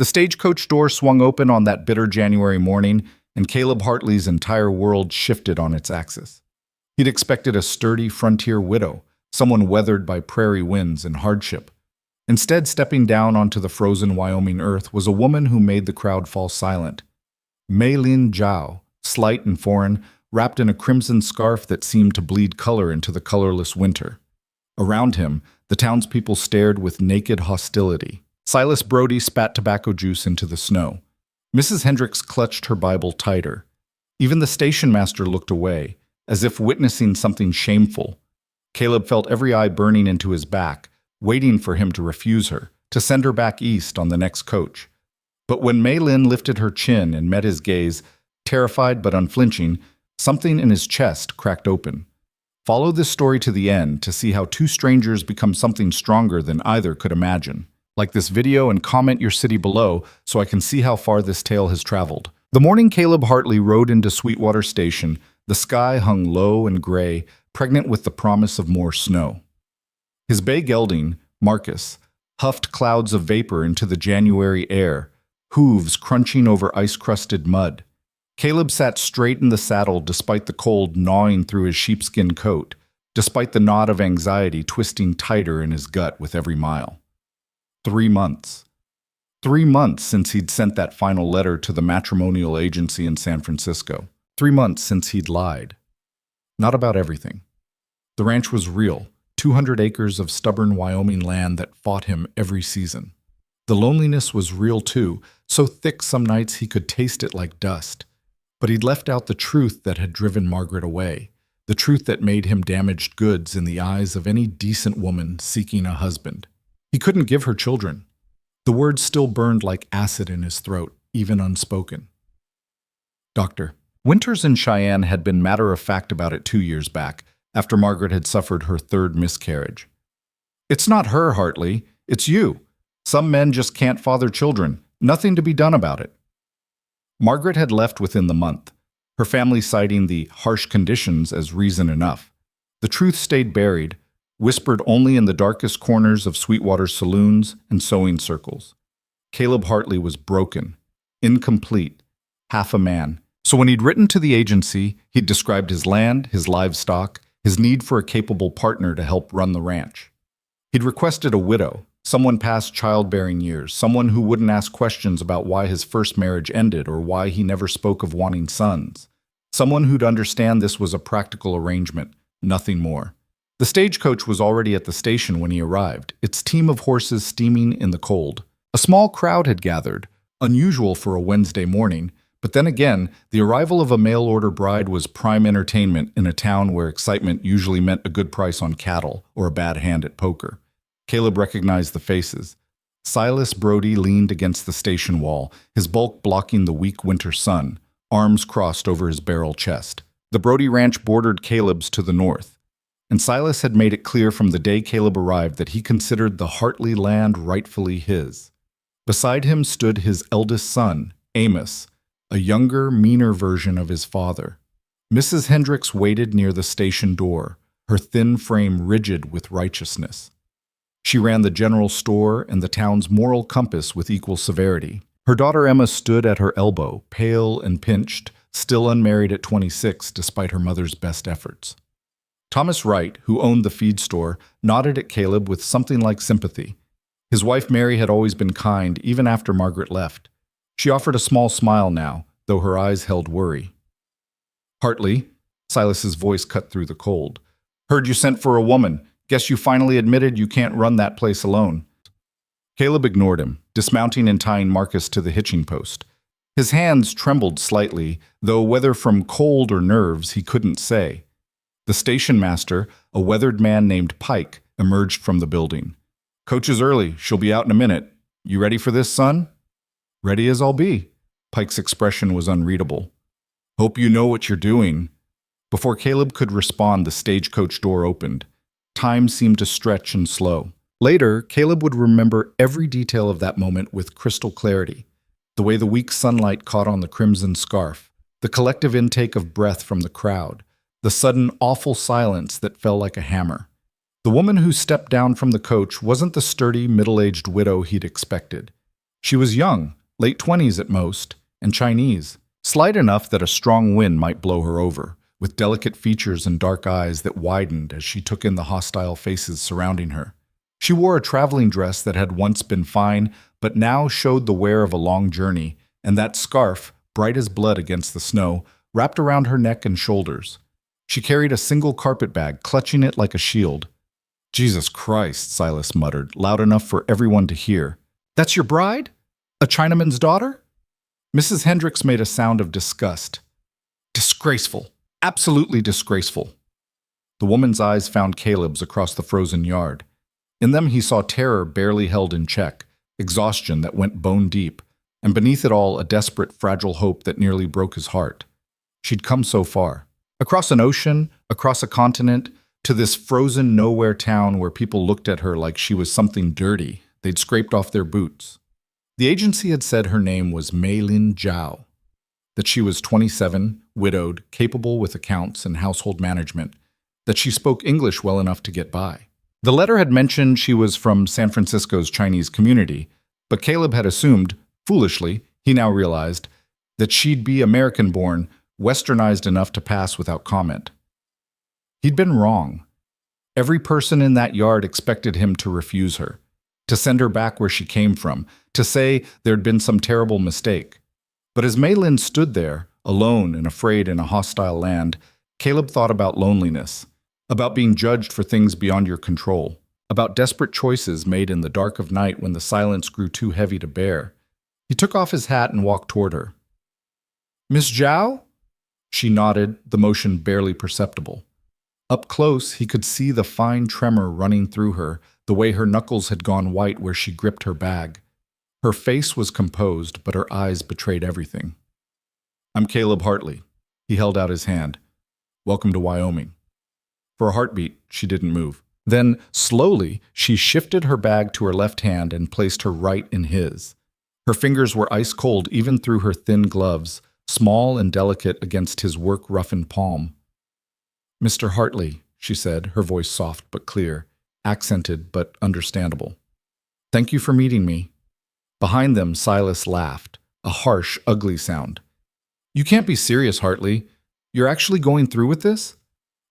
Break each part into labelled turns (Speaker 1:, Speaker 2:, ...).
Speaker 1: The stagecoach door swung open on that bitter January morning, and Caleb Hartley's entire world shifted on its axis. He'd expected a sturdy frontier widow, someone weathered by prairie winds and hardship. Instead, stepping down onto the frozen Wyoming earth was a woman who made the crowd fall silent. Mei-Lin Zhao, slight and foreign, wrapped in a crimson scarf that seemed to bleed color into the colorless winter. Around him, the townspeople stared with naked hostility. Silas Brody spat tobacco juice into the snow. Mrs. Hendricks clutched her Bible tighter. Even the station master looked away, as if witnessing something shameful. Caleb felt every eye burning into his back, waiting for him to refuse her, to send her back east on the next coach. But when Mei-Lin lifted her chin and met his gaze, terrified but unflinching, something in his chest cracked open. Follow this story to the end to see how two strangers become something stronger than either could imagine. Like this video and comment your city below so I can see how far this tale has traveled. The morning Caleb Hartley rode into Sweetwater Station, the sky hung low and gray, pregnant with the promise of more snow. His bay gelding, Marcus, huffed clouds of vapor into the January air, hooves crunching over ice-crusted mud. Caleb sat straight in the saddle despite the cold gnawing through his sheepskin coat, despite the knot of anxiety twisting tighter in his gut with every mile. 3 months. 3 months since he'd sent that final letter to the matrimonial agency in San Francisco. 3 months since he'd lied. Not about everything. The ranch was real, 200 acres of stubborn Wyoming land that fought him every season. The loneliness was real too, so thick some nights he could taste it like dust. But he'd left out the truth that had driven Margaret away, the truth that made him damaged goods in the eyes of any decent woman seeking a husband. He couldn't give her children. The words still burned like acid in his throat, even unspoken. Doctor. Winters in Cheyenne had been matter-of-fact about it 2 years back, after Margaret had suffered her 3rd miscarriage. It's not her, Hartley. It's you. Some men just can't father children. Nothing to be done about it. Margaret had left within the month, her family citing the harsh conditions as reason enough. The truth stayed buried, whispered only in the darkest corners of Sweetwater saloons and sewing circles. Caleb Hartley was broken, incomplete, half a man. So when he'd written to the agency, he'd described his land, his livestock, his need for a capable partner to help run the ranch. He'd requested a widow, someone past childbearing years, someone who wouldn't ask questions about why his first marriage ended or why he never spoke of wanting sons. Someone who'd understand this was a practical arrangement, nothing more. The stagecoach was already at the station when he arrived, its team of horses steaming in the cold. A small crowd had gathered, unusual for a Wednesday morning, but then again, the arrival of a mail-order bride was prime entertainment in a town where excitement usually meant a good price on cattle or a bad hand at poker. Caleb recognized the faces. Silas Brody leaned against the station wall, his bulk blocking the weak winter sun, arms crossed over his barrel chest. The Brody ranch bordered Caleb's to the north, and Silas had made it clear from the day Caleb arrived that he considered the Hartley land rightfully his. Beside him stood his eldest son, Amos, a younger, meaner version of his father. Mrs. Hendricks waited near the station door, her thin frame rigid with righteousness. She ran the general store and the town's moral compass with equal severity. Her daughter Emma stood at her elbow, pale and pinched, still unmarried at 26 despite her mother's best efforts. Thomas Wright, who owned the feed store, nodded at Caleb with something like sympathy. His wife Mary had always been kind, even after Margaret left. She offered a small smile now, though her eyes held worry. Hartley, Silas's voice cut through the cold. Heard you sent for a woman. Guess you finally admitted you can't run that place alone. Caleb ignored him, dismounting and tying Marcus to the hitching post. His hands trembled slightly, though whether from cold or nerves he couldn't say. The station master, a weathered man named Pike, emerged from the building. Coach is early. She'll be out in a minute. You ready for this, son? Ready as I'll be. Pike's expression was unreadable. Hope you know what you're doing. Before Caleb could respond, the stagecoach door opened. Time seemed to stretch and slow. Later, Caleb would remember every detail of that moment with crystal clarity. The way the weak sunlight caught on the crimson scarf, the collective intake of breath from the crowd, the sudden awful silence that fell like a hammer. The woman who stepped down from the coach wasn't the sturdy, middle-aged widow he'd expected. She was young, late 20s at most, and Chinese, slight enough that a strong wind might blow her over, with delicate features and dark eyes that widened as she took in the hostile faces surrounding her. She wore a traveling dress that had once been fine, but now showed the wear of a long journey, and that scarf, bright as blood against the snow, wrapped around her neck and shoulders. She carried a single carpet bag, clutching it like a shield. "Jesus Christ," Silas muttered, loud enough for everyone to hear. "That's your bride? A Chinaman's daughter?" Mrs. Hendricks made a sound of disgust. "Disgraceful. Absolutely disgraceful." The woman's eyes found Caleb's across the frozen yard. In them he saw terror barely held in check, exhaustion that went bone deep, and beneath it all a desperate, fragile hope that nearly broke his heart. She'd come so far. Across an ocean, across a continent, to this frozen nowhere town where people looked at her like she was something dirty they'd scraped off their boots. The agency had said her name was Meilin Zhao, that she was 27, widowed, capable with accounts and household management, that she spoke English well enough to get by. The letter had mentioned she was from San Francisco's Chinese community, but Caleb had assumed, foolishly, he now realized, that she'd be American-born, westernized enough to pass without comment. He'd been wrong. Every person in that yard expected him to refuse her, to send her back where she came from, to say there'd been some terrible mistake. But as Meilin stood there, alone and afraid in a hostile land, Caleb thought about loneliness, about being judged for things beyond your control, about desperate choices made in the dark of night when the silence grew too heavy to bear. He took off his hat and walked toward her. "Miss Zhao?" She nodded, the motion barely perceptible. Up close, he could see the fine tremor running through her, the way her knuckles had gone white where she gripped her bag. Her face was composed, but her eyes betrayed everything. "I'm Caleb Hartley." He held out his hand. "Welcome to Wyoming." For a heartbeat, she didn't move. Then, slowly, she shifted her bag to her left hand and placed her right in his. Her fingers were ice cold even through her thin gloves, small and delicate against his work-roughened palm. "Mr. Hartley," she said, her voice soft but clear, accented but understandable. "Thank you for meeting me." Behind them, Silas laughed, a harsh, ugly sound. "You can't be serious, Hartley. You're actually going through with this?"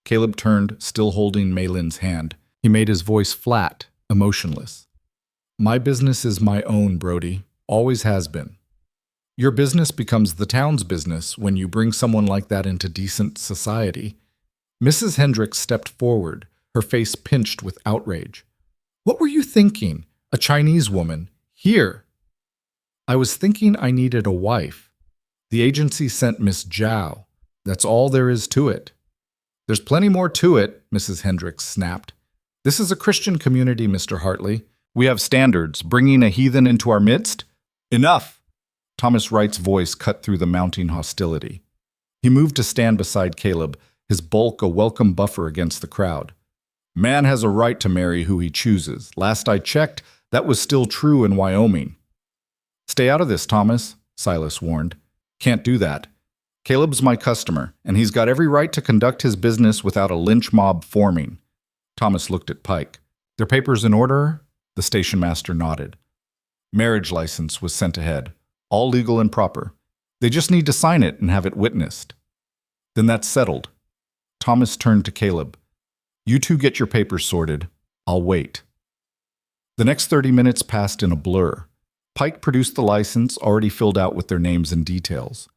Speaker 1: Caleb turned, still holding Meilin's hand. He made his voice flat, emotionless. "My business is my own, Brody. Always has been. Your business becomes the town's business when you bring someone like that into decent society." Mrs. Hendricks stepped forward, her face pinched with outrage. "What were you thinking? A Chinese woman? Here?" "I was thinking I needed a wife. The agency sent Miss Zhao. That's all there is to it." "There's plenty more to it," Mrs. Hendricks snapped. "This is a Christian community, Mr. Hartley. We have standards. Bringing a heathen into our midst? Enough!" Thomas Wright's voice cut through the mounting hostility. He moved to stand beside Caleb, his bulk a welcome buffer against the crowd. "Man has a right to marry who he chooses. Last I checked, that was still true in Wyoming." "Stay out of this, Thomas," Silas warned. "Can't do that. Caleb's my customer, and he's got every right to conduct his business without a lynch mob forming." Thomas looked at Pike. "Their papers in order?" The station master nodded. "Marriage license was sent ahead. All legal and proper. They just need to sign it and have it witnessed." "Then that's settled." Thomas turned to Caleb. "You two get your papers sorted. I'll wait." The next 30 minutes passed in a blur. Pike produced the license, already filled out with their names and details.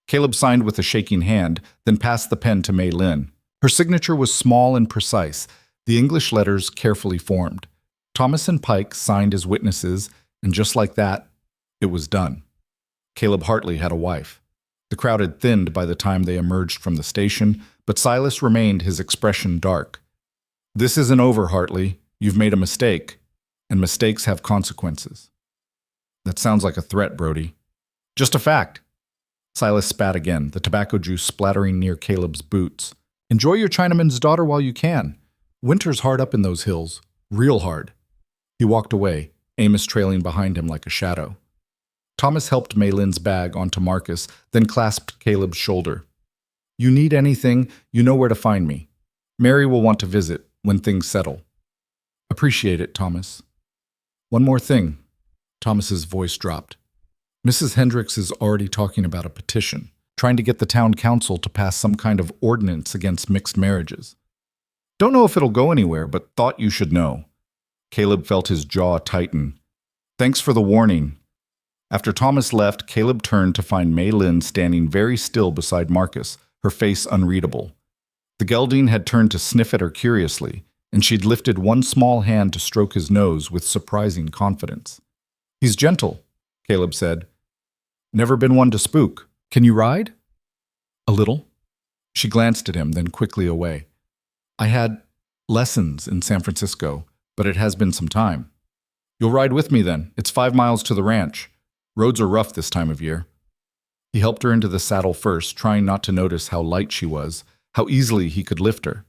Speaker 1: Caleb signed with a shaking hand, then passed the pen to Meilin. Her signature was small and precise, the English letters carefully formed. Thomas and Pike signed as witnesses, and just like that, it was done. Caleb Hartley had a wife. The crowd had thinned by the time they emerged from the station, but Silas remained, his expression dark. "This isn't over, Hartley. You've made a mistake, and mistakes have consequences." "That sounds like a threat, Brody." "Just a fact." Silas spat again, the tobacco juice splattering near Caleb's boots. "Enjoy your Chinaman's daughter while you can. Winter's hard up in those hills. Real hard." He walked away, Amos trailing behind him like a shadow. Thomas helped Meilin's bag onto Marcus, then clasped Caleb's shoulder. "You need anything, you know where to find me. Mary will want to visit when things settle." "Appreciate it, Thomas." "One more thing. Thomas's voice dropped. Mrs. Hendricks is already talking about a petition, trying to get the town council to pass some kind of ordinance against mixed marriages. Don't know if it'll go anywhere, but thought you should know. Caleb felt his jaw tighten. Thanks for the warning. After Thomas left, Caleb turned to find Mei Lin standing very still beside Marcus, her face unreadable. The gelding had turned to sniff at her curiously, and she'd lifted one small hand to stroke his nose with surprising confidence. He's gentle, Caleb said. Never been one to spook. Can you ride? A little. She glanced at him, then quickly away. I had lessons in San Francisco, but it has been some time. You'll ride with me then. It's 5 miles to the ranch. Roads are rough this time of year. He helped her into the saddle first, trying not to notice how light she was, how easily he could lift her.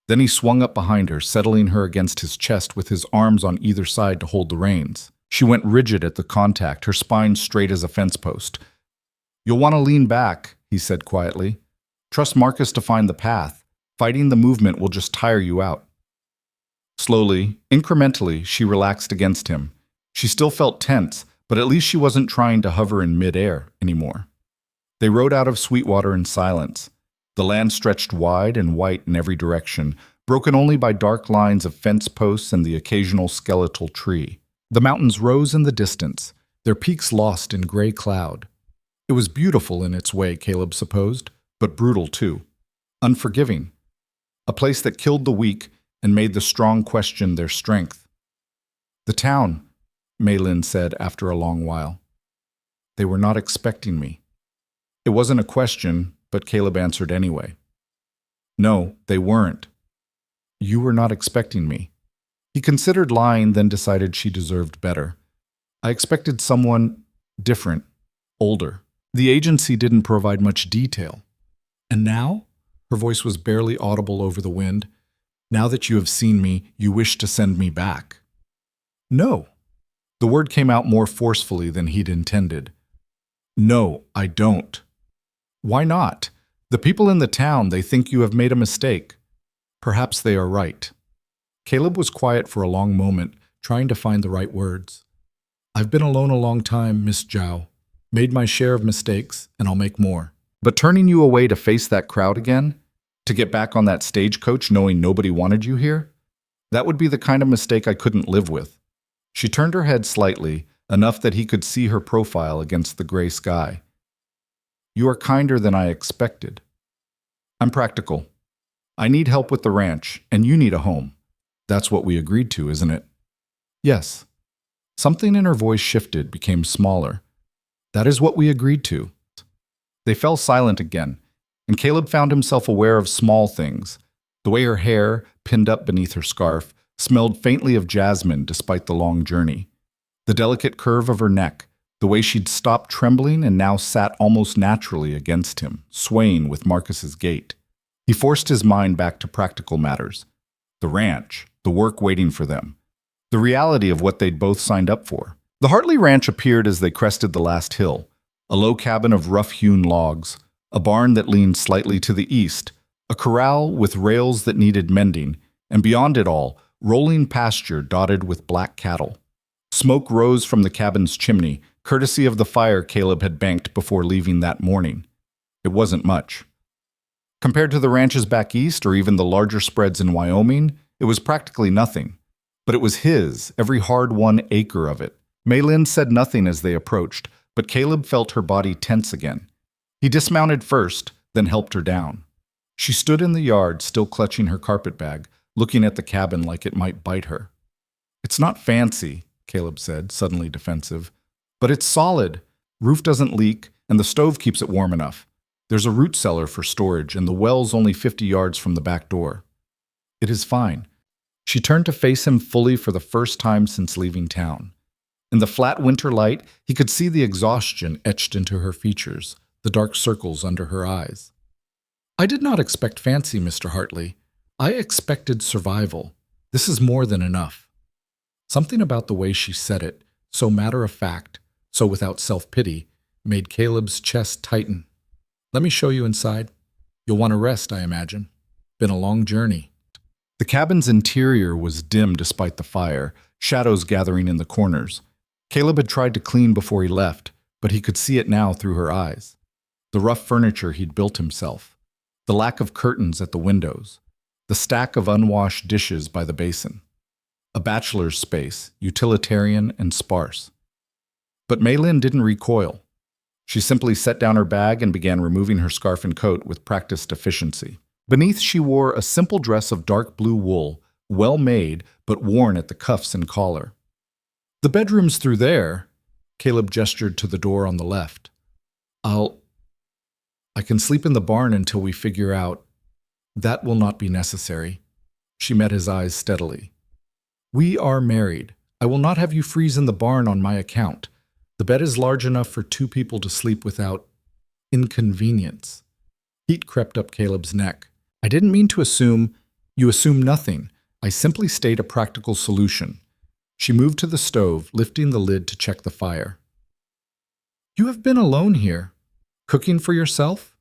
Speaker 1: Then he swung up behind her, settling her against his chest with his arms on either side to hold the reins. She went rigid at the contact, her spine straight as a fence post. You'll want to lean back, he said quietly. Trust Marcus to find the path. Fighting the movement will just tire you out. Slowly, incrementally, she relaxed against him. She still felt tense, but at least she wasn't trying to hover in midair anymore. They rode out of Sweetwater in silence. The land stretched wide and white in every direction, broken only by dark lines of fence posts and the occasional skeletal tree. The mountains rose in the distance, their peaks lost in gray cloud. It was beautiful in its way, Caleb supposed, but brutal too. Unforgiving. A place that killed the weak and made the strong question their strength. The town, Mei Lin said after a long while. They were not expecting me. It wasn't a question, but Caleb answered anyway. No, they weren't. You were not expecting me. He considered lying, then decided she deserved better. I expected someone different, older. The agency didn't provide much detail. And now? Her voice was barely audible over the wind. Now that you have seen me, you wish to send me back. No. The word came out more forcefully than he'd intended. No, I don't. Why not? The people in the town, they think you have made a mistake. Perhaps they are right. Caleb was quiet for a long moment, trying to find the right words. I've been alone a long time, Miss Zhao. Made my share of mistakes, and I'll make more. But turning you away to face that crowd again? To get back on that stagecoach knowing nobody wanted you here? That would be the kind of mistake I couldn't live with. She turned her head slightly, enough that he could see her profile against the gray sky. You are kinder than I expected. I'm practical. I need help with the ranch, and you need a home. That's what we agreed to, isn't it? Yes. Something in her voice shifted, became smaller. That is what we agreed to. They fell silent again, and Caleb found himself aware of small things. The way her hair, pinned up beneath her scarf, smelled faintly of jasmine despite the long journey. The delicate curve of her neck, the way she'd stopped trembling and now sat almost naturally against him, swaying with Marcus's gait. He forced his mind back to practical matters. The ranch, the work waiting for them, the reality of what they'd both signed up for. The Hartley Ranch appeared as they crested the last hill, a low cabin of rough-hewn logs, a barn that leaned slightly to the east, a corral with rails that needed mending, and beyond it all, rolling pasture dotted with black cattle. Smoke rose from the cabin's chimney, courtesy of the fire Caleb had banked before leaving that morning. It wasn't much. Compared to the ranches back east or even the larger spreads in Wyoming, it was practically nothing. But it was his, every hard-won acre of it. Mei Lin said nothing as they approached, but Caleb felt her body tense again. He dismounted first, then helped her down. She stood in the yard, still clutching her carpetbag, looking at the cabin like it might bite her. It's not fancy, Caleb said, suddenly defensive, but it's solid. Roof doesn't leak, and the stove keeps it warm enough. There's a root cellar for storage, and the well's only 50 yards from the back door. It is fine. She turned to face him fully for the first time since leaving town. In the flat winter light, he could see the exhaustion etched into her features, the dark circles under her eyes. I did not expect fancy, Mr. Hartley. I expected survival. This is more than enough. Something about the way she said it, so matter-of-fact, so without self-pity, made Caleb's chest tighten. Let me show you inside. You'll want to rest, I imagine. Been a long journey. The cabin's interior was dim despite the fire, shadows gathering in the corners. Caleb had tried to clean before he left, but he could see it now through her eyes. The rough furniture he'd built himself, the lack of curtains at the windows, the stack of unwashed dishes by the basin. A bachelor's space, utilitarian and sparse. But Maylin didn't recoil. She simply set down her bag and began removing her scarf and coat with practiced efficiency. Beneath, she wore a simple dress of dark blue wool, well made but worn at the cuffs and collar. "The bedroom's through there," Caleb gestured to the door on the left. I can sleep in the barn until we figure out." "That will not be necessary." She met his eyes steadily. "We are married. I will not have you freeze in the barn on my account. The bed is large enough for 2 people to sleep without inconvenience." Heat crept up Caleb's neck. "I didn't mean to assume." "You assume nothing. I simply state a practical solution." She moved to the stove, lifting the lid to check the fire. "You have been alone here, cooking for yourself?"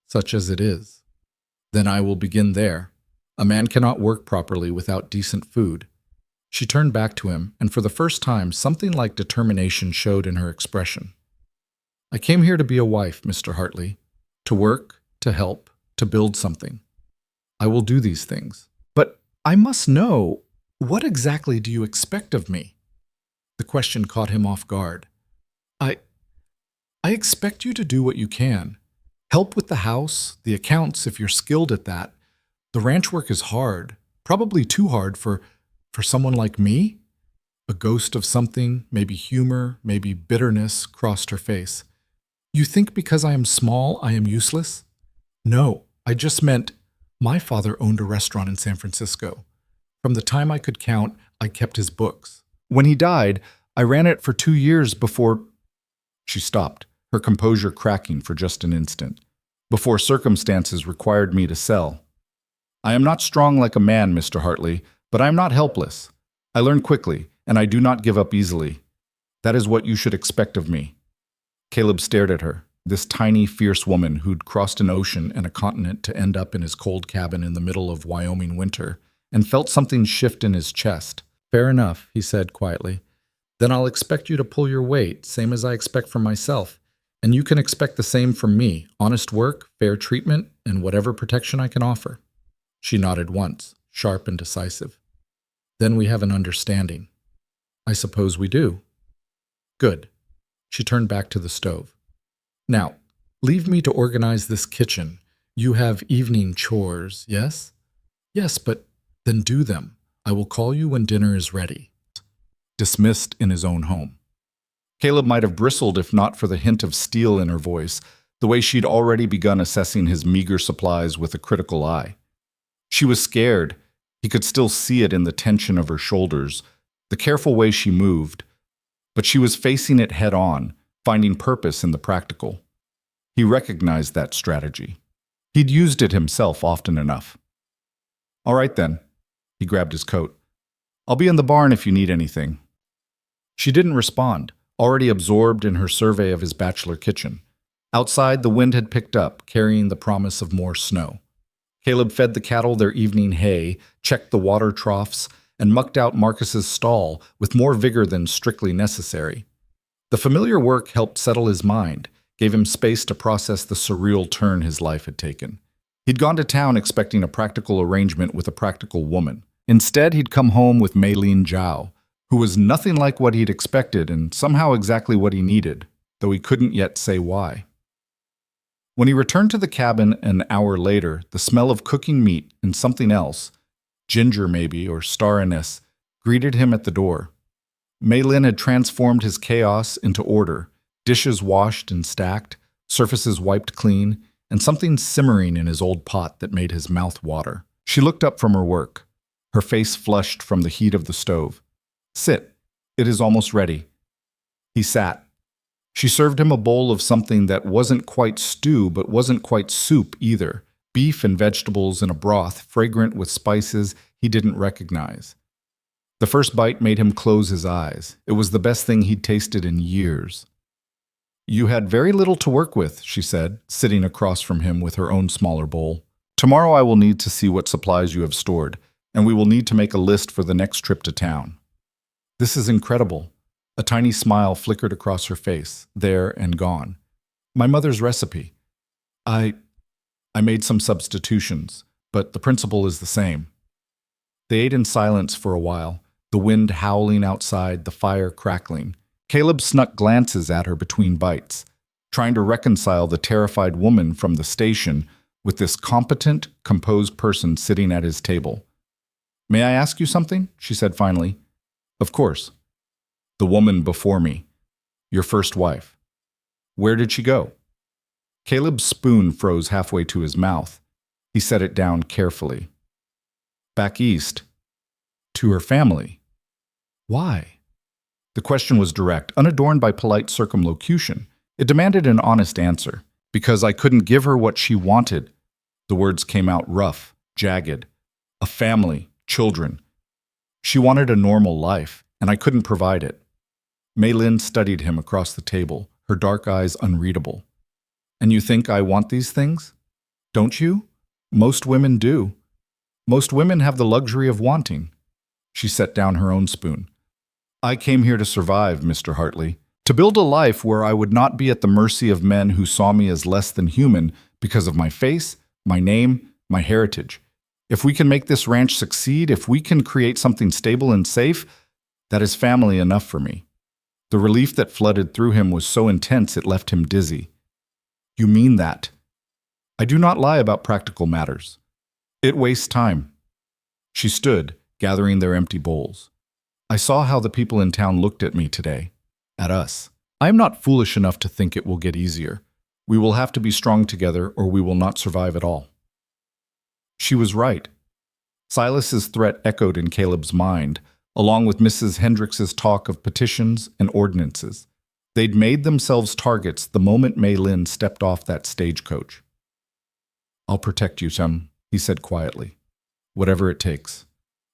Speaker 1: "Such as it is." "Then I will begin there. A man cannot work properly without decent food." She turned back to him, and for the first time, something like determination showed in her expression. "I came here to be a wife, Mr. Hartley. To work, to help, to build something. I will do these things. But I must know, what exactly do you expect of me?" The question caught him off guard. I expect you to do what you can. Help with the house, the accounts if you're skilled at that. The ranch work is hard, probably too hard for someone like me?" A ghost of something, maybe humor, maybe bitterness, crossed her face. "You think because I am small, I am useless?" "No, I just meant my father owned a restaurant in San Francisco. From the time I could count, I kept his books. When he died, I ran it for 2 years before—" She stopped, her composure cracking for just an instant. "Before circumstances required me to sell. I am not strong like a man, Mr. Hartley, but I am not helpless. I learn quickly, and I do not give up easily. That is what you should expect of me." Caleb stared at her, this tiny, fierce woman who'd crossed an ocean and a continent to end up in his cold cabin in the middle of Wyoming winter, and felt something shift in his chest. "Fair enough," he said quietly. "Then I'll expect you to pull your weight, same as I expect from myself. And you can expect the same from me, honest work, fair treatment, and whatever protection I can offer." She nodded once, sharp and decisive. "Then we have an understanding." "I suppose we do." "Good." She turned back to the stove. "Now, leave me to organize this kitchen. You have evening chores, yes?" "Yes, but then do them. I will call you when dinner is ready." Dismissed in his own home. Caleb might have bristled if not for the hint of steel in her voice, the way she'd already begun assessing his meager supplies with a critical eye. She was scared. He could still see it in the tension of her shoulders, the careful way she moved. But she was facing it head on, finding purpose in the practical. He recognized that strategy. He'd used it himself often enough. "All right then." He grabbed his coat. "I'll be in the barn if you need anything." She didn't respond, already absorbed in her survey of his bachelor kitchen. Outside, the wind had picked up, carrying the promise of more snow. Caleb fed the cattle their evening hay, checked the water troughs, and mucked out Marcus's stall with more vigor than strictly necessary. The familiar work helped settle his mind, gave him space to process the surreal turn his life had taken. He'd gone to town expecting a practical arrangement with a practical woman. Instead, he'd come home with Maylin Zhao, who was nothing like what he'd expected and somehow exactly what he needed, though he couldn't yet say why. When he returned to the cabin an hour later, the smell of cooking meat and something else, ginger maybe or star anise, greeted him at the door. Maylin had transformed his chaos into order, dishes washed and stacked, surfaces wiped clean, and something simmering in his old pot that made his mouth water. She looked up from her work, her face flushed from the heat of the stove. "Sit. It is almost ready." He sat. She served him a bowl of something that wasn't quite stew but wasn't quite soup either, beef and vegetables in a broth fragrant with spices he didn't recognize. The first bite made him close his eyes. It was the best thing he'd tasted in years. "You had very little to work with," she said, sitting across from him with her own smaller bowl. "Tomorrow I will need to see what supplies you have stored, and we will need to make a list for the next trip to town." "This is incredible. A tiny smile flickered across her face, there and gone. My mother's recipe. I made some substitutions, but the principle is the same. They ate in silence for a while, the wind howling outside, the fire crackling. Caleb snuck glances at her between bites, trying to reconcile the terrified woman from the station with this competent, composed person sitting at his table. "May I ask you something?" she said finally. "Of course." "The woman before me, your first wife. Where did she go?" Caleb's spoon froze halfway to his mouth. He set it down carefully. "Back east. To her family." "Why?" The question was direct, unadorned by polite circumlocution. It demanded an honest answer. "Because I couldn't give her what she wanted." The words came out rough, jagged. "A family, children. She wanted a normal life, and I couldn't provide it." Mei Lin studied him across the table, her dark eyes unreadable. "And you think I want these things? Don't you? Most women do. Most women have the luxury of wanting." She set down her own spoon. "I came here to survive, Mr. Hartley. To build a life where I would not be at the mercy of men who saw me as less than human because of my face, my name, my heritage. If we can make this ranch succeed, if we can create something stable and safe, that is family enough for me." The relief that flooded through him was so intense it left him dizzy. "You mean that?" "I do not lie about practical matters. It wastes time." She stood, gathering their empty bowls. "I saw how the people in town looked at me today. At us. I am not foolish enough to think it will get easier. We will have to be strong together or we will not survive at all." She was right. Silas's threat echoed in Caleb's mind, along with Mrs. Hendricks's talk of petitions and ordinances. They'd made themselves targets the moment Mei Lin stepped off that stagecoach. "I'll protect you, Chum," he said quietly. "Whatever it takes."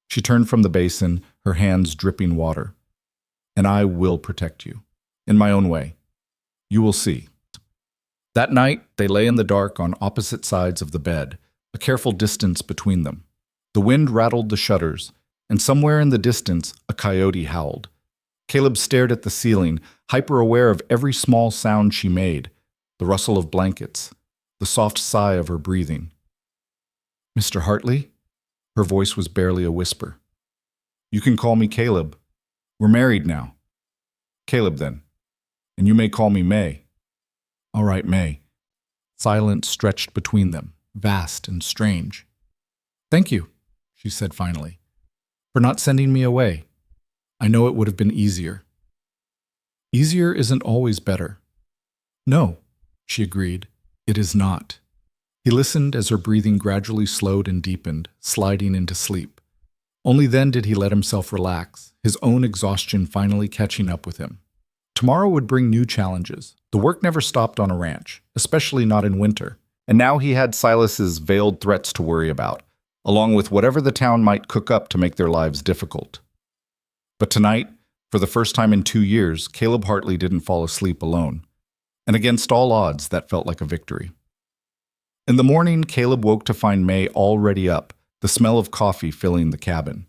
Speaker 1: She turned from the basin, her hands dripping water. "And I will protect you. In my own way. You will see." That night, they lay in the dark on opposite sides of the bed, a careful distance between them. The wind rattled the shutters, and somewhere in the distance, a coyote howled. Caleb stared at the ceiling, hyper-aware of every small sound she made, the rustle of blankets, the soft sigh of her breathing. "Mr. Hartley?" Her voice was barely a whisper. "You can call me Caleb. We're married now." "Caleb, then. And you may call me May." "All right, May." Silence stretched between them, vast and strange. "Thank you," she said finally, "for not sending me away. I know it would have been easier." "Easier isn't always better." "No," she agreed, "it is not." He listened as her breathing gradually slowed and deepened, sliding into sleep. Only then did he let himself relax, his own exhaustion finally catching up with him. Tomorrow would bring new challenges. The work never stopped on a ranch, especially not in winter. And now he had Silas's veiled threats to worry about, along with whatever the town might cook up to make their lives difficult. But tonight, for the first time in 2 years, Caleb Hartley didn't fall asleep alone. And against all odds, that felt like a victory. In the morning, Caleb woke to find May already up, the smell of coffee filling the cabin.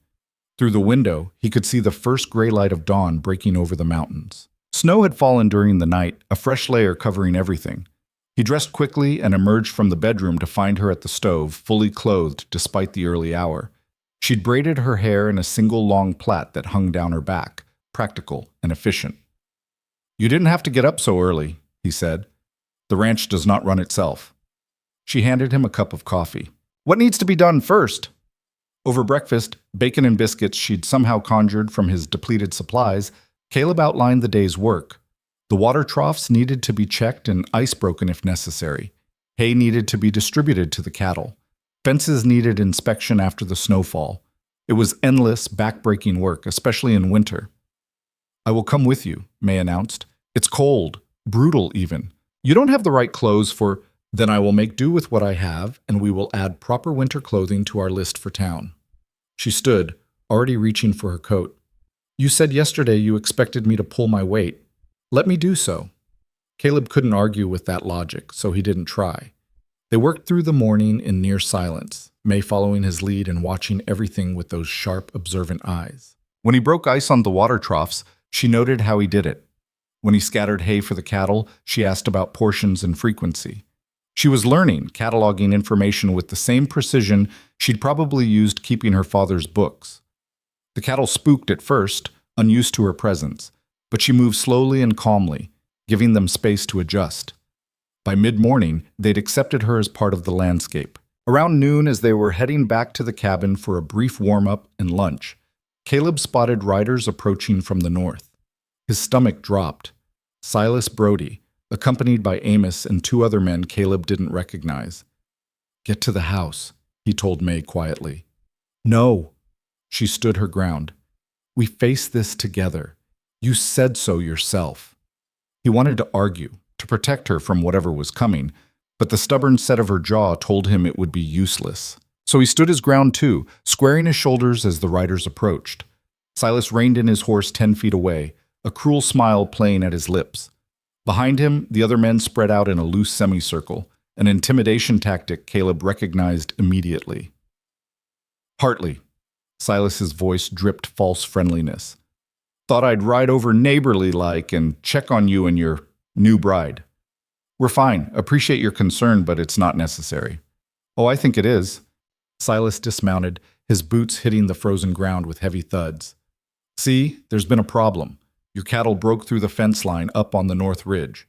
Speaker 1: Through the window, he could see the first gray light of dawn breaking over the mountains. Snow had fallen during the night, a fresh layer covering everything. He dressed quickly and emerged from the bedroom to find her at the stove, fully clothed despite the early hour. She'd braided her hair in a single long plait that hung down her back, practical and efficient. "You didn't have to get up so early," he said. "The ranch does not run itself." She handed him a cup of coffee. "What needs to be done first?" Over breakfast, bacon and biscuits she'd somehow conjured from his depleted supplies, Caleb outlined the day's work. The water troughs needed to be checked and ice broken if necessary. Hay needed to be distributed to the cattle. Fences needed inspection after the snowfall. It was endless, back-breaking work, especially in winter. "I will come with you," May announced. "It's cold, brutal even. You don't have the right clothes for—" "Then I will make do with what I have, and we will add proper winter clothing to our list for town." She stood, already reaching for her coat. "You said yesterday you expected me to pull my weight. Let me do so." Caleb couldn't argue with that logic, so he didn't try. They worked through the morning in near silence, May following his lead and watching everything with those sharp, observant eyes. When he broke ice on the water troughs, She noted how he did it. When he scattered hay for the cattle, she asked about portions and frequency. She was learning, cataloging information with the same precision she'd probably used keeping her father's books. The cattle spooked at first, unused to her presence, but she moved slowly and calmly, giving them space to adjust. By mid-morning, they'd accepted her as part of the landscape. Around noon, as they were heading back to the cabin for a brief warm-up and lunch, Caleb spotted riders approaching from the north. His stomach dropped. Silas Brody, accompanied by Amos and two other men Caleb didn't recognize. "Get to the house," he told May quietly. "No." She stood her ground. "We face this together. You said so yourself." He wanted to argue, to protect her from whatever was coming, but the stubborn set of her jaw told him it would be useless. So he stood his ground too, squaring his shoulders as the riders approached. Silas reined in his horse 10 feet away, a cruel smile playing at his lips. Behind him, the other men spread out in a loose semicircle, an intimidation tactic Caleb recognized immediately. "Hartley," Silas's voice dripped false friendliness. "Thought I'd ride over neighborly-like and check on you and your new bride." "We're fine. Appreciate your concern, but it's not necessary." "Oh, I think it is." Silas dismounted, his boots hitting the frozen ground with heavy thuds. "See, there's been a problem. Your cattle broke through the fence line up on the north ridge.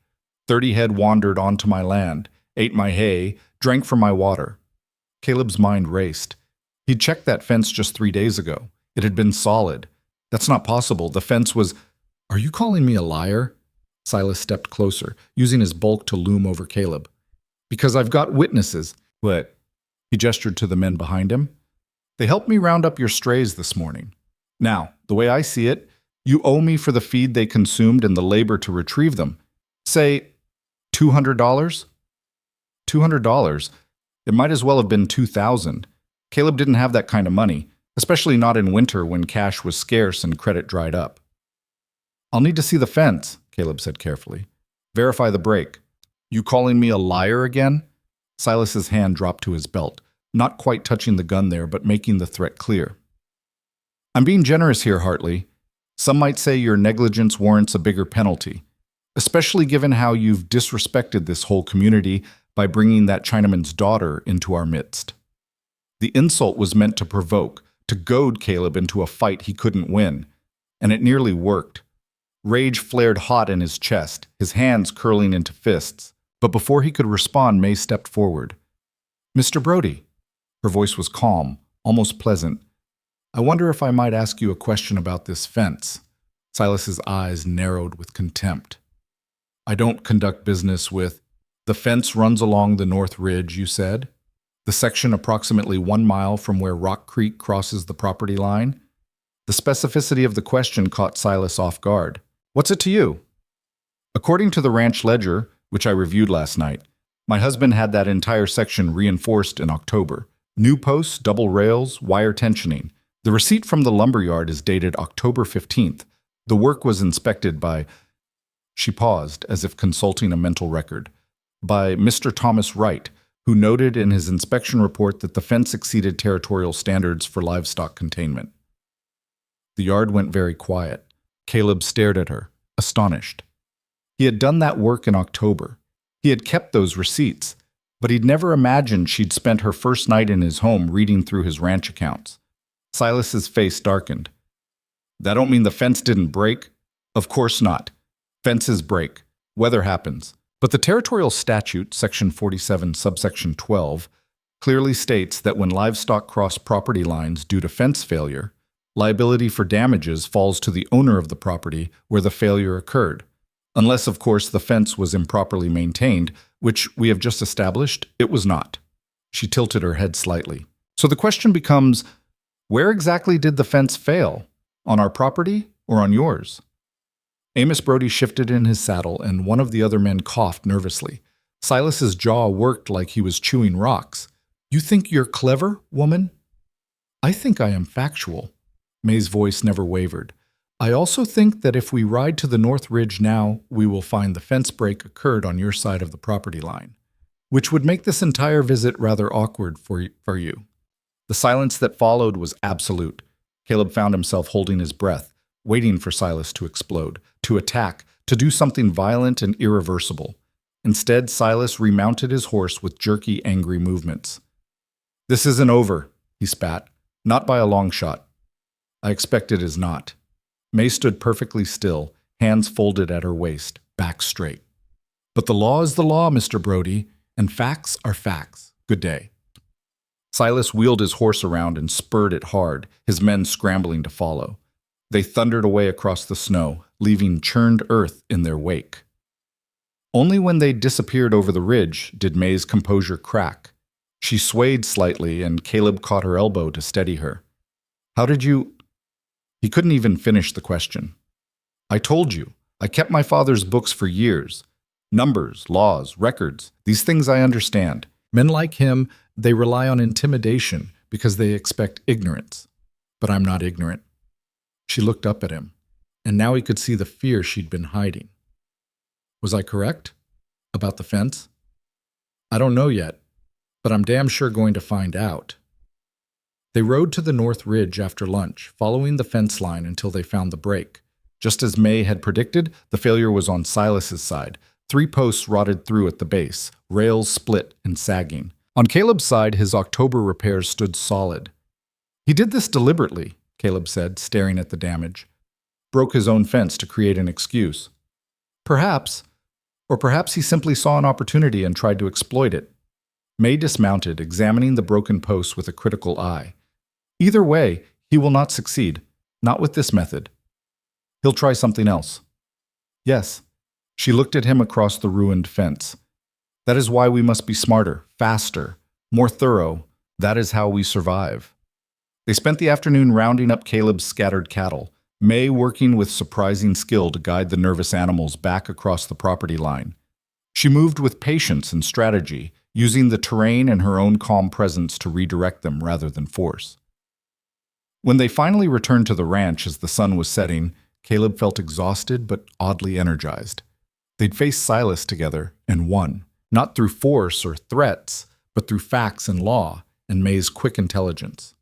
Speaker 1: 30 head wandered onto my land, ate my hay, drank from my water." Caleb's mind raced. He'd checked that fence just 3 days ago. It had been solid. "That's not possible. The fence was—" "Are you calling me a liar?" Silas stepped closer, using his bulk to loom over Caleb. "Because I've got witnesses." "What?" He gestured to the men behind him. "They helped me round up your strays this morning. Now, the way I see it, you owe me for the feed they consumed and the labor to retrieve them. Say, $200? $200? It might as well have been $2,000. Caleb didn't have that kind of money, especially not in winter when cash was scarce and credit dried up. "I'll need to see the fence," Caleb said carefully. "Verify the break." "You calling me a liar again?" Silas's hand dropped to his belt, not quite touching the gun there, but making the threat clear. "I'm being generous here, Hartley. Some might say your negligence warrants a bigger penalty, especially given how you've disrespected this whole community by bringing that Chinaman's daughter into our midst." The insult was meant to provoke, to goad Caleb into a fight he couldn't win, and it nearly worked. Rage flared hot in his chest, his hands curling into fists. But before he could respond, May stepped forward. "Mr. Brody." Her voice was calm, almost pleasant. "I wonder if I might ask you a question about this fence." Silas's eyes narrowed with contempt. "I don't conduct business with—" "The fence runs along the north ridge, you said? The section approximately 1 mile from where Rock Creek crosses the property line?" The specificity of the question caught Silas off guard. "What's it to you?" "According to the ranch ledger, which I reviewed last night, my husband had that entire section reinforced in October. New posts, double rails, wire tensioning. The receipt from the lumberyard is dated October 15th. The work was inspected by—" She paused, as if consulting a mental record. "By Mr. Thomas Wright, who noted in his inspection report that the fence exceeded territorial standards for livestock containment." The yard went very quiet. Caleb stared at her, astonished. He had done that work in October. He had kept those receipts, but he'd never imagined she'd spent her first night in his home reading through his ranch accounts. Silas's face darkened. "That don't mean the fence didn't break?" "Of course not. Fences break. Weather happens. But the territorial statute, section 47, subsection 12, clearly states that when livestock cross property lines due to fence failure, liability for damages falls to the owner of the property where the failure occurred. Unless, of course, the fence was improperly maintained, which we have just established it was not." She tilted her head slightly. "So the question becomes, where exactly did the fence fail? On our property or on yours?" Amos Brody shifted in his saddle, and one of the other men coughed nervously. Silas's jaw worked like he was chewing rocks. "You think you're clever, woman?" "I think I am factual." May's voice never wavered. "I also think that if we ride to the North Ridge now, we will find the fence break occurred on your side of the property line, which would make this entire visit rather awkward for you." The silence that followed was absolute. Caleb found himself holding his breath, waiting for Silas to explode, to attack, to do something violent and irreversible. Instead, Silas remounted his horse with jerky, angry movements. "This isn't over," he spat. "Not by a long shot." "I expect it is not." May stood perfectly still, hands folded at her waist, back straight. "But the law is the law, Mr. Brody, and facts are facts. Good day." Silas wheeled his horse around and spurred it hard, his men scrambling to follow. They thundered away across the snow, leaving churned earth in their wake. Only when they disappeared over the ridge did May's composure crack. She swayed slightly, and Caleb caught her elbow to steady her. "How did you—" He couldn't even finish the question. "I told you. I kept my father's books for years. Numbers, laws, records, these things I understand. Men like him, they rely on intimidation because they expect ignorance. But I'm not ignorant." She looked up at him, and now he could see the fear she'd been hiding. "Was I correct? About the fence?" "I don't know yet, but I'm damn sure going to find out." They rode to the North Ridge after lunch, following the fence line until they found the break. Just as May had predicted, the failure was on Silas's side. 3 posts rotted through at the base, rails split and sagging. On Caleb's side, his October repairs stood solid. "He did this deliberately," Caleb said, staring at the damage. "Broke his own fence to create an excuse." "Perhaps. Or perhaps he simply saw an opportunity and tried to exploit it." May dismounted, examining the broken posts with a critical eye. "Either way, he will not succeed. Not with this method. He'll try something else." "Yes." She looked at him across the ruined fence. "That is why we must be smarter, faster, more thorough. That is how we survive." They spent the afternoon rounding up Caleb's scattered cattle, May working with surprising skill to guide the nervous animals back across the property line. She moved with patience and strategy, using the terrain and her own calm presence to redirect them rather than force. When they finally returned to the ranch as the sun was setting, Caleb felt exhausted but oddly energized. They'd faced Silas together and won, not through force or threats, but through facts and law and May's quick intelligence.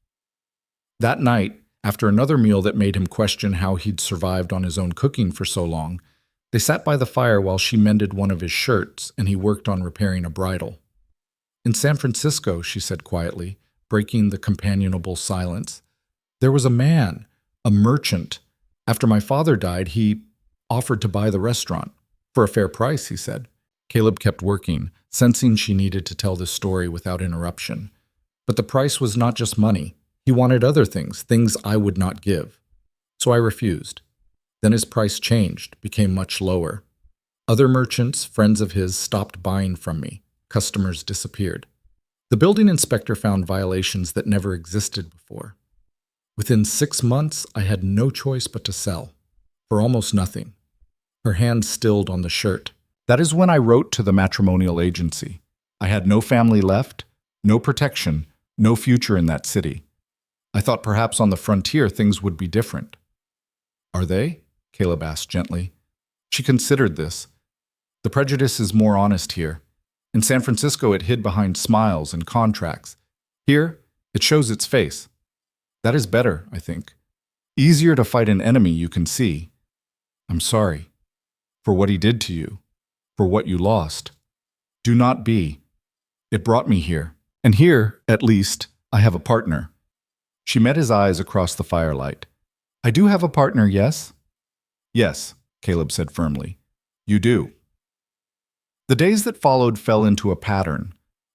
Speaker 1: That night, after another meal that made him question how he'd survived on his own cooking for so long, they sat by the fire while she mended one of his shirts and he worked on repairing a bridle. "In San Francisco," she said quietly, breaking the companionable silence, "there was a man, a merchant. After my father died, he offered to buy the restaurant. For a fair price," he said. Caleb kept working, sensing she needed to tell this story without interruption. "But the price was not just money. He wanted other things, things I would not give. So I refused. Then his price changed, became much lower. Other merchants, friends of his, stopped buying from me. Customers disappeared. The building inspector found violations that never existed before. Within 6 months, I had no choice but to sell. For almost nothing." Her hand stilled on the shirt. "That is when I wrote to the matrimonial agency. I had no family left, no protection, no future in that city. I thought perhaps on the frontier things would be different." "Are they?" Caleb asked gently. She considered this. "The prejudice is more honest here. In San Francisco it hid behind smiles and contracts. Here, it shows its face. That is better, I think. Easier to fight an enemy you can see. I'm sorry. For what he did to you. For what you lost. Do not be. It brought me here. And here, at least, I have a partner." She met his eyes across the firelight. "I do have a partner, yes?" "Yes," Caleb said firmly. "You do." The days that followed fell into a pattern.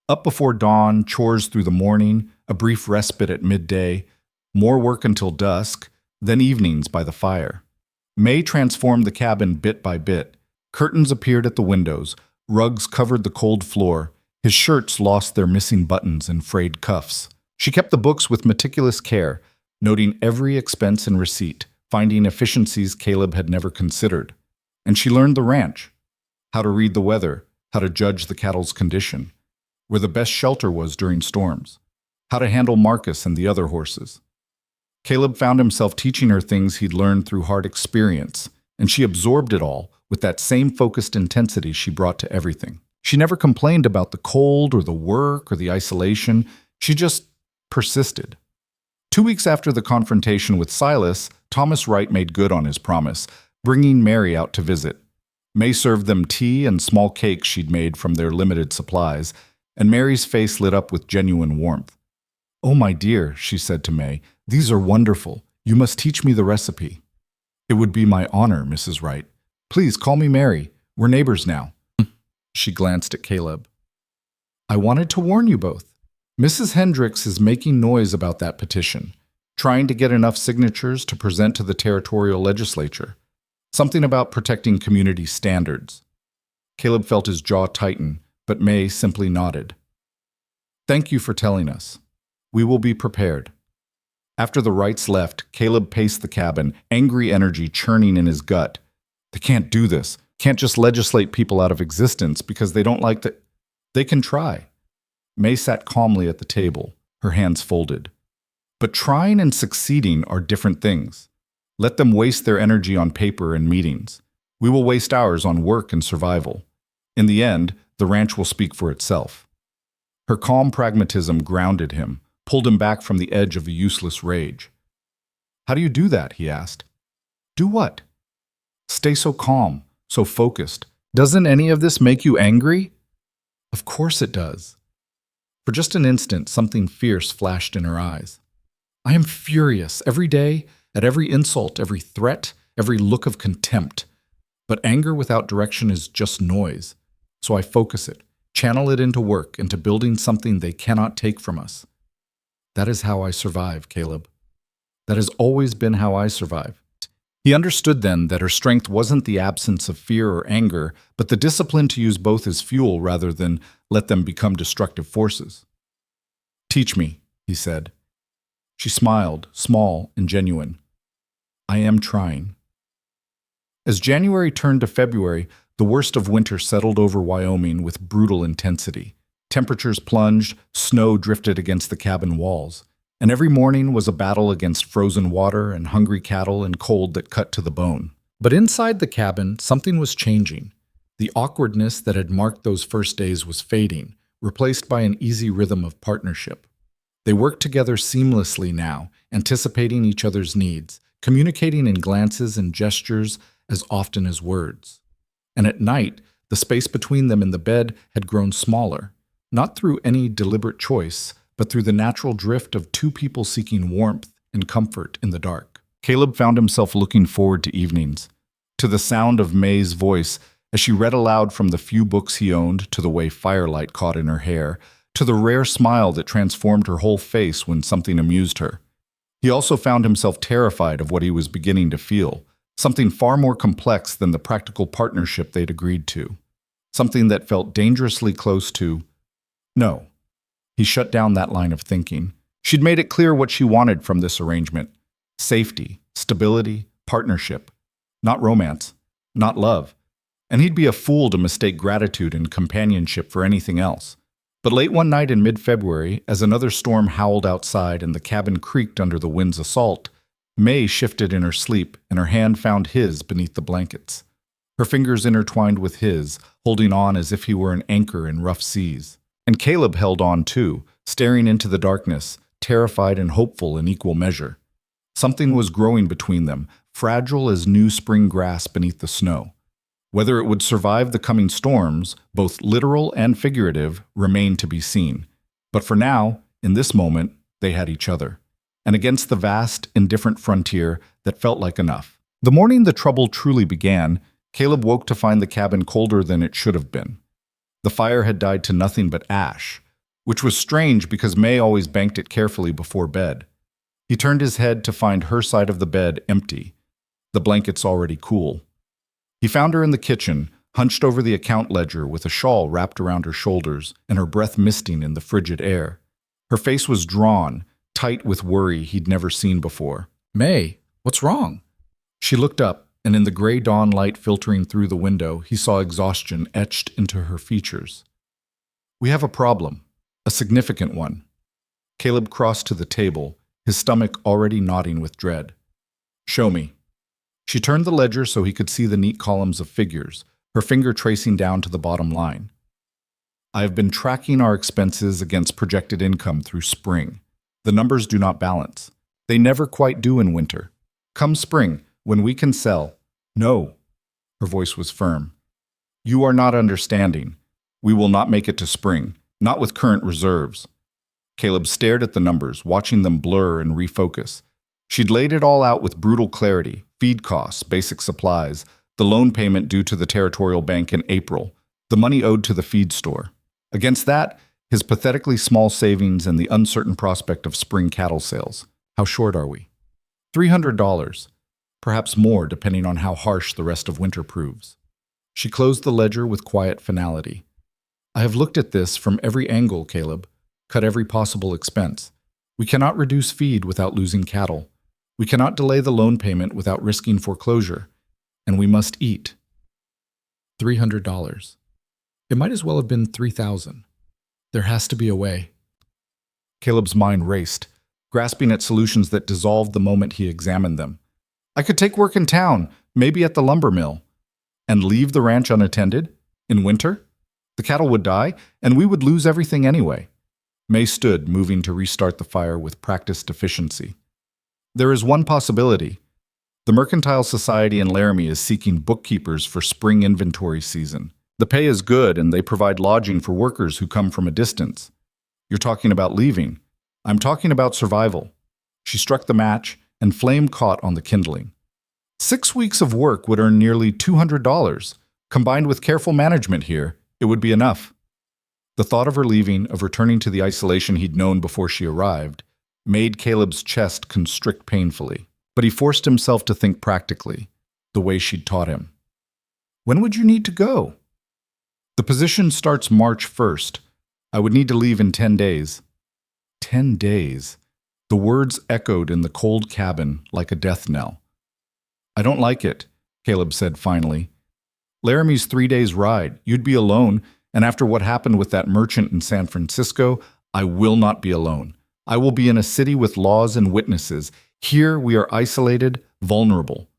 Speaker 1: Up before dawn, chores through the morning, a brief respite at midday, more work until dusk, then evenings by the fire. May transformed the cabin bit by bit. Curtains appeared at the windows, rugs covered the cold floor, his shirts lost their missing buttons and frayed cuffs. She kept the books with meticulous care, noting every expense and receipt, finding efficiencies Caleb had never considered. And she learned the ranch, how to read the weather, how to judge the cattle's condition, where the best shelter was during storms, how to handle Marcus and the other horses. Caleb found himself teaching her things he'd learned through hard experience, and she absorbed it all with that same focused intensity she brought to everything. She never complained about the cold or the work or the isolation. She just persisted. 2 weeks after the confrontation with Silas, Thomas Wright made good on his promise, bringing Mary out to visit. May served them tea and small cakes she'd made from their limited supplies, and Mary's face lit up with genuine warmth. "Oh, my dear," she said to May, "these are wonderful. You must teach me the recipe." "It would be my honor, Mrs. Wright. Please call me Mary. We're neighbors now." She glanced at Caleb. "I wanted to warn you both. Mrs. Hendricks is making noise about that petition, trying to get enough signatures to present to the territorial legislature. Something about protecting community standards." Caleb felt his jaw tighten, but May simply nodded. "Thank you for telling us. We will be prepared." After the Wrights left, Caleb paced the cabin, angry energy churning in his gut. They can't do this. Can't just legislate people out of existence because they don't like the... They can try. May sat calmly at the table, her hands folded. But trying and succeeding are different things. Let them waste their energy on paper and meetings. We will waste ours on work and survival. In the end, the ranch will speak for itself. Her calm pragmatism grounded him, pulled him back from the edge of a useless rage. "How do you do that?" he asked. "Do what?" "Stay so calm, so focused. Doesn't any of this make you angry?" "Of course it does." For just an instant, something fierce flashed in her eyes. "I am furious every day, at every insult, every threat, every look of contempt. But anger without direction is just noise. So I focus it, channel it into work, into building something they cannot take from us. That is how I survive, Caleb. That has always been how I survive." He understood then that her strength wasn't the absence of fear or anger, but the discipline to use both as fuel rather than let them become destructive forces. "Teach me," he said. She smiled, small and genuine. "I am trying." As January turned to February, the worst of winter settled over Wyoming with brutal intensity. Temperatures plunged, snow drifted against the cabin walls, and every morning was a battle against frozen water and hungry cattle and cold that cut to the bone. But inside the cabin, something was changing. The awkwardness that had marked those first days was fading, replaced by an easy rhythm of partnership. They worked together seamlessly now, anticipating each other's needs, communicating in glances and gestures as often as words. And at night, the space between them in the bed had grown smaller, not through any deliberate choice, but through the natural drift of two people seeking warmth and comfort in the dark. Caleb found himself looking forward to evenings, to the sound of May's voice as she read aloud from the few books he owned, to the way firelight caught in her hair, to the rare smile that transformed her whole face when something amused her. He also found himself terrified of what he was beginning to feel, something far more complex than the practical partnership they'd agreed to, something that felt dangerously close to... No. He shut down that line of thinking. She'd made it clear what she wanted from this arrangement. Safety, stability, partnership. Not romance, not love. And he'd be a fool to mistake gratitude and companionship for anything else. But late one night in mid-February, as another storm howled outside and the cabin creaked under the wind's assault, May shifted in her sleep and her hand found his beneath the blankets. Her fingers intertwined with his, holding on as if he were an anchor in rough seas. And Caleb held on too, staring into the darkness, terrified and hopeful in equal measure. Something was growing between them, fragile as new spring grass beneath the snow. Whether it would survive the coming storms, both literal and figurative, remained to be seen. But for now, in this moment, they had each other. And against the vast, indifferent frontier that felt like enough. The morning the trouble truly began, Caleb woke to find the cabin colder than it should have been. The fire had died to nothing but ash, which was strange because May always banked it carefully before bed. He turned his head to find her side of the bed empty, the blankets already cool. He found her in the kitchen, hunched over the account ledger with a shawl wrapped around her shoulders and her breath misting in the frigid air. Her face was drawn, tight with worry he'd never seen before. "May, what's wrong?" She looked up, and in the gray dawn light filtering through the window, he saw exhaustion etched into her features. "We have a problem, a significant one." Caleb crossed to the table, his stomach already knotting with dread. "Show me." She turned the ledger so he could see the neat columns of figures, her finger tracing down to the bottom line. "I have been tracking our expenses against projected income through spring. The numbers do not balance. They never quite do in winter. Come spring, when we can sell. No. Her voice was firm. You are not understanding. We will not make it to spring, not with current reserves. Caleb stared at the numbers, watching them blur and refocus. She'd laid it all out with brutal clarity: feed costs, basic supplies, the loan payment due to the Territorial Bank in April, the money owed to the feed store. Against that, his pathetically small savings and the uncertain prospect of spring cattle sales. How short are we? $300. Perhaps more, depending on how harsh the rest of winter proves. She closed the ledger with quiet finality. I have looked at this from every angle, Caleb. Cut every possible expense. We cannot reduce feed without losing cattle. We cannot delay the loan payment without risking foreclosure. And we must eat. $300. It might as well have been $3,000. There has to be a way. Caleb's mind raced, grasping at solutions that dissolved the moment he examined them. I could take work in town, maybe at the lumber mill, and leave the ranch unattended? In winter? The cattle would die, and we would lose everything anyway. May stood, moving to restart the fire with practiced efficiency. There is one possibility. The Mercantile Society in Laramie is seeking bookkeepers for spring inventory season. The pay is good, and they provide lodging for workers who come from a distance. You're talking about leaving. I'm talking about survival. She struck the match, and flame caught on the kindling. 6 weeks of work would earn nearly $200. Combined with careful management here, it would be enough. The thought of her leaving, of returning to the isolation he'd known before she arrived, made Caleb's chest constrict painfully. But he forced himself to think practically, the way she'd taught him. When would you need to go? The position starts March 1st. I would need to leave in 10 days. 10 days. The words echoed in the cold cabin like a death knell. I don't like it, Caleb said finally. Laramie's 3 days' ride. You'd be alone, and after what happened with that merchant in San Francisco, I will not be alone. I will be in a city with laws and witnesses. Here we are isolated, vulnerable.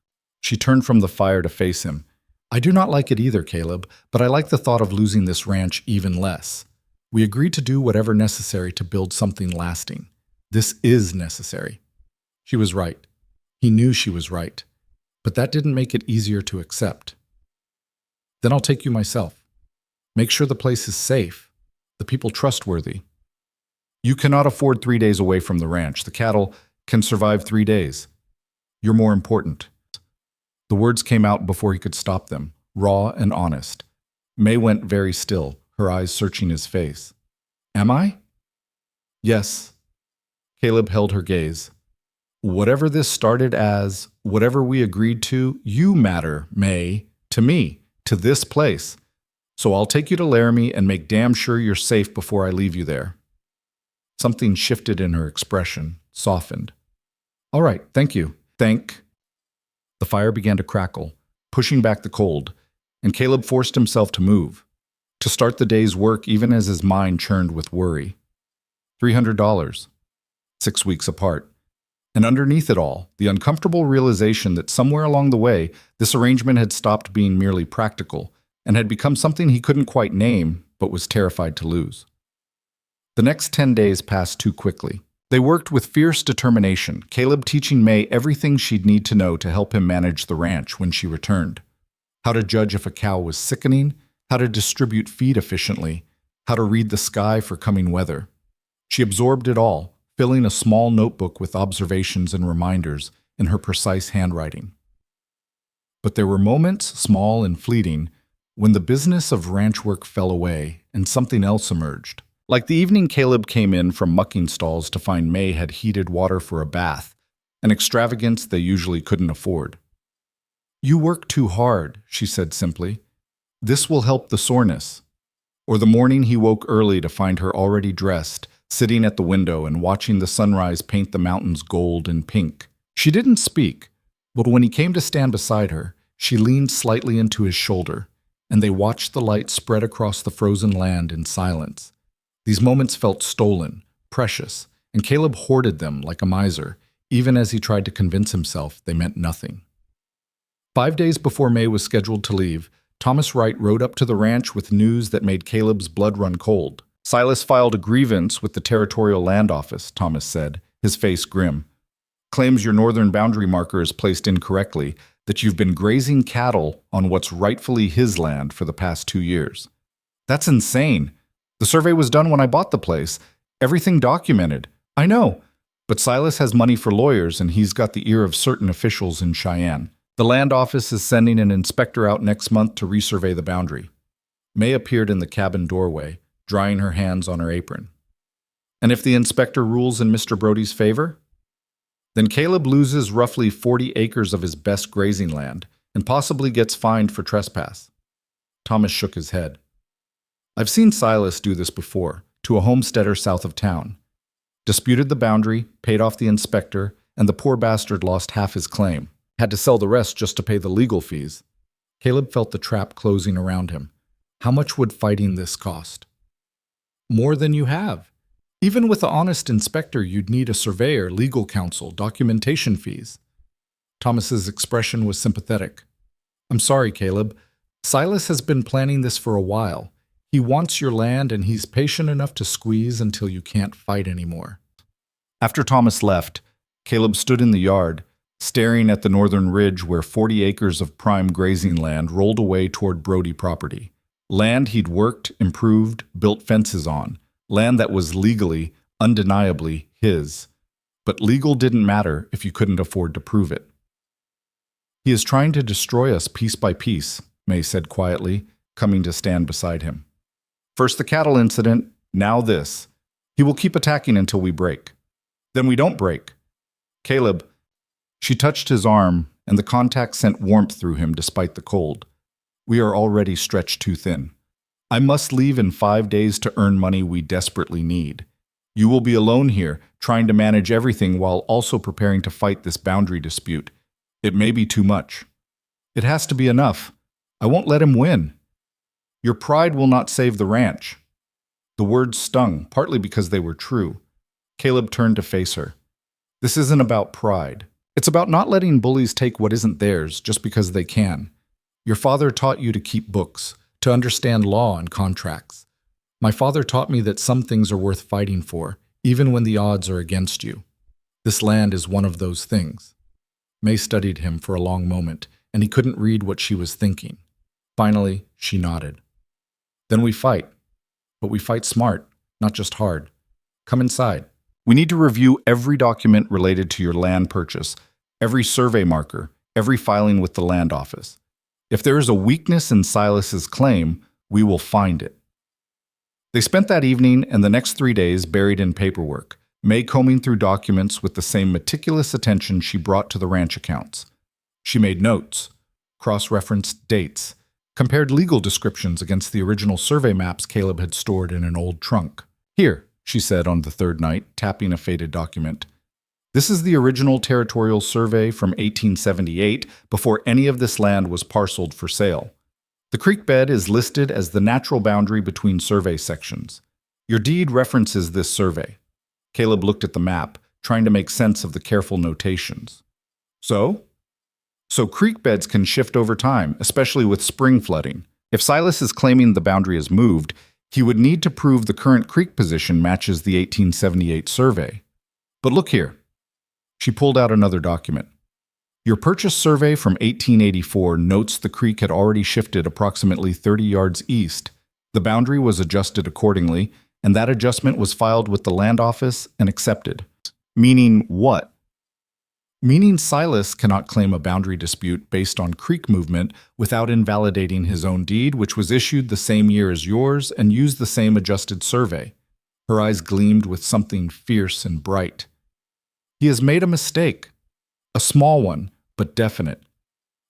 Speaker 1: She turned from the fire to face him. I do not like it either, Caleb, but I like the thought of losing this ranch even less. We agreed to do whatever necessary to build something lasting. This is necessary. She was right. He knew she was right. But that didn't make it easier to accept. Then I'll take you myself. Make sure the place is safe, the people trustworthy. You cannot afford 3 days away from the ranch. The cattle can survive 3 days. You're more important. The words came out before he could stop them, raw and honest. May went very still, her eyes searching his face. Am I? Yes. Caleb held her gaze. Whatever this started as, whatever we agreed to, you matter, May, to me, to this place. So I'll take you to Laramie and make damn sure you're safe before I leave you there. Something shifted in her expression, softened. All right, thank you. The fire began to crackle, pushing back the cold, and Caleb forced himself to move, to start the day's work even as his mind churned with worry. $300, 6 weeks apart. And underneath it all, the uncomfortable realization that somewhere along the way, this arrangement had stopped being merely practical and had become something he couldn't quite name, but was terrified to lose. The next 10 days passed too quickly. They worked with fierce determination, Caleb teaching May everything she'd need to know to help him manage the ranch when she returned. How to judge if a cow was sickening, how to distribute feed efficiently, how to read the sky for coming weather. She absorbed it all, filling a small notebook with observations and reminders in her precise handwriting. But there were moments, small and fleeting, when the business of ranch work fell away and something else emerged. Like the evening Caleb came in from mucking stalls to find May had heated water for a bath, an extravagance they usually couldn't afford. You work too hard, she said simply. This will help the soreness. Or the morning he woke early to find her already dressed, sitting at the window and watching the sunrise paint the mountains gold and pink. She didn't speak, but when he came to stand beside her, she leaned slightly into his shoulder, and they watched the light spread across the frozen land in silence. These moments felt stolen, precious, and Caleb hoarded them like a miser, even as he tried to convince himself they meant nothing. 5 days before May was scheduled to leave, Thomas Wright rode up to the ranch with news that made Caleb's blood run cold. Silas filed a grievance with the Territorial Land Office, Thomas said, his face grim. claims your northern boundary marker is placed incorrectly, that you've been grazing cattle on what's rightfully his land for the past 2 years. That's insane. The survey was done when I bought the place. Everything documented. I know. But Silas has money for lawyers, and he's got the ear of certain officials in Cheyenne. The land office is sending an inspector out next month to resurvey the boundary. May appeared in the cabin doorway, drying her hands on her apron. And if the inspector rules in Mr. Brody's favor? Then Caleb loses roughly 40 acres of his best grazing land and possibly gets fined for trespass. Thomas shook his head. I've seen Silas do this before, to a homesteader south of town. Disputed the boundary, paid off the inspector, and the poor bastard lost half his claim. Had to sell the rest just to pay the legal fees. Caleb felt the trap closing around him. How much would fighting this cost? More than you have. Even with an honest inspector, you'd need a surveyor, legal counsel, documentation fees. Thomas's expression was sympathetic. I'm sorry, Caleb. Silas has been planning this for a while. He wants your land, and he's patient enough to squeeze until you can't fight anymore. After Thomas left, Caleb stood in the yard, staring at the northern ridge where 40 acres of prime grazing land rolled away toward Brody property. Land he'd worked, improved, built fences on. Land that was legally, undeniably his. But legal didn't matter if you couldn't afford to prove it. He is trying to destroy us piece by piece, May said quietly, coming to stand beside him. First the cattle incident, now this. He will keep attacking until we break. Then we don't break. Caleb, she touched his arm, and the contact sent warmth through him despite the cold. We are already stretched too thin. I must leave in 5 days to earn money we desperately need. You will be alone here, trying to manage everything while also preparing to fight this boundary dispute. It may be too much. It has to be enough. I won't let him win. Your pride will not save the ranch. The words stung, partly because they were true. Caleb turned to face her. This isn't about pride. It's about not letting bullies take what isn't theirs just because they can. Your father taught you to keep books, to understand law and contracts. My father taught me that some things are worth fighting for, even when the odds are against you. This land is one of those things. May studied him for a long moment, and he couldn't read what she was thinking. Finally, she nodded. Then we fight. But we fight smart, not just hard. Come inside. We need to review every document related to your land purchase, every survey marker, every filing with the land office. If there is a weakness in Silas's claim, we will find it. They spent that evening and the next 3 days buried in paperwork, May combing through documents with the same meticulous attention she brought to the ranch accounts. She made notes, cross-referenced dates, compared legal descriptions against the original survey maps Caleb had stored in an old trunk. Here, she said on the third night, tapping a faded document. This is the original territorial survey from 1878, before any of this land was parceled for sale. The creek bed is listed as the natural boundary between survey sections. Your deed references this survey. Caleb looked at the map, trying to make sense of the careful notations. So creek beds can shift over time, especially with spring flooding. If Silas is claiming the boundary is moved, he would need to prove the current creek position matches the 1878 survey. But look here. She pulled out another document. Your purchase survey from 1884 notes the creek had already shifted approximately 30 yards east. The boundary was adjusted accordingly, and that adjustment was filed with the land office and accepted. Meaning what? Meaning Silas cannot claim a boundary dispute based on creek movement without invalidating his own deed, which was issued the same year as yours and used the same adjusted survey. Her eyes gleamed with something fierce and bright. He has made a mistake. A small one, but definite.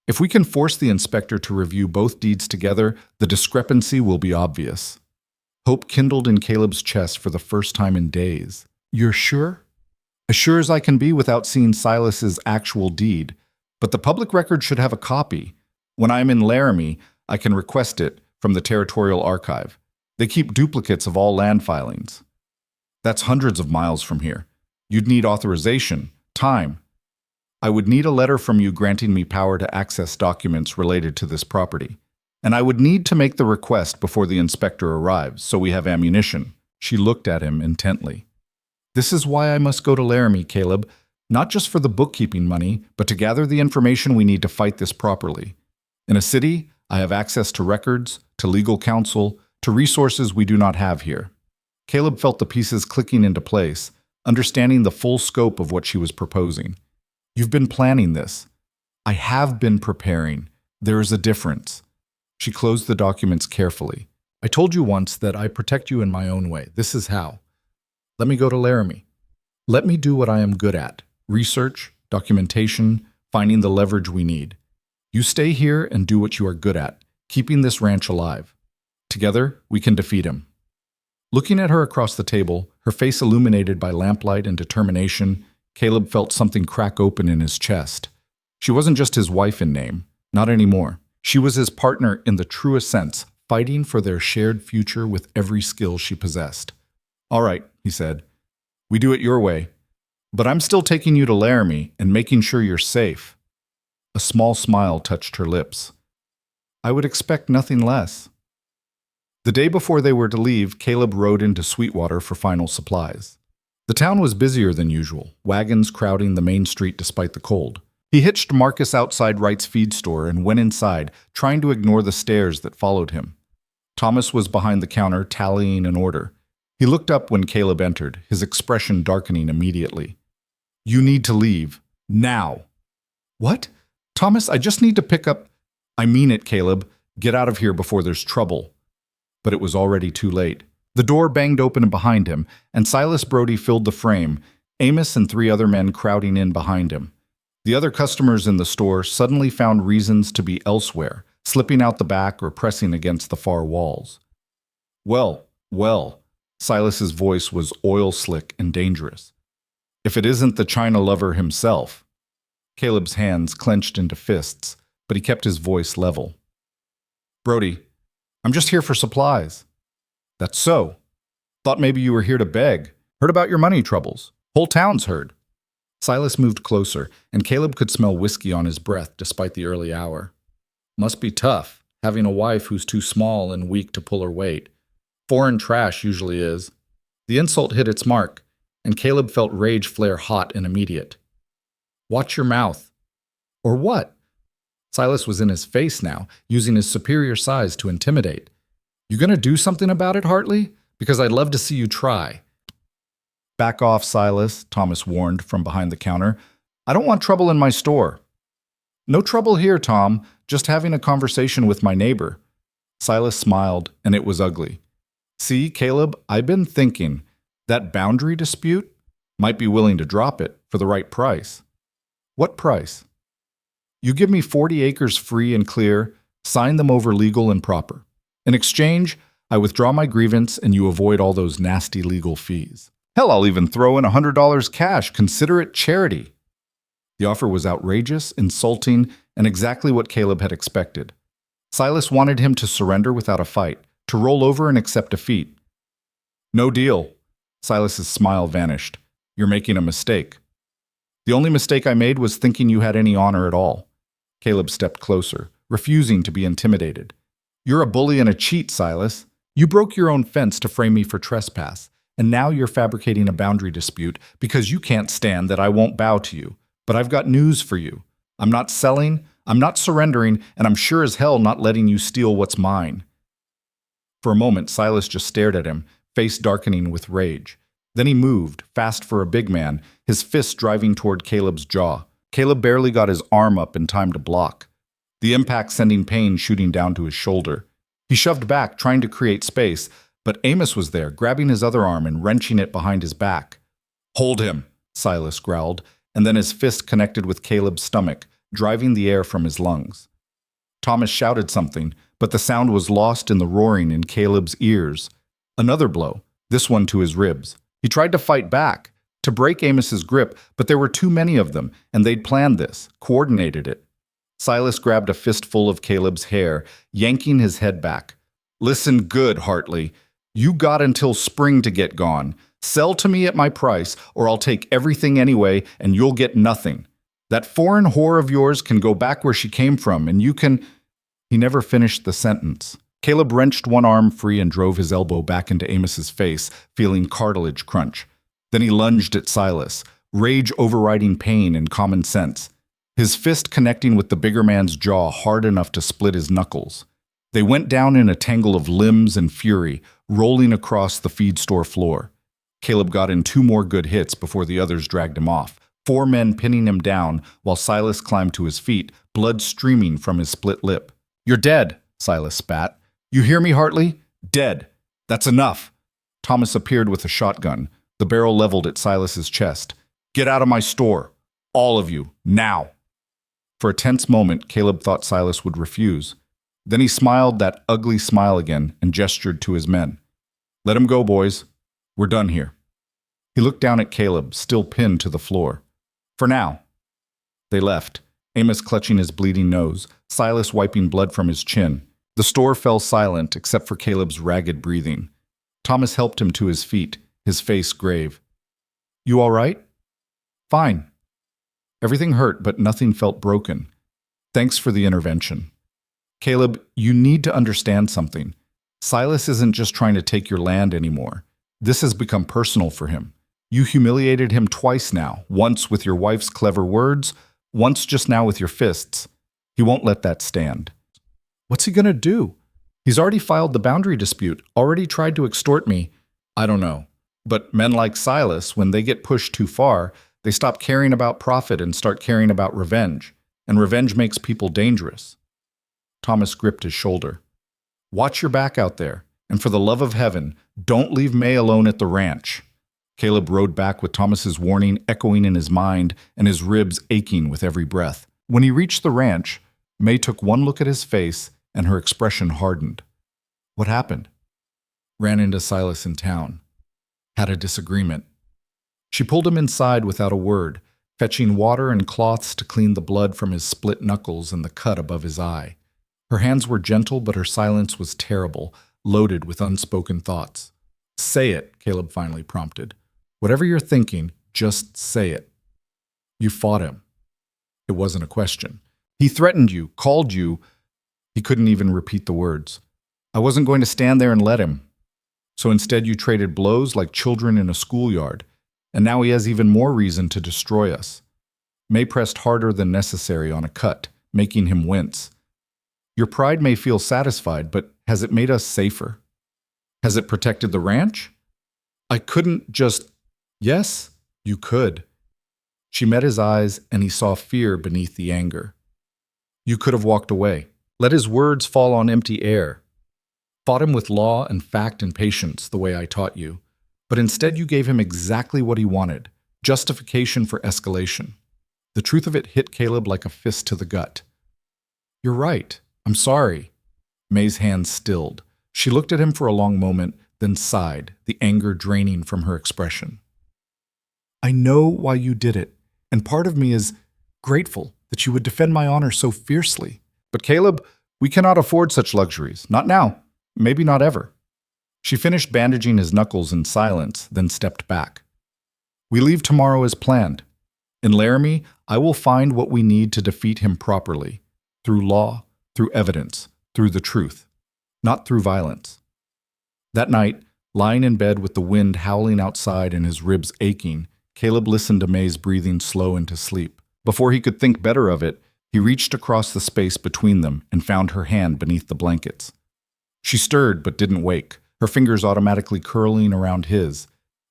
Speaker 1: If we can force the inspector to review both deeds together, the discrepancy will be obvious. Hope kindled in Caleb's chest for the first time in days. You're sure? As sure as I can be without seeing Silas's actual deed. But the public record should have a copy. When I'm in Laramie, I can request it from the Territorial Archive. They keep duplicates of all land filings. That's hundreds of miles from here. You'd need authorization, time. I would need a letter from you granting me power to access documents related to this property. And I would need to make the request before the inspector arrives, so we have ammunition. She looked at him intently. This is why I must go to Laramie, Caleb. Not just for the bookkeeping money, but to gather the information we need to fight this properly. In a city, I have access to records, to legal counsel, to resources we do not have here. Caleb felt the pieces clicking into place, understanding the full scope of what she was proposing. You've been planning this. I have been preparing. There is a difference. She closed the documents carefully. I told you once that I protect you in my own way. This is how. Let me go to Laramie. Let me do what I am good at. Research, documentation, finding the leverage we need. You stay here and do what you are good at, keeping this ranch alive. Together, we can defeat him. Looking at her across the table, her face illuminated by lamplight and determination, Caleb felt something crack open in his chest. She wasn't just his wife in name, not anymore. She was his partner in the truest sense, fighting for their shared future with every skill she possessed. All right, he said. We do it your way. But I'm still taking you to Laramie and making sure you're safe. A small smile touched her lips. I would expect nothing less. The day before they were to leave, Caleb rode into Sweetwater for final supplies. The town was busier than usual, wagons crowding the main street despite the cold. He hitched Marcus outside Wright's feed store and went inside, trying to ignore the stares that followed him. Thomas was behind the counter, tallying an order. He looked up when Caleb entered, his expression darkening immediately. You need to leave. Now. What? Thomas, I just need to pick up... I mean it, Caleb. Get out of here before there's trouble. But it was already too late. The door banged open behind him, and Silas Brody filled the frame, Amos and 3 other men crowding in behind him. The other customers in the store suddenly found reasons to be elsewhere, slipping out the back or pressing against the far walls. Well, Silas's voice was oil-slick and dangerous. If it isn't the China lover himself. Caleb's hands clenched into fists, but he kept his voice level. Brody, I'm just here for supplies. That's so. Thought maybe you were here to beg. Heard about your money troubles. Whole town's heard. Silas moved closer, and Caleb could smell whiskey on his breath despite the early hour. Must be tough, having a wife who's too small and weak to pull her weight. Foreign trash usually is. The insult hit its mark, and Caleb felt rage flare hot and immediate. Watch your mouth. Or what? Silas was in his face now, using his superior size to intimidate. You gonna do something about it, Hartley? Because I'd love to see you try. Back off, Silas, Thomas warned from behind the counter. I don't want trouble in my store. No trouble here, Tom. Just having a conversation with my neighbor. Silas smiled, and it was ugly. See, Caleb, I've been thinking. That boundary dispute? Might be willing to drop it for the right price. What price? You give me 40 acres free and clear, sign them over legal and proper. In exchange, I withdraw my grievance and you avoid all those nasty legal fees. Hell, I'll even throw in $100 cash. Consider it charity. The offer was outrageous, insulting, and exactly what Caleb had expected. Silas wanted him to surrender without a fight, to roll over and accept defeat. No deal. Silas's smile vanished. You're making a mistake. The only mistake I made was thinking you had any honor at all. Caleb stepped closer, refusing to be intimidated. You're a bully and a cheat, Silas. You broke your own fence to frame me for trespass, and now you're fabricating a boundary dispute because you can't stand that I won't bow to you. But I've got news for you. I'm not selling, I'm not surrendering, and I'm sure as hell not letting you steal what's mine. For a moment, Silas just stared at him, face darkening with rage. Then he moved, fast for a big man, his fist driving toward Caleb's jaw. Caleb barely got his arm up in time to block, the impact sending pain shooting down to his shoulder. He shoved back, trying to create space, but Amos was there, grabbing his other arm and wrenching it behind his back. Hold him, Silas growled, and then his fist connected with Caleb's stomach, driving the air from his lungs. Thomas shouted something, but the sound was lost in the roaring in Caleb's ears. Another blow, this one to his ribs. He tried to fight back, to break Amos's grip, but there were too many of them, and they'd planned this, coordinated it. Silas grabbed a fistful of Caleb's hair, yanking his head back. Listen good, Hartley. You got until spring to get gone. Sell to me at my price, or I'll take everything anyway, and you'll get nothing. That foreign whore of yours can go back where she came from, and you can... He never finished the sentence. Caleb wrenched one arm free and drove his elbow back into Amos's face, feeling cartilage crunch. Then he lunged at Silas, rage overriding pain and common sense, his fist connecting with the bigger man's jaw hard enough to split his knuckles. They went down in a tangle of limbs and fury, rolling across the feed store floor. Caleb got in 2 more good hits before the others dragged him off, 4 men pinning him down while Silas climbed to his feet, blood streaming from his split lip. "You're dead," Silas spat. "You hear me, Hartley? Dead. That's enough." Thomas appeared with a shotgun, the barrel leveled at Silas's chest. "Get out of my store. All of you. Now." For a tense moment, Caleb thought Silas would refuse. Then he smiled that ugly smile again and gestured to his men. "Let him go, boys. We're done here." He looked down at Caleb, still pinned to the floor. "For now." They left, Amos clutching his bleeding nose, Silas wiping blood from his chin. The store fell silent except for Caleb's ragged breathing. Thomas helped him to his feet, his face grave. "You all right?" "Fine." Everything hurt, but nothing felt broken. "Thanks for the intervention." "Caleb, you need to understand something. Silas isn't just trying to take your land anymore. This has become personal for him. You humiliated him twice now, once with your wife's clever words, once just now with your fists. He won't let that stand." "What's he gonna do? He's already filed the boundary dispute, already tried to extort me." "I don't know. But men like Silas, when they get pushed too far, they stop caring about profit and start caring about revenge. And revenge makes people dangerous." Thomas gripped his shoulder. "Watch your back out there, and for the love of heaven, don't leave May alone at the ranch." Caleb rode back with Thomas's warning echoing in his mind and his ribs aching with every breath. When he reached the ranch, May took one look at his face and her expression hardened. "What happened?" "Ran into Silas in town. Had a disagreement." She pulled him inside without a word, fetching water and cloths to clean the blood from his split knuckles and the cut above his eye. Her hands were gentle, but her silence was terrible, loaded with unspoken thoughts. "Say it," Caleb finally prompted. "Whatever you're thinking, just say it." "You fought him." It wasn't a question. "He threatened you, called you." He couldn't even repeat the words. "I wasn't going to stand there and let him." "So instead you traded blows like children in a schoolyard, and now he has even more reason to destroy us." May pressed harder than necessary on a cut, making him wince. "Your pride may feel satisfied, but has it made us safer? Has it protected the ranch?" "I couldn't just—" "Yes, you could." She met his eyes, and he saw fear beneath the anger. "You could have walked away, let his words fall on empty air. Fought him with law and fact and patience, the way I taught you. But instead you gave him exactly what he wanted, justification for escalation." The truth of it hit Caleb like a fist to the gut. "You're right. I'm sorry." May's hands stilled. She looked at him for a long moment, then sighed, the anger draining from her expression. "I know why you did it, and part of me is grateful that you would defend my honor so fiercely. But Caleb, we cannot afford such luxuries. Not now. Maybe not ever." She finished bandaging his knuckles in silence, then stepped back. "We leave tomorrow as planned. In Laramie, I will find what we need to defeat him properly, through law, through evidence, through the truth, not through violence." That night, lying in bed with the wind howling outside and his ribs aching, Caleb listened to May's breathing slow into sleep. Before he could think better of it, he reached across the space between them and found her hand beneath the blankets. She stirred but didn't wake, her fingers automatically curling around his.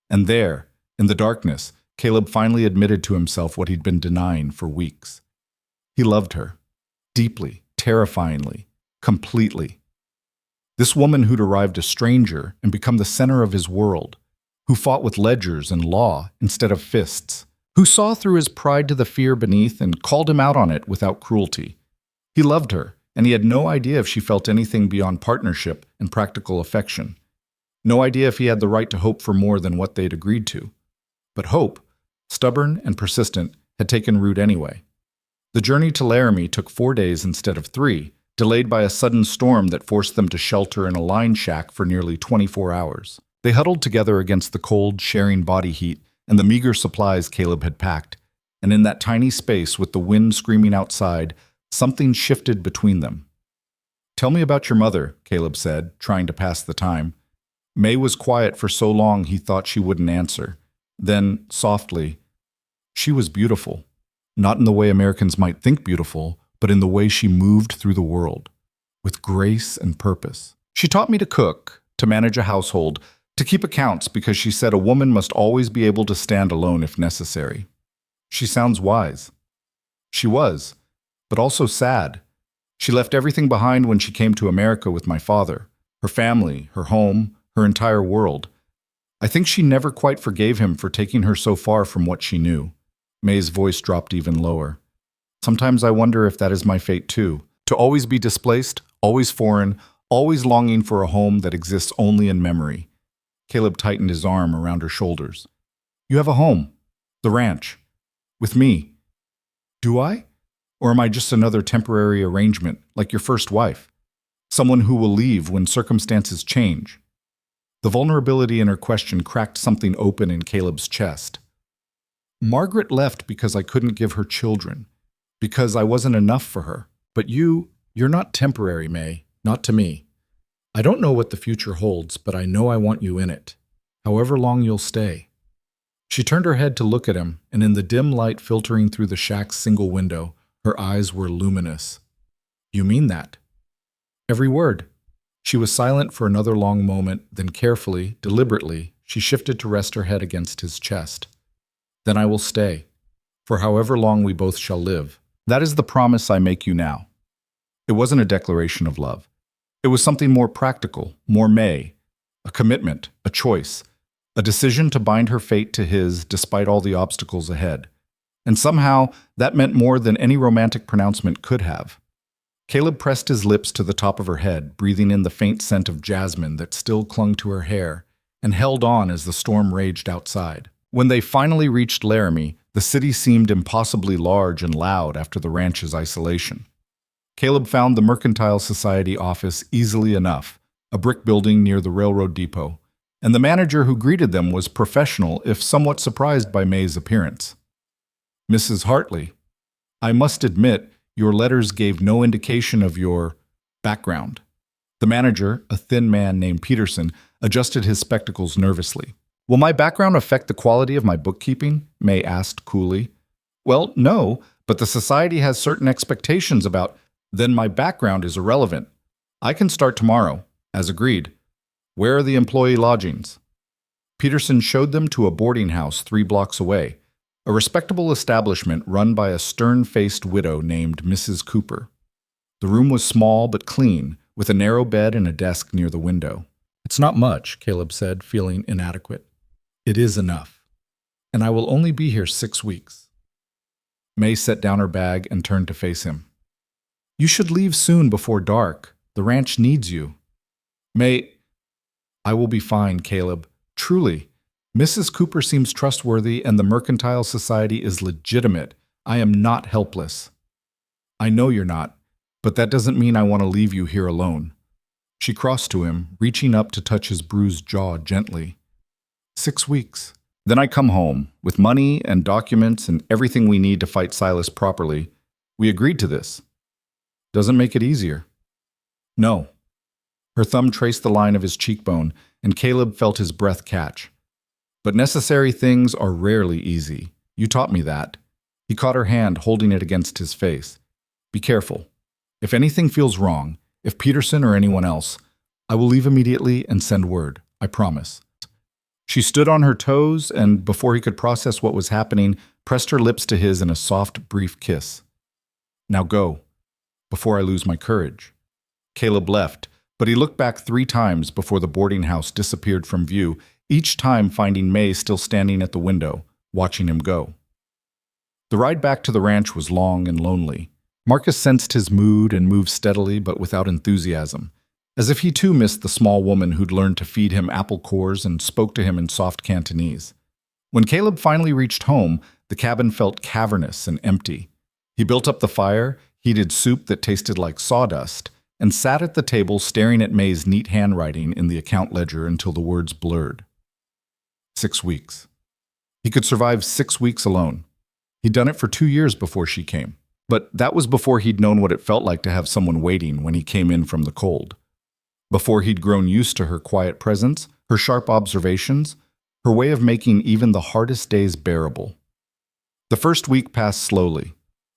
Speaker 1: And there, in the darkness, Caleb finally admitted to himself what he'd been denying for weeks. He loved her. Deeply, terrifyingly, completely. This woman who'd arrived a stranger and become the center of his world, who fought with ledgers and law instead of fists, who saw through his pride to the fear beneath and called him out on it without cruelty. He loved her, and he had no idea if she felt anything beyond partnership and practical affection. No idea if he had the right to hope for more than what they'd agreed to. But hope, stubborn and persistent, had taken root anyway. The journey to Laramie took 4 days instead of 3, delayed by a sudden storm that forced them to shelter in a line shack for nearly 24 hours. They huddled together against the cold, sharing body heat and the meager supplies Caleb had packed, and in that tiny space with the wind screaming outside, something shifted between them. "Tell me about your mother," Caleb said, trying to pass the time. May was quiet for so long he thought she wouldn't answer. Then, softly, She was beautiful, not in the way Americans might think beautiful, but in the way she moved through the world, with grace and purpose. She taught me to cook, to manage a household, to keep accounts because she said a woman must always be able to stand alone if necessary. She sounds wise. She was, but also sad. She left everything behind when she came to America with my father, her family, her home, her entire world. I think she never quite forgave him for taking her so far from what she knew. May's voice dropped even lower. Sometimes I wonder if that is my fate too, to always be displaced, always foreign, always longing for a home that exists only in memory. Caleb tightened his arm around her shoulders. You have a home, the ranch, with me. Do I? Or am I just another temporary arrangement, like your first wife? Someone who will leave when circumstances change? The vulnerability in her question cracked something open in Caleb's chest. Margaret left because I couldn't give her children, because I wasn't enough for her. But you're not temporary, May, not to me. I don't know what the future holds, but I know I want you in it, however long you'll stay. She turned her head to look at him, and in the dim light filtering through the shack's single window, her eyes were luminous. You mean that? Every word. She was silent for another long moment, then carefully, deliberately, she shifted to rest her head against his chest. Then I will stay, for however long we both shall live. That is the promise I make you now. It wasn't a declaration of love. It was something more practical, more May, a commitment, a choice, a decision to bind her fate to his despite all the obstacles ahead. And somehow, that meant more than any romantic pronouncement could have. Caleb pressed his lips to the top of her head, breathing in the faint scent of jasmine that still clung to her hair, and held on as the storm raged outside. When they finally reached Laramie, the city seemed impossibly large and loud after the ranch's isolation. Caleb found the Mercantile Society office easily enough, a brick building near the railroad depot, and the manager who greeted them was professional if somewhat surprised by May's appearance. Mrs. Hartley, I must admit, your letters gave no indication of your background. The manager, a thin man named Peterson, adjusted his spectacles nervously. Will my background affect the quality of my bookkeeping? May asked coolly. Well, no, but the society has certain expectations about. Then my background is irrelevant. I can start tomorrow, as agreed. Where are the employee lodgings? Peterson showed them to a boarding house 3 blocks away, a respectable establishment run by a stern-faced widow named Mrs. Cooper. The room was small but clean, with a narrow bed and a desk near the window. It's not much, Caleb said, feeling inadequate. It is enough. And I will only be here 6 weeks. May set down her bag and turned to face him. You should leave soon before dark. The ranch needs you. May, I will be fine, Caleb. Truly. Mrs. Cooper seems trustworthy and the Mercantile Society is legitimate. I am not helpless. I know you're not, but that doesn't mean I want to leave you here alone. She crossed to him, reaching up to touch his bruised jaw gently. 6 weeks. Then I come home, with money and documents and everything we need to fight Silas properly. We agreed to this. Doesn't make it easier. No. Her thumb traced the line of his cheekbone, and Caleb felt his breath catch. But necessary things are rarely easy. You taught me that. He caught her hand, holding it against his face. Be careful. If anything feels wrong, if Peterson or anyone else, I will leave immediately and send word. I promise. She stood on her toes and, before he could process what was happening, pressed her lips to his in a soft, brief kiss. Now go, before I lose my courage. Caleb left, but he looked back 3 times before the boarding house disappeared from view, each time finding May still standing at the window, watching him go. The ride back to the ranch was long and lonely. Marcus sensed his mood and moved steadily but without enthusiasm, as if he too missed the small woman who'd learned to feed him apple cores and spoke to him in soft Cantonese. When Caleb finally reached home, the cabin felt cavernous and empty. He built up the fire, heated soup that tasted like sawdust, and sat at the table staring at May's neat handwriting in the account ledger until the words blurred. 6 weeks. He could survive 6 weeks alone. He'd done it for 2 years before she came. But that was before he'd known what it felt like to have someone waiting when he came in from the cold. Before he'd grown used to her quiet presence, her sharp observations, her way of making even the hardest days bearable. The first week passed slowly.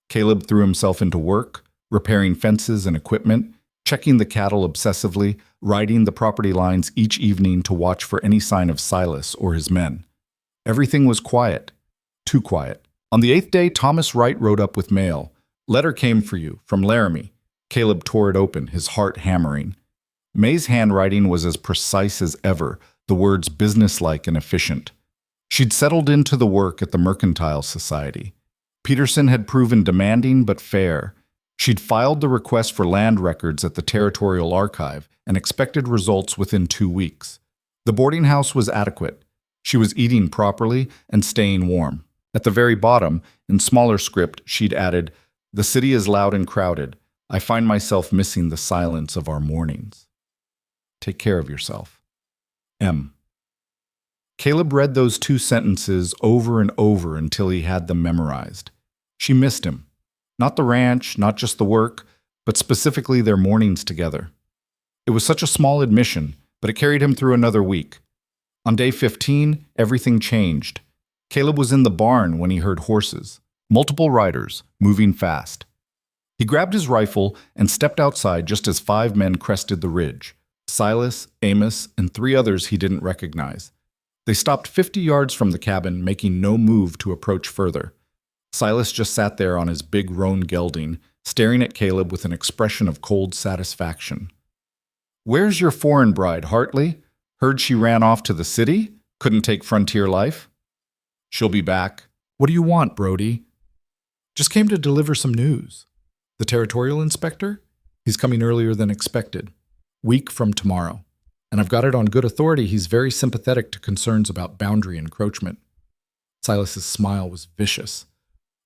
Speaker 1: Caleb threw himself into work, repairing fences and equipment, checking the cattle obsessively, riding the property lines each evening to watch for any sign of Silas or his men. Everything was quiet. Too quiet. On the 8th day, Thomas Wright rode up with mail. "Letter came for you, from Laramie." Caleb tore it open, his heart hammering. May's handwriting was as precise as ever, the words businesslike and efficient. She'd settled into the work at the Mercantile Society. Peterson had proven demanding but fair. She'd filed the request for land records at the Territorial Archive and expected results within 2 weeks. The boarding house was adequate. She was eating properly and staying warm. At the very bottom, in smaller script, she'd added, "The city is loud and crowded. I find myself missing the silence of our mornings. Take care of yourself. M." Caleb read those 2 sentences over and over until he had them memorized. She missed him. Not the ranch, not just the work, but specifically their mornings together. It was such a small admission, but it carried him through another week. On day 15, everything changed. Caleb was in the barn when he heard horses, multiple riders, moving fast. He grabbed his rifle and stepped outside just as 5 men crested the ridge. Silas, Amos, and 3 others he didn't recognize. They stopped 50 yards from the cabin, making no move to approach further. Silas just sat there on his big roan gelding, staring at Caleb with an expression of cold satisfaction. "Where's your foreign bride, Hartley? Heard she ran off to the city? Couldn't take frontier life?" "She'll be back." "What do you want, Brody?" "Just came to deliver some news." "The territorial inspector?" "He's coming earlier than expected. Week from tomorrow. And I've got it on good authority he's very sympathetic to concerns about boundary encroachment." Silas's smile was vicious.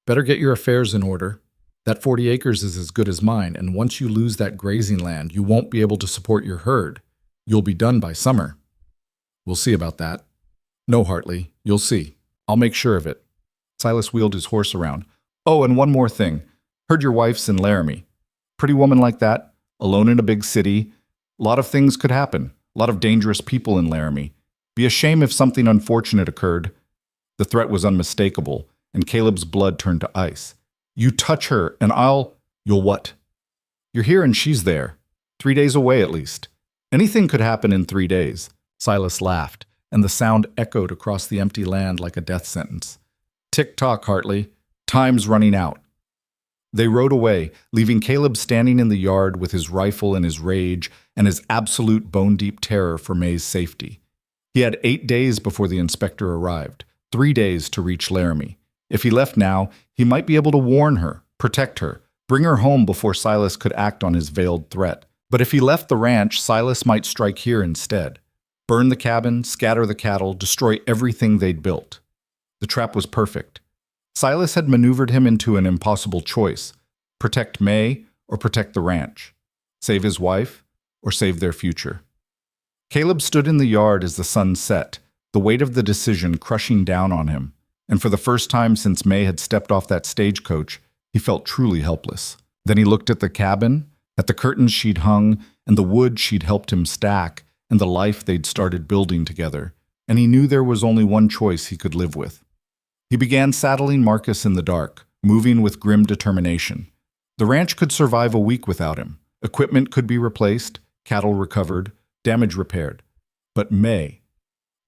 Speaker 1: "Better get your affairs in order. That 40 acres is as good as mine, and once you lose that grazing land, you won't be able to support your herd. You'll be done by summer." "We'll see about that." "No, Hartley, you'll see. I'll make sure of it." Silas wheeled his horse around. "Oh, and one more thing. Heard your wife's in Laramie. Pretty woman like that, alone in a big city. A lot of things could happen. A lot of dangerous people in Laramie. Be a shame if something unfortunate occurred." The threat was unmistakable, and Caleb's blood turned to ice. "You touch her, and You'll what?" "You're here and she's there. 3 days away at least. Anything could happen in 3 days." Silas laughed, and the sound echoed across the empty land like a death sentence. "Tick-tock, Hartley. Time's running out." They rode away, leaving Caleb standing in the yard with his rifle and his rage and his absolute bone-deep terror for May's safety. He had 8 days before the inspector arrived, 3 days to reach Laramie. If he left now, he might be able to warn her, protect her, bring her home before Silas could act on his veiled threat. But if he left the ranch, Silas might strike here instead. Burn the cabin, scatter the cattle, destroy everything they'd built. The trap was perfect. Silas had maneuvered him into an impossible choice: protect May or protect the ranch, save his wife or save their future. Caleb stood in the yard as the sun set, the weight of the decision crushing down on him, and for the first time since May had stepped off that stagecoach, he felt truly helpless. Then he looked at the cabin, at the curtains she'd hung, and the wood she'd helped him stack, and the life they'd started building together, and he knew there was only one choice he could live with. He began saddling Marcus in the dark, moving with grim determination. The ranch could survive a week without him. Equipment could be replaced, cattle recovered, damage repaired. But May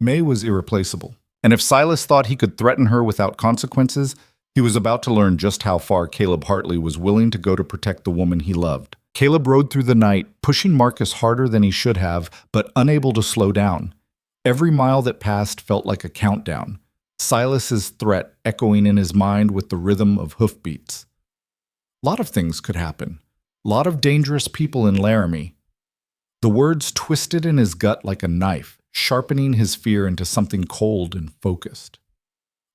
Speaker 1: was irreplaceable. And if Silas thought he could threaten her without consequences, he was about to learn just how far Caleb Hartley was willing to go to protect the woman he loved. Caleb rode through the night, pushing Marcus harder than he should have, but unable to slow down. Every mile that passed felt like a countdown, Silas's threat echoing in his mind with the rhythm of hoofbeats. A lot of things could happen. A lot of dangerous people in Laramie. The words twisted in his gut like a knife, sharpening his fear into something cold and focused.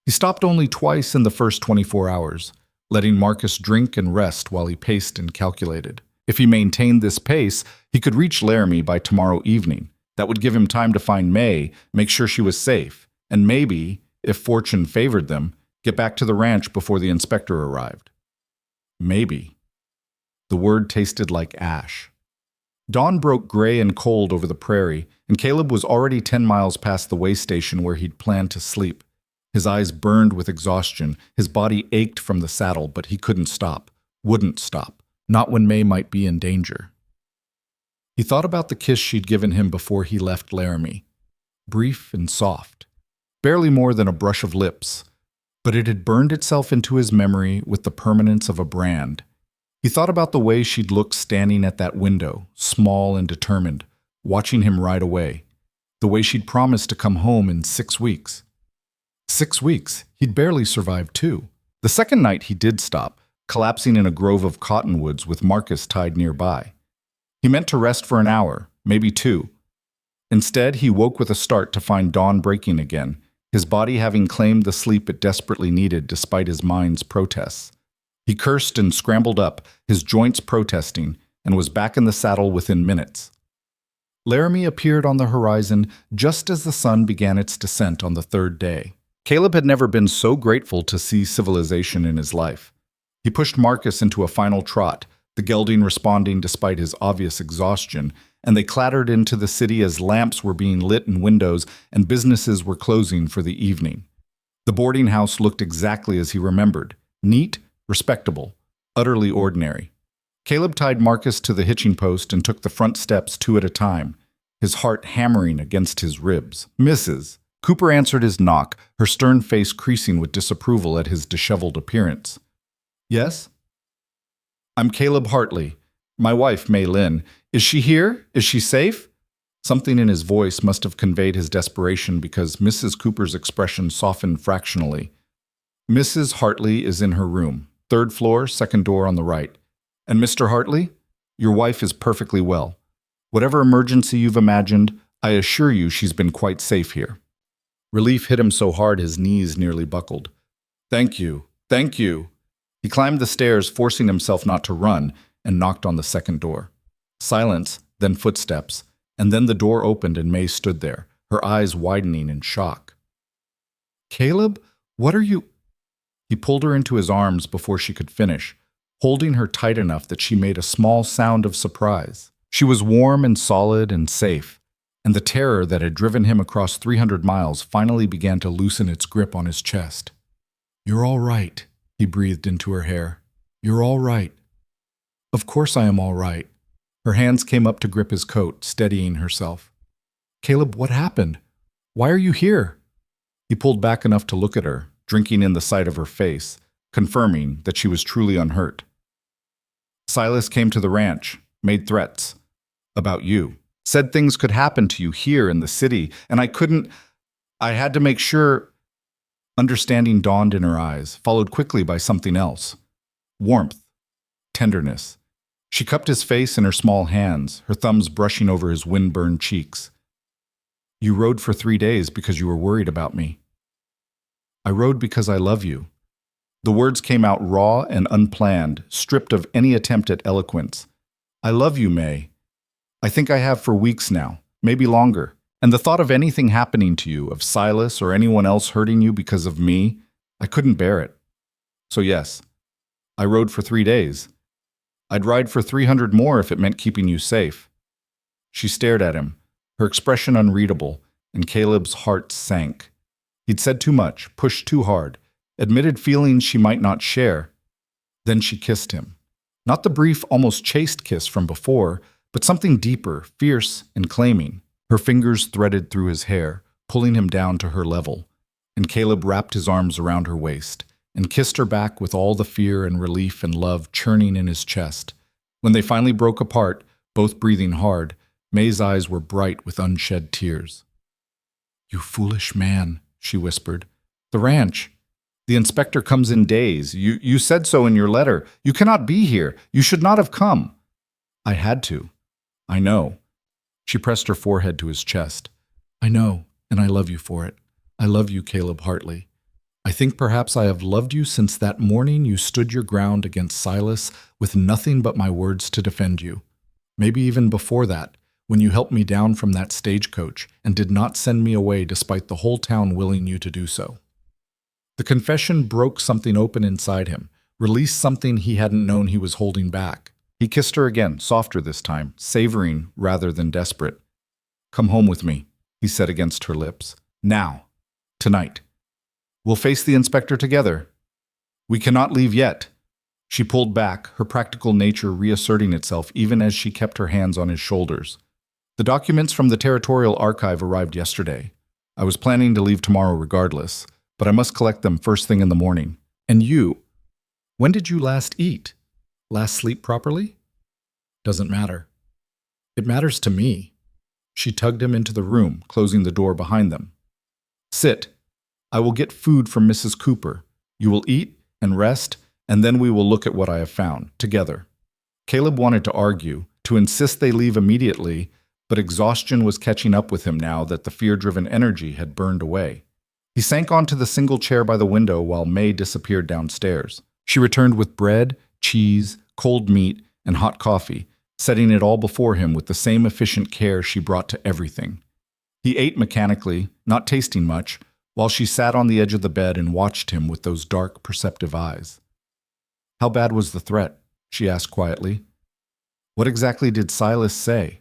Speaker 1: He stopped only twice in the first 24 hours, letting Marcus drink and rest while he paced and calculated. If he maintained this pace, he could reach Laramie by tomorrow evening. That would give him time to find May, make sure she was safe, and maybe, if fortune favored them, get back to the ranch before the inspector arrived. Maybe. The word tasted like ash. Dawn broke gray and cold over the prairie, and Caleb was already 10 miles past the way station where he'd planned to sleep. His eyes burned with exhaustion. His body ached from the saddle, but he couldn't stop. Wouldn't stop. Not when May might be in danger. He thought about the kiss she'd given him before he left Laramie. Brief and soft. Barely more than a brush of lips. But it had burned itself into his memory with the permanence of a brand. He thought about the way she'd looked standing at that window, small and determined, watching him ride away. The way she'd promised to come home in 6 weeks. 6 weeks. He'd barely survived 2. The second night he did stop, collapsing in a grove of cottonwoods with Marcus tied nearby. He meant to rest for an hour, maybe 2. Instead, he woke with a start to find dawn breaking again, his body having claimed the sleep it desperately needed despite his mind's protests. He cursed and scrambled up, his joints protesting, and was back in the saddle within minutes. Laramie appeared on the horizon just as the sun began its descent on the 3rd day. Caleb had never been so grateful to see civilization in his life. He pushed Marcus into a final trot, the gelding responding despite his obvious exhaustion, and they clattered into the city as lamps were being lit in windows and businesses were closing for the evening. The boarding house looked exactly as he remembered. Neat, respectable, utterly ordinary. Caleb tied Marcus to the hitching post and took the front steps 2 at a time, his heart hammering against his ribs. Mrs. Cooper answered his knock, her stern face creasing with disapproval at his disheveled appearance. Yes? I'm Caleb Hartley. My wife, May Lynn. Is she here? Is she safe? Something in his voice must have conveyed his desperation because Mrs. Cooper's expression softened fractionally. Mrs. Hartley is in her room, 3rd floor, 2nd door on the right. And Mr. Hartley? Your wife is perfectly well. Whatever emergency you've imagined, I assure you she's been quite safe here. Relief hit him so hard his knees nearly buckled. Thank you. Thank you. He climbed the stairs, forcing himself not to run, and knocked on the 2nd door. Silence, then footsteps, and then the door opened and May stood there, her eyes widening in shock. Caleb, what are you... He pulled her into his arms before she could finish, holding her tight enough that she made a small sound of surprise. She was warm and solid and safe, and the terror that had driven him across 300 miles finally began to loosen its grip on his chest. You're all right, he breathed into her hair. You're all right. Of course I am all right. Her hands came up to grip his coat, steadying herself. Caleb, what happened? Why are you here? He pulled back enough to look at her, drinking in the sight of her face, confirming that she was truly unhurt. Silas came to the ranch, made threats. About you. Said things could happen to you here in the city, and I had to make sure... Understanding dawned in her eyes, followed quickly by something else. Warmth. Tenderness. She cupped his face in her small hands, her thumbs brushing over his wind-burned cheeks. You rode for 3 days because you were worried about me. I rode because I love you. The words came out raw and unplanned, stripped of any attempt at eloquence. I love you, May. I think I have for weeks now, maybe longer. And the thought of anything happening to you, of Silas or anyone else hurting you because of me, I couldn't bear it. So yes, I rode for 3 days. I'd ride for 300 more if it meant keeping you safe. She stared at him, her expression unreadable, and Caleb's heart sank. He'd said too much, pushed too hard, admitted feelings she might not share. Then she kissed him. Not the brief, almost chaste kiss from before, but something deeper, fierce, and claiming. Her fingers threaded through his hair, pulling him down to her level, and Caleb wrapped his arms around her waist and kissed her back with all the fear and relief and love churning in his chest. When they finally broke apart, both breathing hard, May's eyes were bright with unshed tears. You foolish man, she whispered. The ranch. The inspector comes in days. You said so in your letter. You cannot be here. You should not have come. I had to. I know. She pressed her forehead to his chest. I know, and I love you for it. I love you, Caleb Hartley. I think perhaps I have loved you since that morning you stood your ground against Silas with nothing but my words to defend you. Maybe even before that, when you helped me down from that stagecoach and did not send me away despite the whole town willing you to do so. The confession broke something open inside him, released something he hadn't known he was holding back. He kissed her again, softer this time, savoring rather than desperate. Come home with me, he said against her lips. Now. Tonight. We'll face the inspector together. We cannot leave yet. She pulled back, her practical nature reasserting itself even as she kept her hands on his shoulders. The documents from the Territorial Archive arrived yesterday. I was planning to leave tomorrow regardless, but I must collect them first thing in the morning. And you? When did you last eat? Last sleep properly? Doesn't matter. It matters to me. She tugged him into the room, closing the door behind them. Sit. I will get food from Mrs. Cooper. You will eat and rest, and then we will look at what I have found, together. Caleb wanted to argue, to insist they leave immediately, but exhaustion was catching up with him now that the fear-driven energy had burned away. He sank onto the single chair by the window while May disappeared downstairs. She returned with bread, cheese, cold meat, and hot coffee, setting it all before him with the same efficient care she brought to everything. He ate mechanically, not tasting much, while she sat on the edge of the bed and watched him with those dark, perceptive eyes. How bad was the threat? She asked quietly. What exactly did Silas say?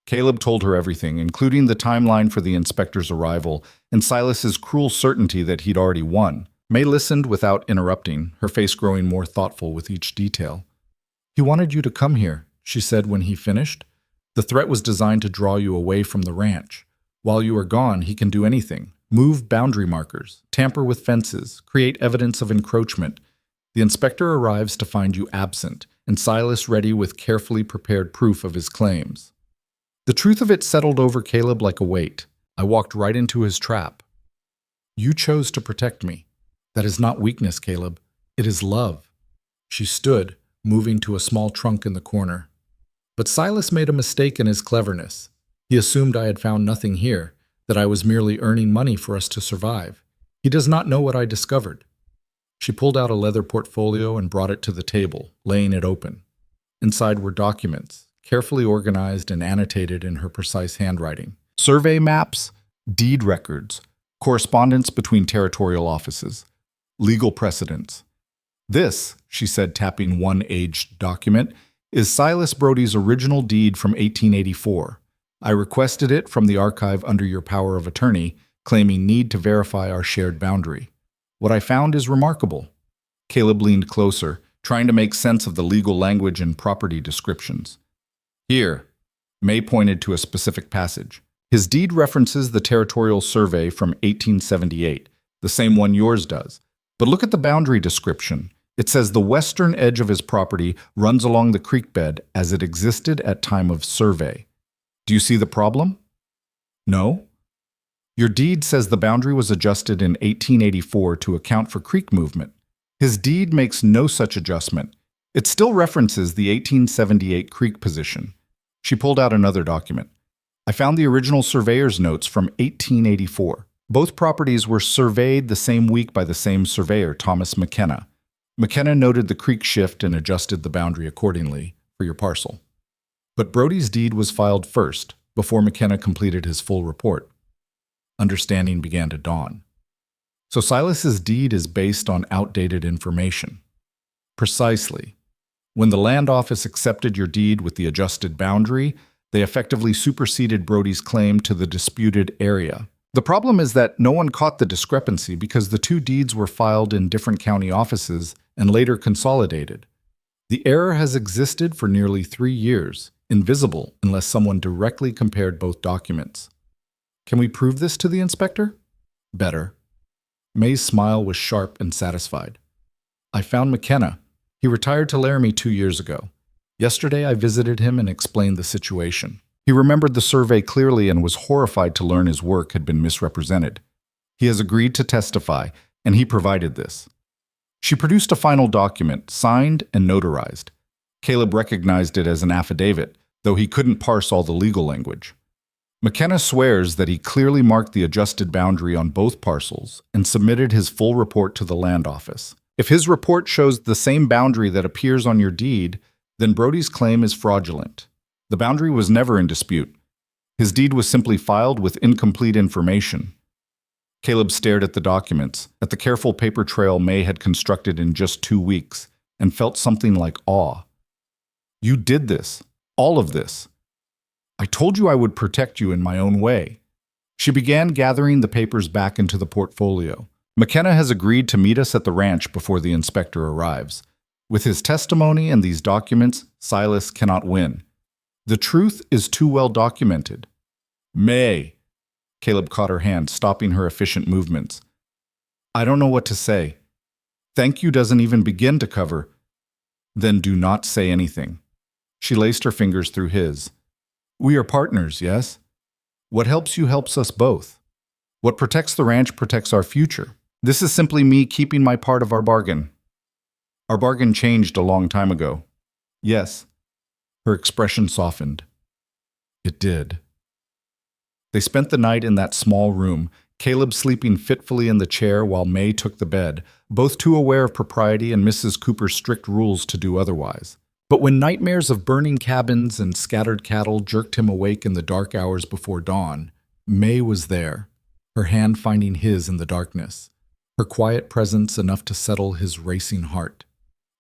Speaker 1: Caleb told her everything, including the timeline for the inspector's arrival and Silas's cruel certainty that he'd already won. May listened without interrupting, her face growing more thoughtful with each detail. He wanted you to come here, she said when he finished. The threat was designed to draw you away from the ranch. While you are gone, he can do anything. Move boundary markers, tamper with fences, create evidence of encroachment. The inspector arrives to find you absent, and Silas ready with carefully prepared proof of his claims. The truth of it settled over Caleb like a weight. I walked right into his trap. You chose to protect me. That is not weakness, Caleb. It is love. She stood, moving to a small trunk in the corner. But Silas made a mistake in his cleverness. He assumed I had found nothing here, that I was merely earning money for us to survive. He does not know what I discovered. She pulled out a leather portfolio and brought it to the table, laying it open. Inside were documents, carefully organized and annotated in her precise handwriting. Survey maps, deed records, correspondence between territorial offices, legal precedents. This, she said, tapping one aged document, is Silas Brody's original deed from 1884. I requested it from the archive under your power of attorney, claiming need to verify our shared boundary. What I found is remarkable. Caleb leaned closer, trying to make sense of the legal language and property descriptions. Here, May pointed to a specific passage. His deed references the territorial survey from 1878, the same one yours does. But look at the boundary description. It says the western edge of his property runs along the creek bed as it existed at time of survey. Do you see the problem? No? Your deed says the boundary was adjusted in 1884 to account for creek movement. His deed makes no such adjustment. It still references the 1878 creek position. She pulled out another document. I found the original surveyor's notes from 1884. Both properties were surveyed the same week by the same surveyor, Thomas McKenna. McKenna noted the creek shift and adjusted the boundary accordingly for your parcel. But Brody's deed was filed first, before McKenna completed his full report. Understanding began to dawn. So Silas's deed is based on outdated information. Precisely. When the land office accepted your deed with the adjusted boundary, they effectively superseded Brody's claim to the disputed area. The problem is that no one caught the discrepancy because the two deeds were filed in different county offices and later consolidated. The error has existed for nearly 3 years, invisible unless someone directly compared both documents. Can we prove this to the inspector? Better. May's smile was sharp and satisfied. I found McKenna. He retired to Laramie 2 years ago. Yesterday I visited him and explained the situation. He remembered the survey clearly and was horrified to learn his work had been misrepresented. He has agreed to testify, and he provided this. She produced a final document, signed and notarized. Caleb recognized it as an affidavit, though he couldn't parse all the legal language. McKenna swears that he clearly marked the adjusted boundary on both parcels and submitted his full report to the land office. If his report shows the same boundary that appears on your deed, then Brody's claim is fraudulent. The boundary was never in dispute. His deed was simply filed with incomplete information. Caleb stared at the documents, at the careful paper trail May had constructed in just 2 weeks, and felt something like awe. You did this. All of this. I told you I would protect you in my own way. She began gathering the papers back into the portfolio. McKenna has agreed to meet us at the ranch before the inspector arrives. With his testimony and these documents, Silas cannot win. The truth is too well documented. May. Caleb caught her hand, stopping her efficient movements. I don't know what to say. Thank you doesn't even begin to cover. Then do not say anything. She laced her fingers through his. We are partners, yes? What helps you helps us both. What protects the ranch protects our future. This is simply me keeping my part of our bargain. Our bargain changed a long time ago. Yes. Her expression softened. It did. They spent the night in that small room, Caleb sleeping fitfully in the chair while May took the bed, both too aware of propriety and Mrs. Cooper's strict rules to do otherwise. But when nightmares of burning cabins and scattered cattle jerked him awake in the dark hours before dawn, May was there, her hand finding his in the darkness, her quiet presence enough to settle his racing heart.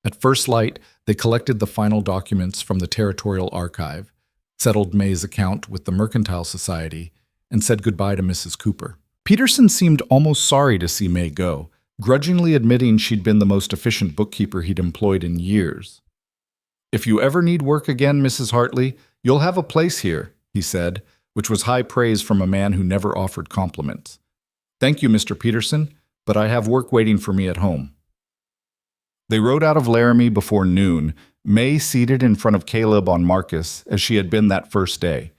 Speaker 1: At first light, they collected the final documents from the Territorial Archive, settled May's account with the Mercantile Society, and said goodbye to Mrs. Cooper. Peterson seemed almost sorry to see May go, grudgingly admitting she'd been the most efficient bookkeeper he'd employed in years. If you ever need work again, Mrs. Hartley, you'll have a place here, he said, which was high praise from a man who never offered compliments. Thank you, Mr. Peterson, but I have work waiting for me at home. They rode out of Laramie before noon, May seated in front of Caleb on Marcus as she had been that first day.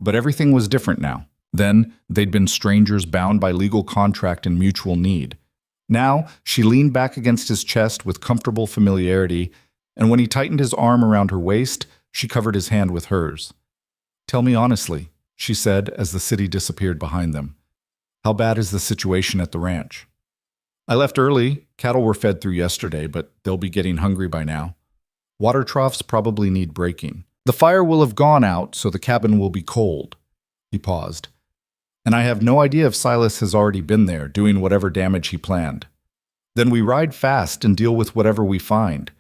Speaker 1: But everything was different now. Then, they'd been strangers bound by legal contract and mutual need. Now, she leaned back against his chest with comfortable familiarity, and when he tightened his arm around her waist, she covered his hand with hers. Tell me honestly, she said as the city disappeared behind them. How bad is the situation at the ranch? I left early. Cattle were fed through yesterday, but they'll be getting hungry by now. Water troughs probably need breaking. The fire will have gone out, so the cabin will be cold. He paused. And I have no idea if Silas has already been there, doing whatever damage he planned. Then we ride fast and deal with whatever we find.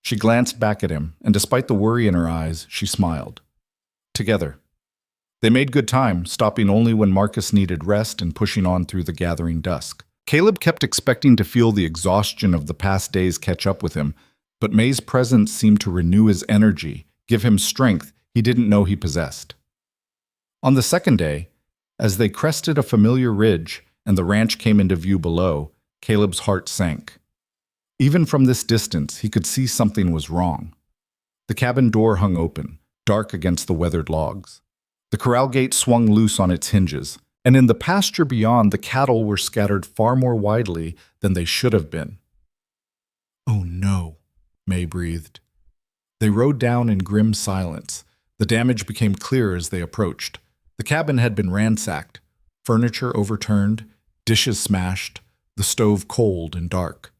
Speaker 1: She glanced back at him, and despite the worry in her eyes, she smiled. Together. They made good time, stopping only when Marcus needed rest and pushing on through the gathering dusk. Caleb kept expecting to feel the exhaustion of the past days catch up with him, but May's presence seemed to renew his energy, give him strength he didn't know he possessed. On the second day, as they crested a familiar ridge and the ranch came into view below, Caleb's heart sank. Even from this distance, he could see something was wrong. The cabin door hung open, dark against the weathered logs. The corral gate swung loose on its hinges, and in the pasture beyond, the cattle were scattered far more widely than they should have been. Oh no, May breathed. They rode down in grim silence. The damage became clear as they approached. The cabin had been ransacked, furniture overturned, dishes smashed, the stove cold and dark.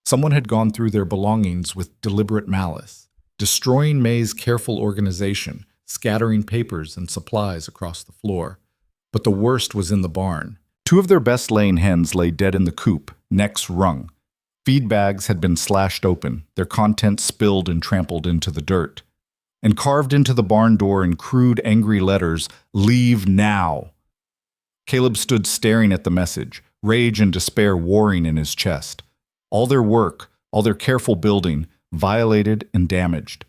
Speaker 1: Someone had gone through their belongings with deliberate malice, destroying May's careful organization, scattering papers and supplies across the floor. But the worst was in the barn. 2 of their best-laying hens lay dead in the coop, necks wrung. Feed bags had been slashed open, their contents spilled and trampled into the dirt. And carved into the barn door in crude, angry letters, "Leave now." Caleb stood staring at the message, rage and despair warring in his chest. All their work, all their careful building, violated and damaged.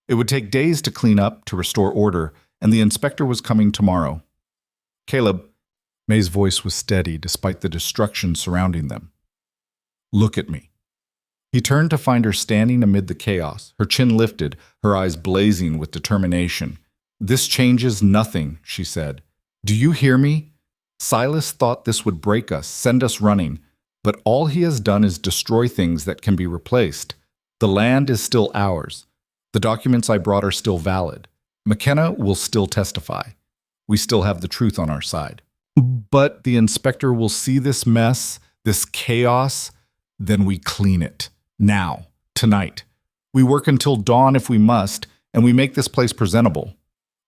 Speaker 1: It would take days to clean up, to restore order, and the inspector was coming tomorrow. Caleb, May's voice was steady despite the destruction surrounding them. Look at me. He turned to find her standing amid the chaos, her chin lifted, her eyes blazing with determination. This changes nothing, she said. Do you hear me? Silas thought this would break us, send us running, but all he has done is destroy things that can be replaced. The land is still ours. The documents I brought are still valid. McKenna will still testify. We still have the truth on our side. But the inspector will see this mess, this chaos, then we clean it. Now, tonight. We work until dawn if we must, and we make this place presentable.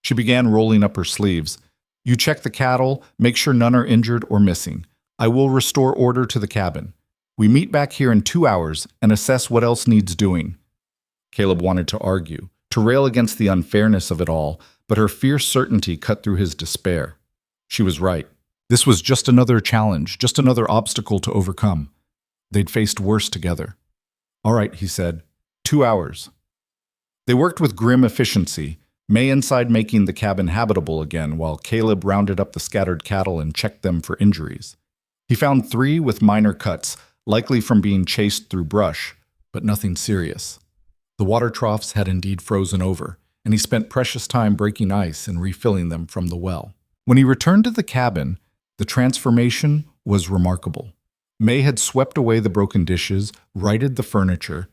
Speaker 1: She began rolling up her sleeves. You check the cattle, make sure none are injured or missing. I will restore order to the cabin. We meet back here in 2 hours and assess what else needs doing. Caleb wanted to argue, to rail against the unfairness of it all, but her fierce certainty cut through his despair. She was right. This was just another challenge, just another obstacle to overcome. They'd faced worse together. All right, he said. 2 hours. They worked with grim efficiency, May inside making the cabin habitable again while Caleb rounded up the scattered cattle and checked them for injuries. He found 3 with minor cuts, likely from being chased through brush, but nothing serious. The water troughs had indeed frozen over, and he spent precious time breaking ice and refilling them from the well. When he returned to the cabin, the transformation was remarkable. May had swept away the broken dishes, righted the furniture,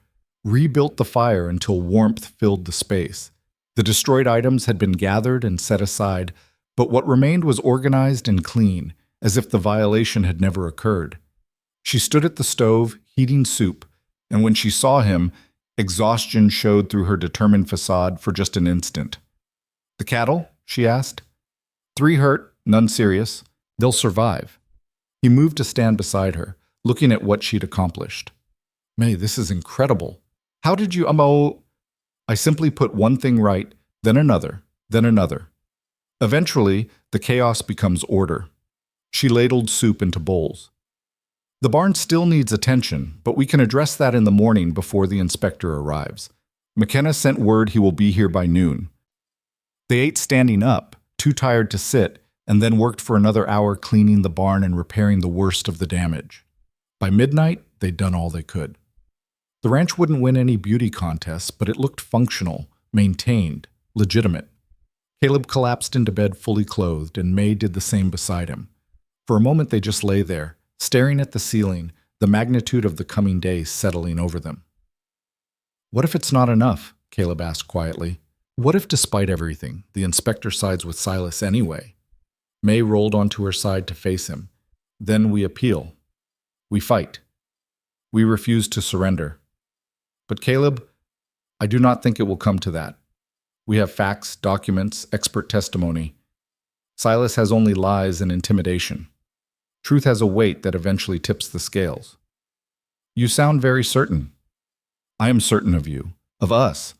Speaker 1: rebuilt the fire until warmth filled the space. The destroyed items had been gathered and set aside, but what remained was organized and clean, as if the violation had never occurred. She stood at the stove, heating soup, and when she saw him, exhaustion showed through her determined facade for just an instant. "The cattle?" she asked. "3 hurt, none serious. They'll survive." He moved to stand beside her, looking at what she'd accomplished. "May, this is incredible. How did you, I simply put one thing right, then another, then another. Eventually, the chaos becomes order." She ladled soup into bowls. "The barn still needs attention, but we can address that in the morning before the inspector arrives. McKenna sent word he will be here by noon." They ate standing up, too tired to sit, and then worked for another hour cleaning the barn and repairing the worst of the damage. By midnight, they'd done all they could. The ranch wouldn't win any beauty contests, but it looked functional, maintained, legitimate. Caleb collapsed into bed fully clothed, and May did the same beside him. For a moment they just lay there, staring at the ceiling, the magnitude of the coming day settling over them. "What if it's not enough?" Caleb asked quietly. "What if, despite everything, the inspector sides with Silas anyway?" May rolled onto her side to face him. "Then we appeal. We fight. We refuse to surrender. But Caleb, I do not think it will come to that. We have facts, documents, expert testimony. Silas has only lies and intimidation. Truth has a weight that eventually tips the scales." "You sound very certain." "I am certain of you, of us,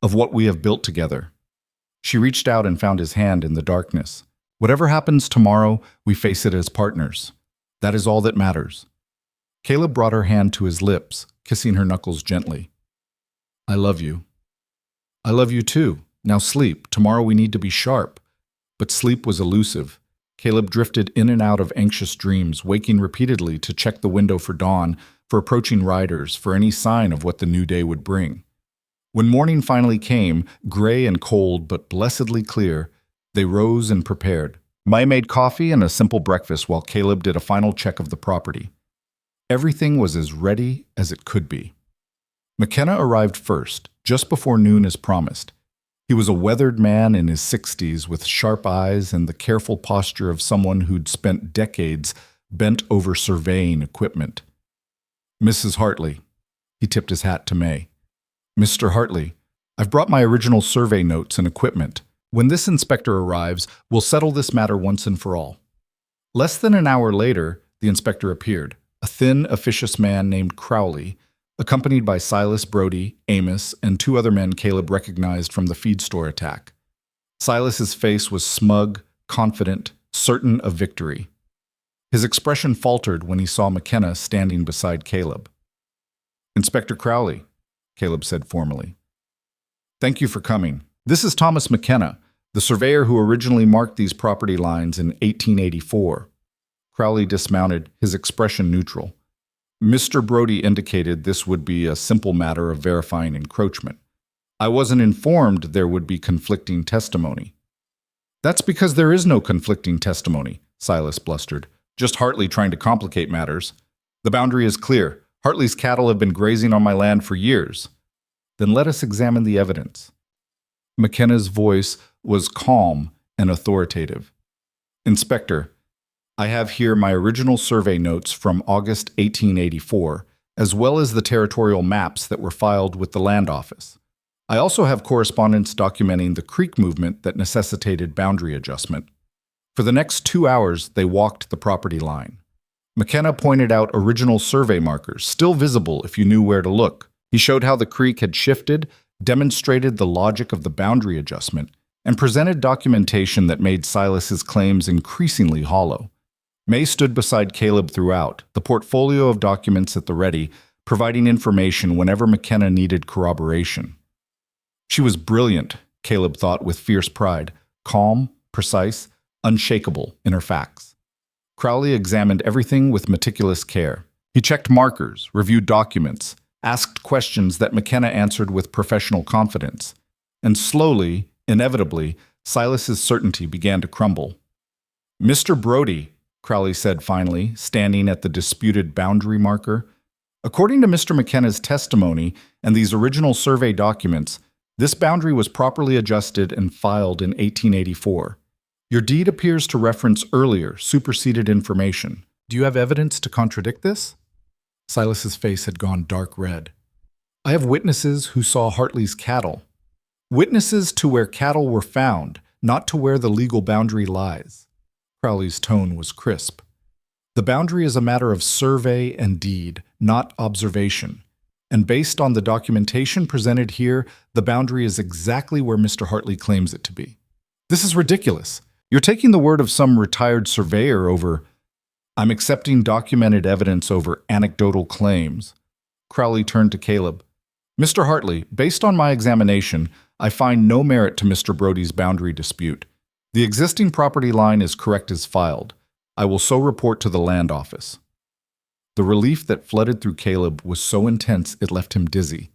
Speaker 1: of what we have built together." She reached out and found his hand in the darkness. "Whatever happens tomorrow, we face it as partners. That is all that matters." Caleb brought her hand to his lips, kissing her knuckles gently. "I love you." "I love you too. Now sleep. Tomorrow we need to be sharp." But sleep was elusive. Caleb drifted in and out of anxious dreams, waking repeatedly to check the window for dawn, for approaching riders, for any sign of what the new day would bring. When morning finally came, gray and cold but blessedly clear, they rose and prepared. May made coffee and a simple breakfast while Caleb did a final check of the property. Everything was as ready as it could be. McKenna arrived first, just before noon as promised. He was a weathered man in his 60s with sharp eyes and the careful posture of someone who'd spent decades bent over surveying equipment. "Mrs. Hartley." He tipped his hat to May. "Mr. Hartley, I've brought my original survey notes and equipment. When this inspector arrives, we'll settle this matter once and for all." Less than an hour later, the inspector appeared, a thin, officious man named Crowley, accompanied by Silas Brody, Amos, and 2 other men Caleb recognized from the feed store attack. Silas's face was smug, confident, certain of victory. His expression faltered when he saw McKenna standing beside Caleb. "Inspector Crowley," Caleb said formally. "Thank you for coming. This is Thomas McKenna, the surveyor who originally marked these property lines in 1884. Crowley dismounted, his expression neutral. "Mr. Brody indicated this would be a simple matter of verifying encroachment. I wasn't informed there would be conflicting testimony." "That's because there is no conflicting testimony," Silas blustered. "Just Hartley trying to complicate matters. The boundary is clear. Hartley's cattle have been grazing on my land for years." "Then let us examine the evidence." McKenna's voice was calm and authoritative. "Inspector, I have here my original survey notes from August 1884, as well as the territorial maps that were filed with the land office. I also have correspondence documenting the creek movement that necessitated boundary adjustment. For the next 2 hours, they walked the property line. McKenna pointed out original survey markers, still visible if you knew where to look. He showed how the creek had shifted, demonstrated the logic of the boundary adjustment, and presented documentation that made Silas's claims increasingly hollow. May stood beside Caleb throughout, the portfolio of documents at the ready, providing information whenever McKenna needed corroboration. She was brilliant, Caleb thought with fierce pride, calm, precise, unshakable in her facts. Crowley examined everything with meticulous care. He checked markers, reviewed documents, asked questions that McKenna answered with professional confidence. And slowly, inevitably, Silas's certainty began to crumble. "Mr. Brody," Crowley said finally, standing at the disputed boundary marker, "according to Mr. McKenna's testimony and these original survey documents, this boundary was properly adjusted and filed in 1884. Your deed appears to reference earlier, superseded information. Do you have evidence to contradict this?" Silas's face had gone dark red. "I have witnesses who saw Hartley's cattle. Witnesses to where cattle were found, not to where the legal boundary lies." Crowley's tone was crisp. "The boundary is a matter of survey and deed, not observation. And based on the documentation presented here, the boundary is exactly where Mr. Hartley claims it to be." "This is ridiculous. You're taking the word of some retired surveyor over—" "I'm accepting documented evidence over anecdotal claims." Crowley turned to Caleb. "Mr. Hartley, based on my examination, I find no merit to Mr. Brody's boundary dispute. The existing property line is correct as filed. I will so report to the land office." The relief that flooded through Caleb was so intense it left him dizzy.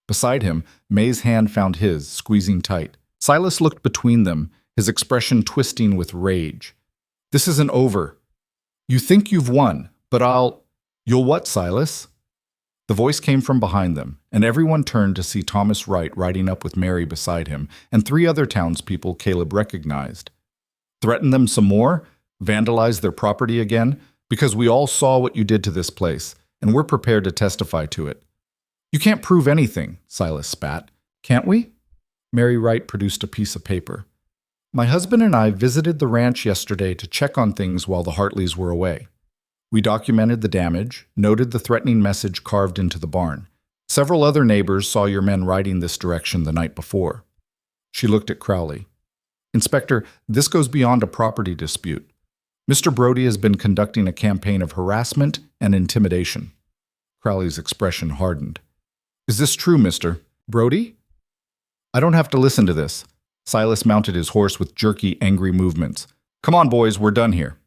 Speaker 1: Beside him, May's hand found his, squeezing tight. Silas looked between them, his expression twisting with rage. "This isn't over. You think you've won, but You'll what, Silas?" The voice came from behind them, and everyone turned to see Thomas Wright riding up with Mary beside him, and 3 other townspeople Caleb recognized. "Threaten them some more? Vandalize their property again? Because we all saw what you did to this place, and we're prepared to testify to it." "You can't prove anything," Silas spat. "Can't we?" Mary Wright produced a piece of paper. "My husband and I visited the ranch yesterday to check on things while the Hartleys were away. We documented the damage, noted the threatening message carved into the barn. Several other neighbors saw your men riding this direction the night before." She looked at Crowley. "Inspector, this goes beyond a property dispute. Mr. Brody has been conducting a campaign of harassment and intimidation." Crowley's expression hardened. "Is this true, Mr. Brody?" "I don't have to listen to this." Silas mounted his horse with jerky, angry movements. "Come on, boys, we're done here."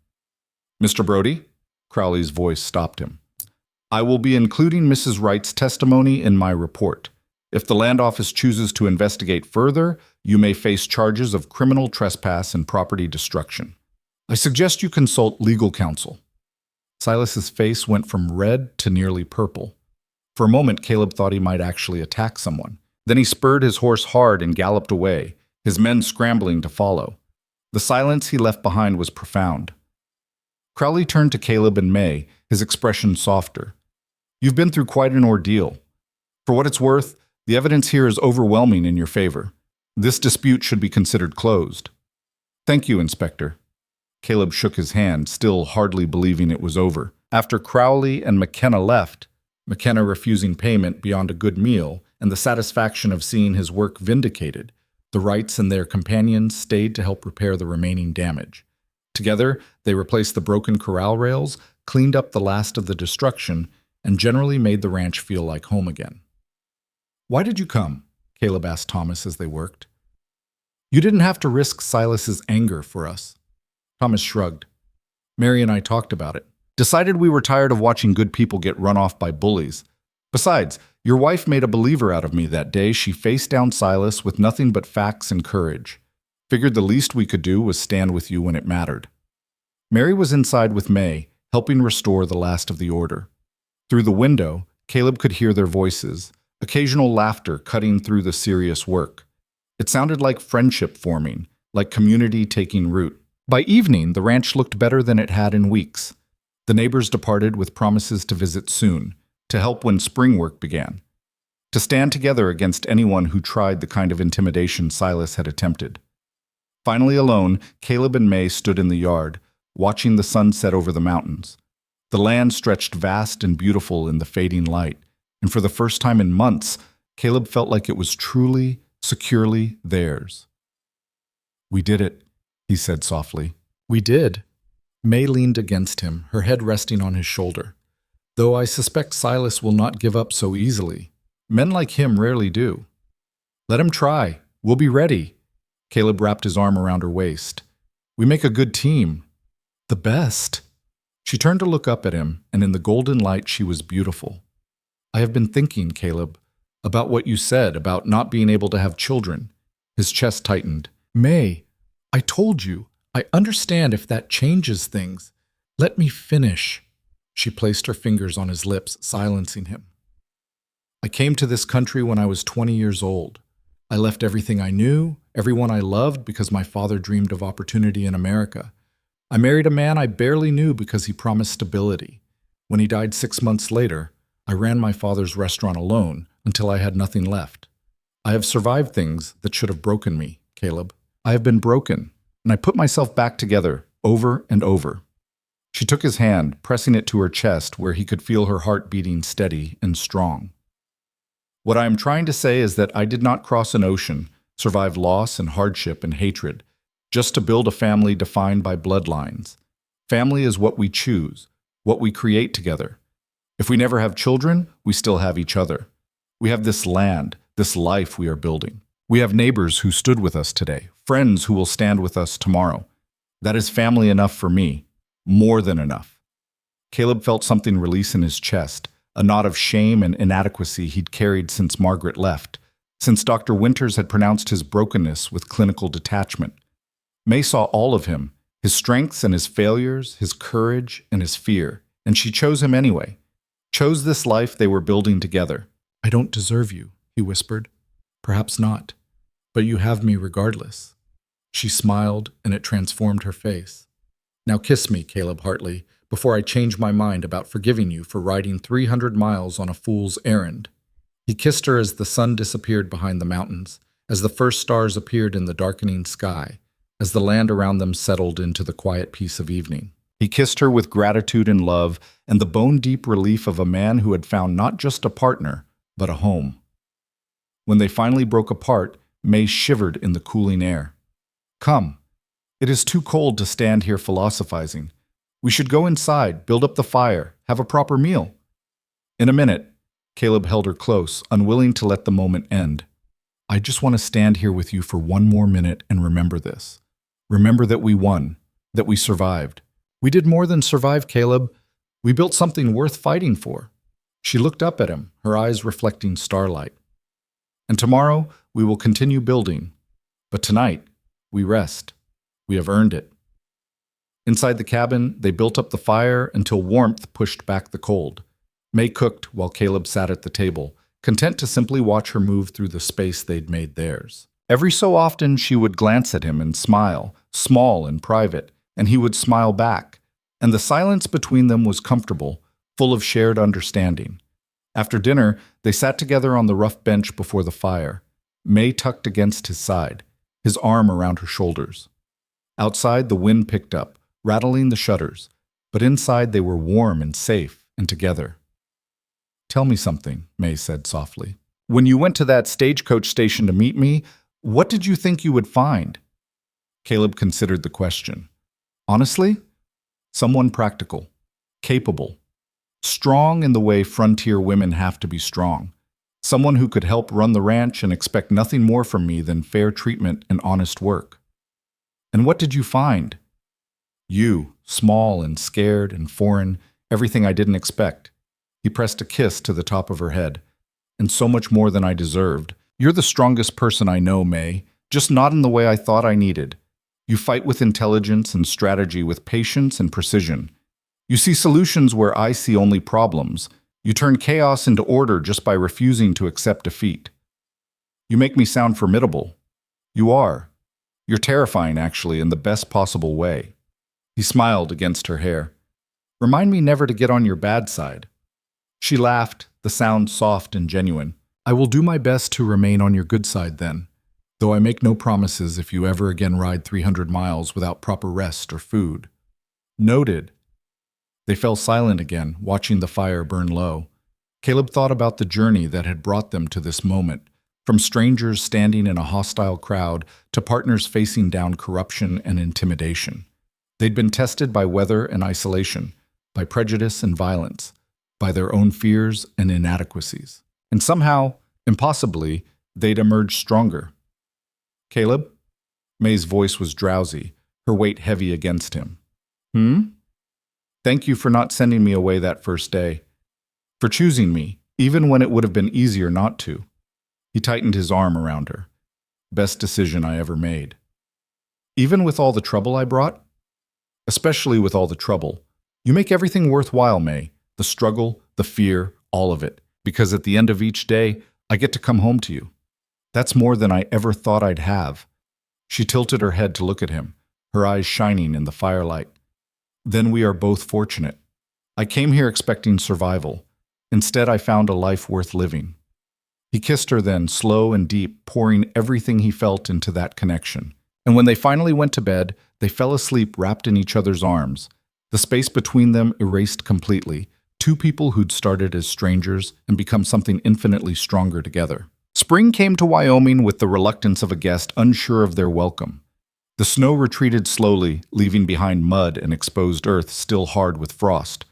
Speaker 1: "Mr. Brody?" Crowley's voice stopped him. "I will be including Mrs. Wright's testimony in my report. If the land office chooses to investigate further, you may face charges of criminal trespass and property destruction. I suggest you consult legal counsel." Silas's face went from red to nearly purple. For a moment, Caleb thought he might actually attack someone. Then he spurred his horse hard and galloped away, his men scrambling to follow. The silence he left behind was profound. Crowley turned to Caleb and May, his expression softer. "You've been through quite an ordeal. For what it's worth, the evidence here is overwhelming in your favor. This dispute should be considered closed." "Thank you, Inspector." Caleb shook his hand, still hardly believing it was over. After Crowley and McKenna left, McKenna refusing payment beyond a good meal and the satisfaction of seeing his work vindicated, the Wrights and their companions stayed to help repair the remaining damage. Together, they replaced the broken corral rails, cleaned up the last of the destruction, and generally made the ranch feel like home again. "Why did you come?" Caleb asked Thomas as they worked. "You didn't have to risk Silas's anger for us." Thomas shrugged. "Mary and I talked about it. Decided we were tired of watching good people get run off by bullies. Besides, your wife made a believer out of me that day. She faced down Silas with nothing but facts and courage. Figured the least we could do was stand with you when it mattered." Mary was inside with May, helping restore the last of the order. Through the window, Caleb could hear their voices, occasional laughter cutting through the serious work. It sounded like friendship forming, like community taking root. By evening, the ranch looked better than it had in weeks. The neighbors departed with promises to visit soon, to help when spring work began, to stand together against anyone who tried the kind of intimidation Silas had attempted. Finally alone, Caleb and May stood in the yard, watching the sun set over the mountains. The land stretched vast and beautiful in the fading light, and for the first time in months, Caleb felt like it was truly, securely theirs. "We did it," he said softly. "We did." May leaned against him, her head resting on his shoulder. Though I suspect Silas will not give up so easily. Men like him rarely do. Let him try. We'll be ready. Caleb wrapped his arm around her waist. We make a good team. The best. She turned to look up at him, and in the golden light she was beautiful. I have been thinking, Caleb, about what you said about not being able to have children. His chest tightened. May, I told you. I understand if that changes things. Let me finish. She placed her fingers on his lips, silencing him. I came to this country when I was 20 years old. I left everything I knew, everyone I loved, because my father dreamed of opportunity in America. I married a man I barely knew because he promised stability. When he died 6 months later, I ran my father's restaurant alone until I had nothing left. I have survived things that should have broken me, Caleb. I have been broken, and I put myself back together over and over. She took his hand, pressing it to her chest where he could feel her heart beating steady and strong. What I am trying to say is that I did not cross an ocean, survive loss and hardship and hatred, just to build a family defined by bloodlines. Family is what we choose, what we create together. If we never have children, we still have each other. We have this land, this life we are building. We have neighbors who stood with us today, friends who will stand with us tomorrow. That is family enough for me, more than enough. Caleb felt something release in his chest, a knot of shame and inadequacy he'd carried since Margaret left, since Dr. Winters had pronounced his brokenness with clinical detachment. May saw all of him, his strengths and his failures, his courage and his fear, and she chose him anyway. Chose this life they were building together. I don't deserve you, he whispered. Perhaps not, but you have me regardless. She smiled, and it transformed her face. Now kiss me, Caleb Hartley, before I change my mind about forgiving you for riding 300 miles on a fool's errand. He kissed her as the sun disappeared behind the mountains, as the first stars appeared in the darkening sky, as the land around them settled into the quiet peace of evening. He kissed her with gratitude and love and the bone-deep relief of a man who had found not just a partner, but a home. When they finally broke apart, May shivered in the cooling air. Come. It is too cold to stand here philosophizing. We should go inside, build up the fire, have a proper meal. In a minute, Caleb held her close, unwilling to let the moment end. I just want to stand here with you for one more minute and remember this. Remember that we won, that we survived. We did more than survive, Caleb. We built something worth fighting for. She looked up at him, her eyes reflecting starlight. And tomorrow, we will continue building. But tonight, we rest. We have earned it. Inside the cabin, they built up the fire until warmth pushed back the cold. May cooked while Caleb sat at the table, content to simply watch her move through the space they'd made theirs. Every so often, she would glance at him and smile, small and private, and he would smile back, and the silence between them was comfortable, full of shared understanding. After dinner, they sat together on the rough bench before the fire, May tucked against his side, his arm around her shoulders. Outside, the wind picked up, rattling the shutters, but inside they were warm and safe and together. Tell me something, May said softly. When you went to that stagecoach station to meet me, what did you think you would find? Caleb considered the question. Honestly, someone practical, capable, strong in the way frontier women have to be strong. Someone who could help run the ranch and expect nothing more from me than fair treatment and honest work. And what did you find? You, small and scared and foreign, everything I didn't expect. He pressed a kiss to the top of her head. And so much more than I deserved. You're the strongest person I know, May, just not in the way I thought I needed. You fight with intelligence and strategy, with patience and precision. You see solutions where I see only problems. You turn chaos into order just by refusing to accept defeat. You make me sound formidable. You are. You're terrifying, actually, in the best possible way. He smiled against her hair. Remind me never to get on your bad side. She laughed, the sound soft and genuine. I will do my best to remain on your good side then, though I make no promises if you ever again ride 300 miles without proper rest or food. Noted. They fell silent again, watching the fire burn low. Caleb thought about the journey that had brought them to this moment, from strangers standing in a hostile crowd to partners facing down corruption and intimidation. They'd been tested by weather and isolation, by prejudice and violence, by their own fears and inadequacies. And somehow, impossibly, they'd emerged stronger. "Caleb?" May's voice was drowsy, her weight heavy against him. "Hmm? Thank you for not sending me away that first day. For choosing me, even when it would have been easier not to." He tightened his arm around her. "Best decision I ever made." "Even with all the trouble I brought?" "Especially with all the trouble. You make everything worthwhile, May. The struggle, the fear, all of it. Because at the end of each day, I get to come home to you. That's more than I ever thought I'd have." She tilted her head to look at him, her eyes shining in the firelight. "Then we are both fortunate. I came here expecting survival. Instead, I found a life worth living." He kissed her then, slow and deep, pouring everything he felt into that connection. And when they finally went to bed, they fell asleep wrapped in each other's arms. The space between them erased completely, two people who'd started as strangers and become something infinitely stronger together. Spring came to Wyoming with the reluctance of a guest unsure of their welcome. The snow retreated slowly, leaving behind mud and exposed earth still hard with frost.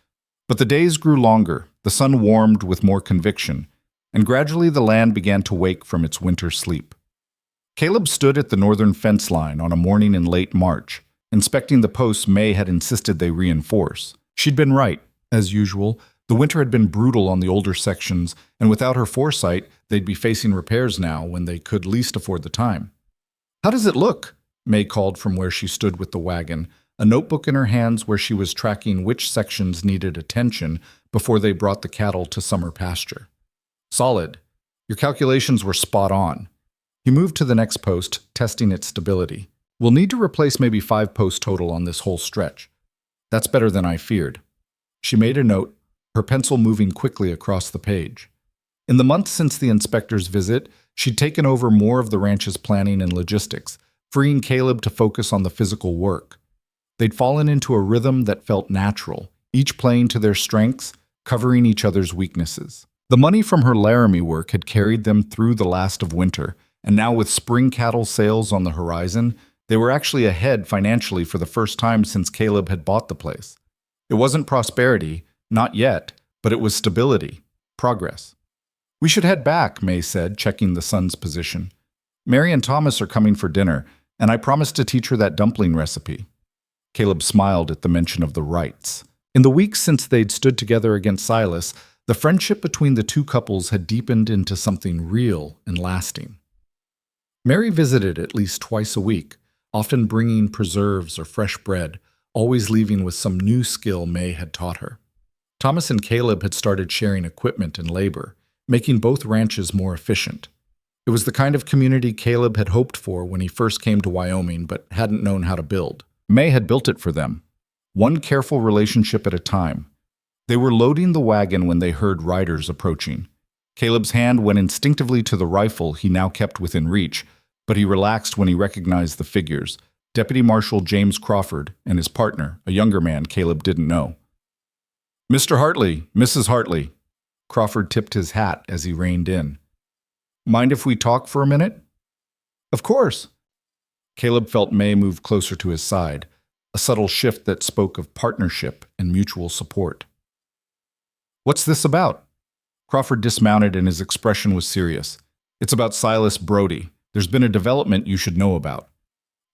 Speaker 1: But the days grew longer, the sun warmed with more conviction, and gradually the land began to wake from its winter sleep. Caleb stood at the northern fence line on a morning in late March, inspecting the posts May had insisted they reinforce. She'd been right. As usual, the winter had been brutal on the older sections, and without her foresight, they'd be facing repairs now when they could least afford the time. "How does it look?" May called from where she stood with the wagon, a notebook in her hands where she was tracking which sections needed attention before they brought the cattle to summer pasture. "Solid. Your calculations were spot on." He moved to the next post, testing its stability. "We'll need to replace maybe 5 posts total on this whole stretch." "That's better than I feared." She made a note, her pencil moving quickly across the page. In the months since the inspector's visit, she'd taken over more of the ranch's planning and logistics, freeing Caleb to focus on the physical work. They'd fallen into a rhythm that felt natural, each playing to their strengths, covering each other's weaknesses. The money from her Laramie work had carried them through the last of winter, and now with spring cattle sales on the horizon, they were actually ahead financially for the first time since Caleb had bought the place. It wasn't prosperity, not yet, but it was stability, progress. "We should head back," May said, checking the sun's position. "Mary and Thomas are coming for dinner, and I promised to teach her that dumpling recipe." Caleb smiled at the mention of the rights. In the weeks since they'd stood together against Silas, the friendship between the two couples had deepened into something real and lasting. Mary visited at least twice a week, often bringing preserves or fresh bread, always leaving with some new skill May had taught her. Thomas and Caleb had started sharing equipment and labor, making both ranches more efficient. It was the kind of community Caleb had hoped for when he first came to Wyoming but hadn't known how to build. May had built it for them, one careful relationship at a time. They were loading the wagon when they heard riders approaching. Caleb's hand went instinctively to the rifle he now kept within reach, but he relaxed when he recognized the figures, Deputy Marshal James Crawford and his partner, a younger man Caleb didn't know. "Mr. Hartley, Mrs. Hartley." Crawford tipped his hat as he reined in. "Mind if we talk for a minute?" "Of course." Caleb felt May move closer to his side, a subtle shift that spoke of partnership and mutual support. "What's this about?" Crawford dismounted and his expression was serious. "It's about Silas Brody. There's been a development you should know about."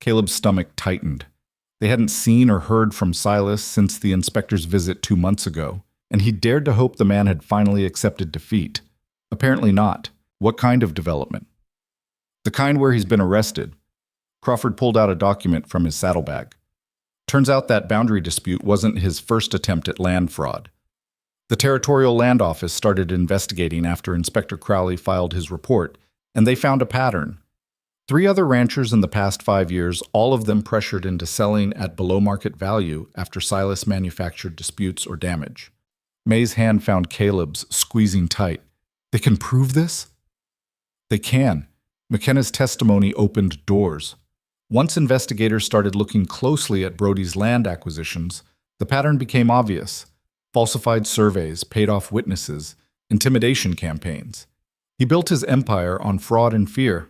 Speaker 1: Caleb's stomach tightened. They hadn't seen or heard from Silas since the inspector's visit 2 months ago, and he dared to hope the man had finally accepted defeat. Apparently not. What kind of development? "The kind where he's been arrested." Crawford pulled out a document from his saddlebag. Turns out that boundary dispute wasn't his first attempt at land fraud. The Territorial Land Office started investigating after Inspector Crowley filed his report, and they found a pattern. 3 other ranchers in the past 5 years, all of them pressured into selling at below market value after Silas manufactured disputes or damage. May's hand found Caleb's, squeezing tight. "They can prove this?" "They can." McKenna's testimony opened doors. Once investigators started looking closely at Brody's land acquisitions, the pattern became obvious. Falsified surveys, paid-off witnesses, intimidation campaigns. He built his empire on fraud and fear.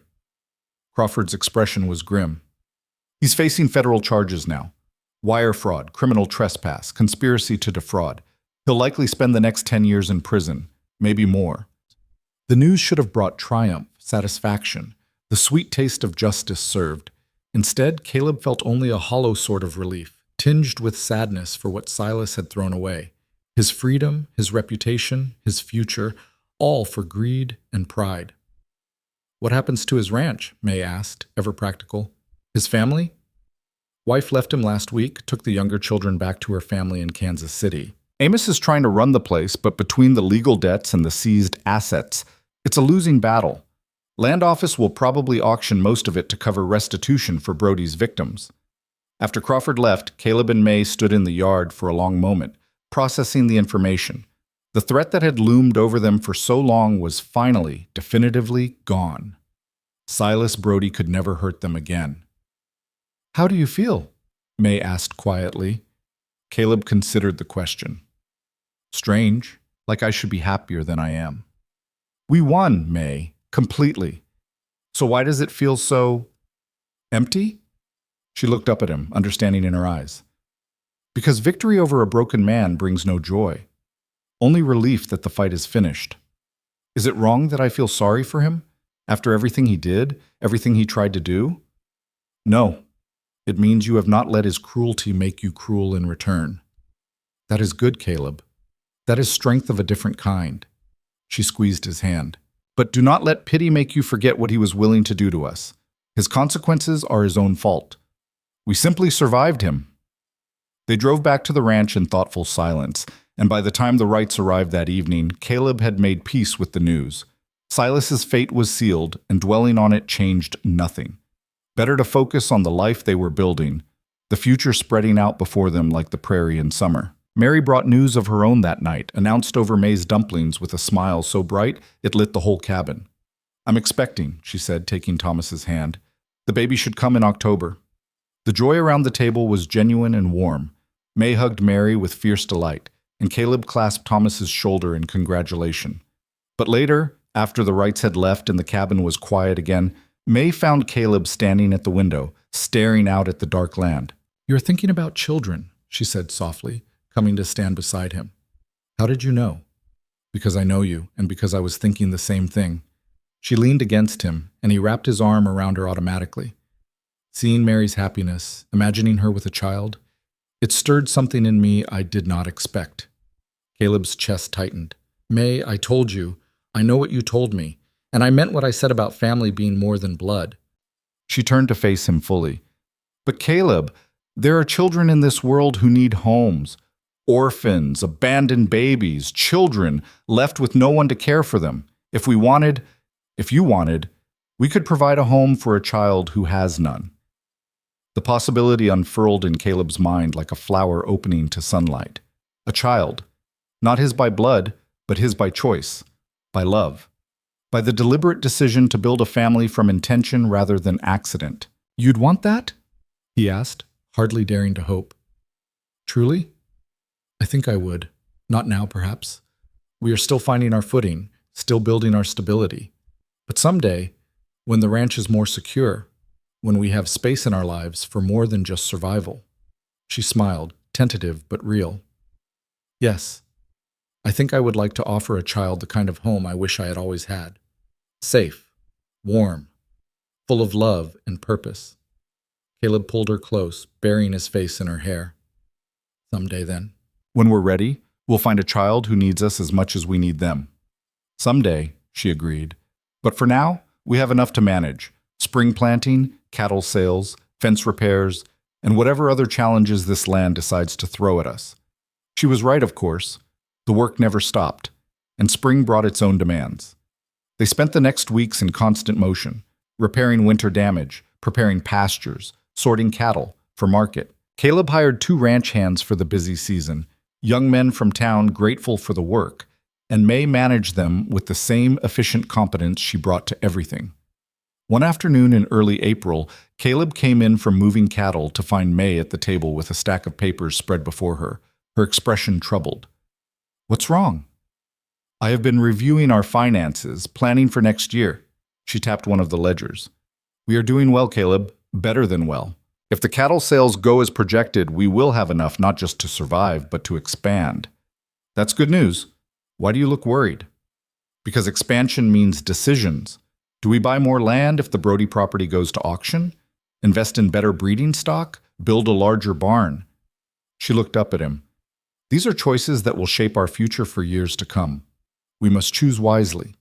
Speaker 1: Crawford's expression was grim. "He's facing federal charges now. Wire fraud, criminal trespass, conspiracy to defraud. He'll likely spend the next 10 years in prison, maybe more. The news should have brought triumph, satisfaction, the sweet taste of justice served. Instead, Caleb felt only a hollow sort of relief, tinged with sadness for what Silas had thrown away. His freedom, his reputation, his future, all for greed and pride. What happens to his ranch? May asked, ever practical. His family? Wife left him last week, took the younger children back to her family in Kansas City. Amos is trying to run the place, but between the legal debts and the seized assets, it's a losing battle. Land office will probably auction most of it to cover restitution for Brody's victims. After Crawford left, Caleb and May stood in the yard for a long moment, processing the information. The threat that had loomed over them for so long was finally, definitively gone. Silas Brody could never hurt them again. "How do you feel?" May asked quietly. Caleb considered the question. "Strange, like I should be happier than I am." "We won, May, completely. So why does it feel so empty?" She looked up at him, understanding in her eyes. "Because victory over a broken man brings no joy. Only relief that the fight is finished. Is it wrong that I feel sorry for him, after everything he did, everything he tried to do? No. It means you have not let his cruelty make you cruel in return. That is good, Caleb. That is strength of a different kind." She squeezed his hand. "But do not let pity make you forget what he was willing to do to us. His consequences are his own fault. We simply survived him." They drove back to the ranch in thoughtful silence, and by the time the Wrights arrived that evening, Caleb had made peace with the news. Silas's fate was sealed, and dwelling on it changed nothing. Better to focus on the life they were building, the future spreading out before them like the prairie in summer. Mary brought news of her own that night, announced over May's dumplings with a smile so bright it lit the whole cabin. "I'm expecting," she said, taking Thomas's hand. "The baby should come in October." The joy around the table was genuine and warm. May hugged Mary with fierce delight, and Caleb clasped Thomas's shoulder in congratulation. But later, after the Wrights had left and the cabin was quiet again, May found Caleb standing at the window, staring out at the dark land. "You're thinking about children," she said softly, coming to stand beside him. "How did you know?" "Because I know you, and because I was thinking the same thing." She leaned against him, and he wrapped his arm around her automatically. Seeing Mary's happiness, imagining her with a child, it stirred something in me I did not expect. Caleb's chest tightened. "May, I told you. I know what you told me. And I meant what I said about family being more than blood." She turned to face him fully. "But Caleb, there are children in this world who need homes. Orphans, abandoned babies, children left with no one to care for them. If you wanted, we could provide a home for a child who has none." The possibility unfurled in Caleb's mind like a flower opening to sunlight. A child, not his by blood, but his by choice, by love. By the deliberate decision to build a family from intention rather than accident. "You'd want that?" he asked, hardly daring to hope. "Truly? I think I would. Not now, perhaps. We are still finding our footing, still building our stability. But someday, when the ranch is more secure, when we have space in our lives for more than just survival." She smiled, tentative but real. "Yes, I think I would like to offer a child the kind of home I wish I had always had. Safe, warm, full of love and purpose." Caleb pulled her close, burying his face in her hair. "Someday, then. When we're ready, we'll find a child who needs us as much as we need them." "Someday," she agreed. "But for now, we have enough to manage. Spring planting, cattle sales, fence repairs, and whatever other challenges this land decides to throw at us." She was right, of course. The work never stopped, and spring brought its own demands. They spent the next weeks in constant motion, repairing winter damage, preparing pastures, sorting cattle for market. Caleb hired 2 ranch hands for the busy season, young men from town grateful for the work, and May managed them with the same efficient competence she brought to everything. One afternoon in early April, Caleb came in from moving cattle to find May at the table with a stack of papers spread before her, her expression troubled. "What's wrong?" "I have been reviewing our finances, planning for next year." She tapped one of the ledgers. "We are doing well, Caleb, better than well. If the cattle sales go as projected, we will have enough not just to survive, but to expand. That's good news. Why do you look worried? Because expansion means decisions. Do we buy more land if the Brody property goes to auction? Invest in better breeding stock? Build a larger barn? She looked up at him. These are choices that will shape our future for years to come. We must choose wisely.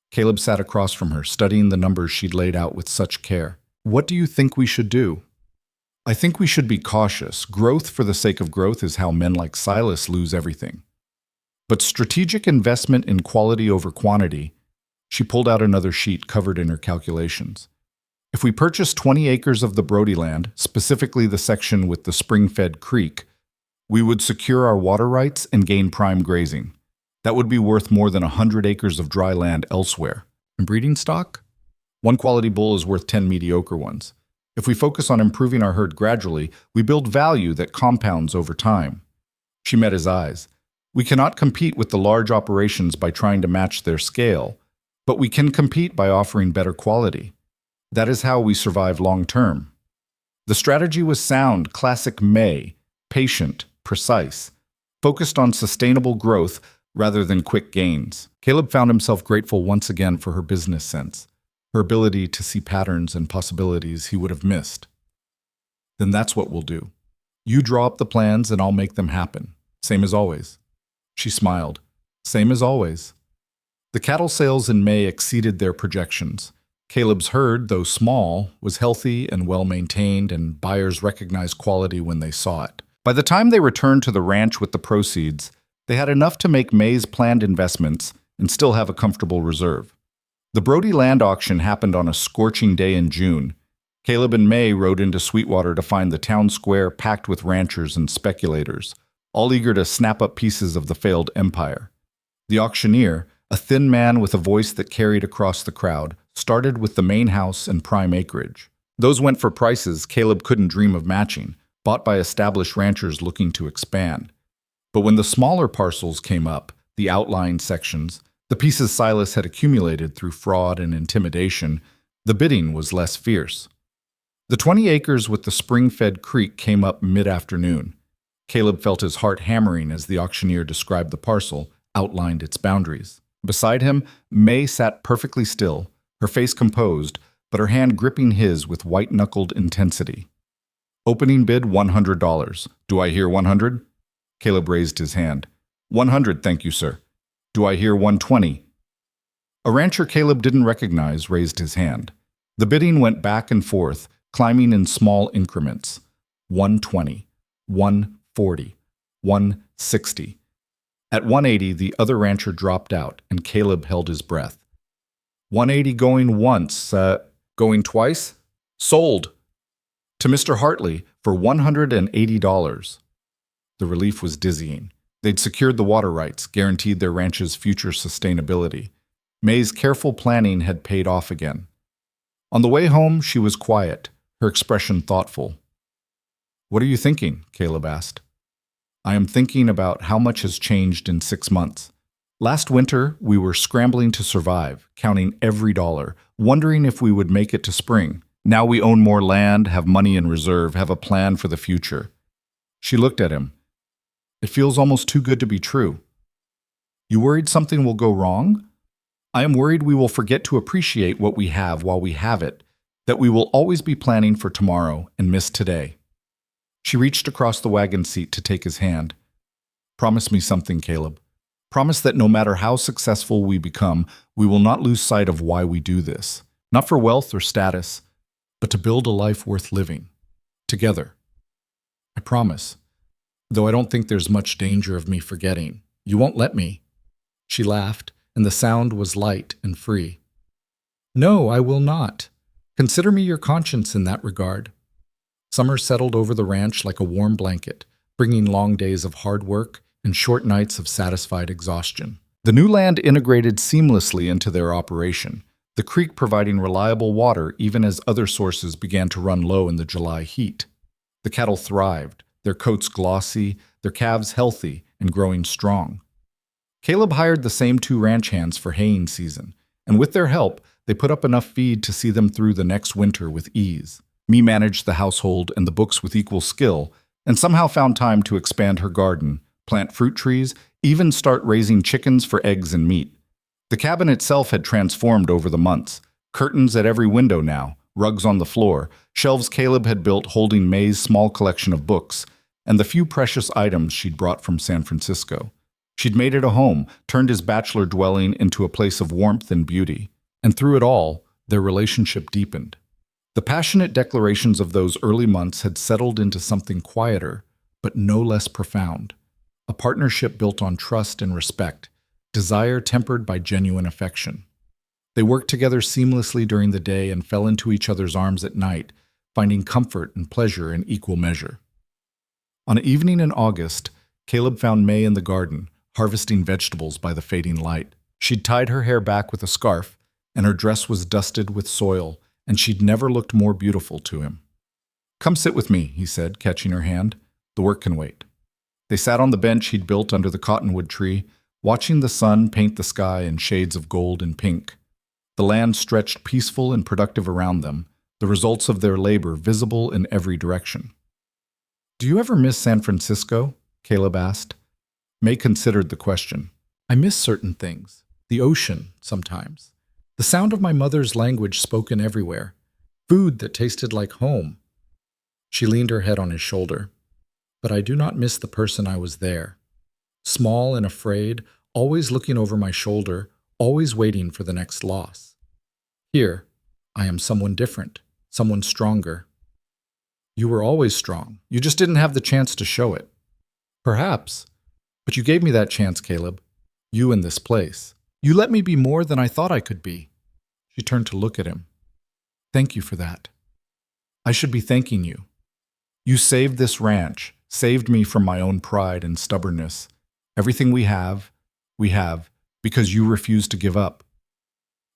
Speaker 1: Caleb sat across from her, studying the numbers she'd laid out with such care. What do you think we should do? I think we should be cautious. Growth for the sake of growth is how men like Silas lose everything. But strategic investment in quality over quantity. She pulled out another sheet covered in her calculations. If we purchase 20 acres of the Brody land, specifically the section with the spring-fed creek, we would secure our water rights and gain prime grazing. That would be worth more than 100 acres of dry land elsewhere. And breeding stock? One quality bull is worth 10 mediocre ones. If we focus on improving our herd gradually, we build value that compounds over time. She met his eyes. We cannot compete with the large operations by trying to match their scale, but we can compete by offering better quality. That is how we survive long term. The strategy was sound, classic May, patient, precise, focused on sustainable growth rather than quick gains. Caleb found himself grateful once again for her business sense, her ability to see patterns and possibilities he would have missed. Then that's what we'll do. You draw up the plans and I'll make them happen. Same as always. She smiled. Same as always. The cattle sales in May exceeded their projections. Caleb's herd, though small, was healthy and well-maintained, and buyers recognized quality when they saw it. By the time they returned to the ranch with the proceeds, they had enough to make May's planned investments and still have a comfortable reserve. The Brody land auction happened on a scorching day in June. Caleb and May rode into Sweetwater to find the town square packed with ranchers and speculators, all eager to snap up pieces of the failed empire. The auctioneer, a thin man with a voice that carried across the crowd, started with the main house and prime acreage. Those went for prices Caleb couldn't dream of matching, bought by established ranchers looking to expand. But when the smaller parcels came up, the outlying sections, the pieces Silas had accumulated through fraud and intimidation, the bidding was less fierce. The 20 acres with the spring-fed creek came up mid-afternoon. Caleb felt his heart hammering as the auctioneer described the parcel, outlined its boundaries. Beside him, May sat perfectly still, her face composed, but her hand gripping his with white-knuckled intensity. Opening bid $100. Do I hear 100? Caleb raised his hand. 100, thank you, sir. Do I hear 120? A rancher Caleb didn't recognize raised his hand. The bidding went back and forth, climbing in small increments. 120, 140, 160. At 180, the other rancher dropped out, and Caleb held his breath. 180 going once, going twice? Sold! To Mr. Hartley for $180. The relief was dizzying. They'd secured the water rights, guaranteed their ranch's future sustainability. May's careful planning had paid off again. On the way home, she was quiet, her expression thoughtful. What are you thinking? Caleb asked. I am thinking about how much has changed in 6 months. Last winter, we were scrambling to survive, counting every dollar, wondering if we would make it to spring. Now we own more land, have money in reserve, have a plan for the future. She looked at him. It feels almost too good to be true. You worried something will go wrong? I am worried we will forget to appreciate what we have while we have it, that we will always be planning for tomorrow and miss today. She reached across the wagon seat to take his hand. Promise me something, Caleb. Promise that no matter how successful we become, we will not lose sight of why we do this. Not for wealth or status, but to build a life worth living. Together. I promise. Though I don't think there's much danger of me forgetting. You won't let me. She laughed, and the sound was light and free. No, I will not. Consider me your conscience in that regard. Summer settled over the ranch like a warm blanket, bringing long days of hard work and short nights of satisfied exhaustion. The new land integrated seamlessly into their operation, the creek providing reliable water even as other sources began to run low in the July heat. The cattle thrived, their coats glossy, their calves healthy and growing strong. Caleb hired the same 2 ranch hands for haying season, and with their help, they put up enough feed to see them through the next winter with ease. Me managed the household and the books with equal skill, and somehow found time to expand her garden, plant fruit trees, even start raising chickens for eggs and meat. The cabin itself had transformed over the months. Curtains at every window now, rugs on the floor, shelves Caleb had built holding May's small collection of books, and the few precious items she'd brought from San Francisco. She'd made it a home, turned his bachelor dwelling into a place of warmth and beauty. And through it all, their relationship deepened. The passionate declarations of those early months had settled into something quieter, but no less profound. A partnership built on trust and respect, desire tempered by genuine affection. They worked together seamlessly during the day and fell into each other's arms at night, finding comfort and pleasure in equal measure. On an evening in August, Caleb found May in the garden, harvesting vegetables by the fading light. She'd tied her hair back with a scarf, and her dress was dusted with soil, and she'd never looked more beautiful to him. "Come sit with me," he said, catching her hand. "The work can wait." They sat on the bench he'd built under the cottonwood tree, watching the sun paint the sky in shades of gold and pink. The land stretched peaceful and productive around them, the results of their labor visible in every direction. "Do you ever miss San Francisco?" Caleb asked. May considered the question. "I miss certain things. The ocean, sometimes. The sound of my mother's language spoken everywhere. Food that tasted like home." She leaned her head on his shoulder. "But I do not miss the person I was there. Small and afraid, always looking over my shoulder, always waiting for the next loss. Here, I am someone different, someone stronger." "You were always strong. You just didn't have the chance to show it." "Perhaps. But you gave me that chance, Caleb. You in this place. You let me be more than I thought I could be." She turned to look at him. "Thank you for that. I should be thanking you. You saved this ranch, saved me from my own pride and stubbornness. Everything we have, because you refused to give up."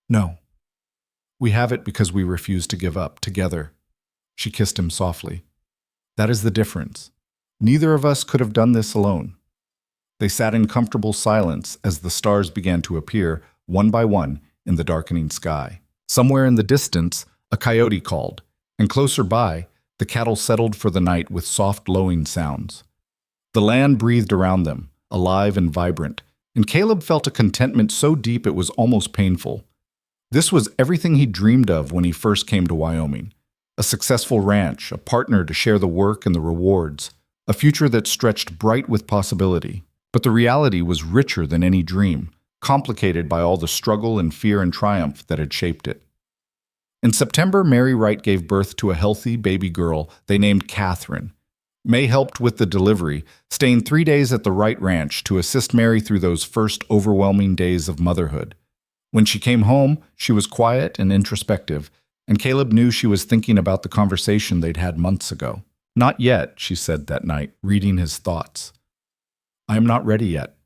Speaker 1: "No. We have it because we refuse to give up, together." She kissed him softly. "That is the difference. Neither of us could have done this alone." They sat in comfortable silence as the stars began to appear, one by one, in the darkening sky. Somewhere in the distance, a coyote called, and closer by, the cattle settled for the night with soft lowing sounds. The land breathed around them, alive and vibrant, and Caleb felt a contentment so deep it was almost painful. This was everything he dreamed of when he first came to Wyoming. A successful ranch, a partner to share the work and the rewards, a future that stretched bright with possibility. But the reality was richer than any dream, complicated by all the struggle and fear and triumph that had shaped it. In September, Mary Wright gave birth to a healthy baby girl they named Catherine. May helped with the delivery, staying 3 days at the Wright Ranch to assist Mary through those first overwhelming days of motherhood. When she came home, she was quiet and introspective, and Caleb knew she was thinking about the conversation they'd had months ago. "Not yet," she said that night, reading his thoughts. "I am not ready yet.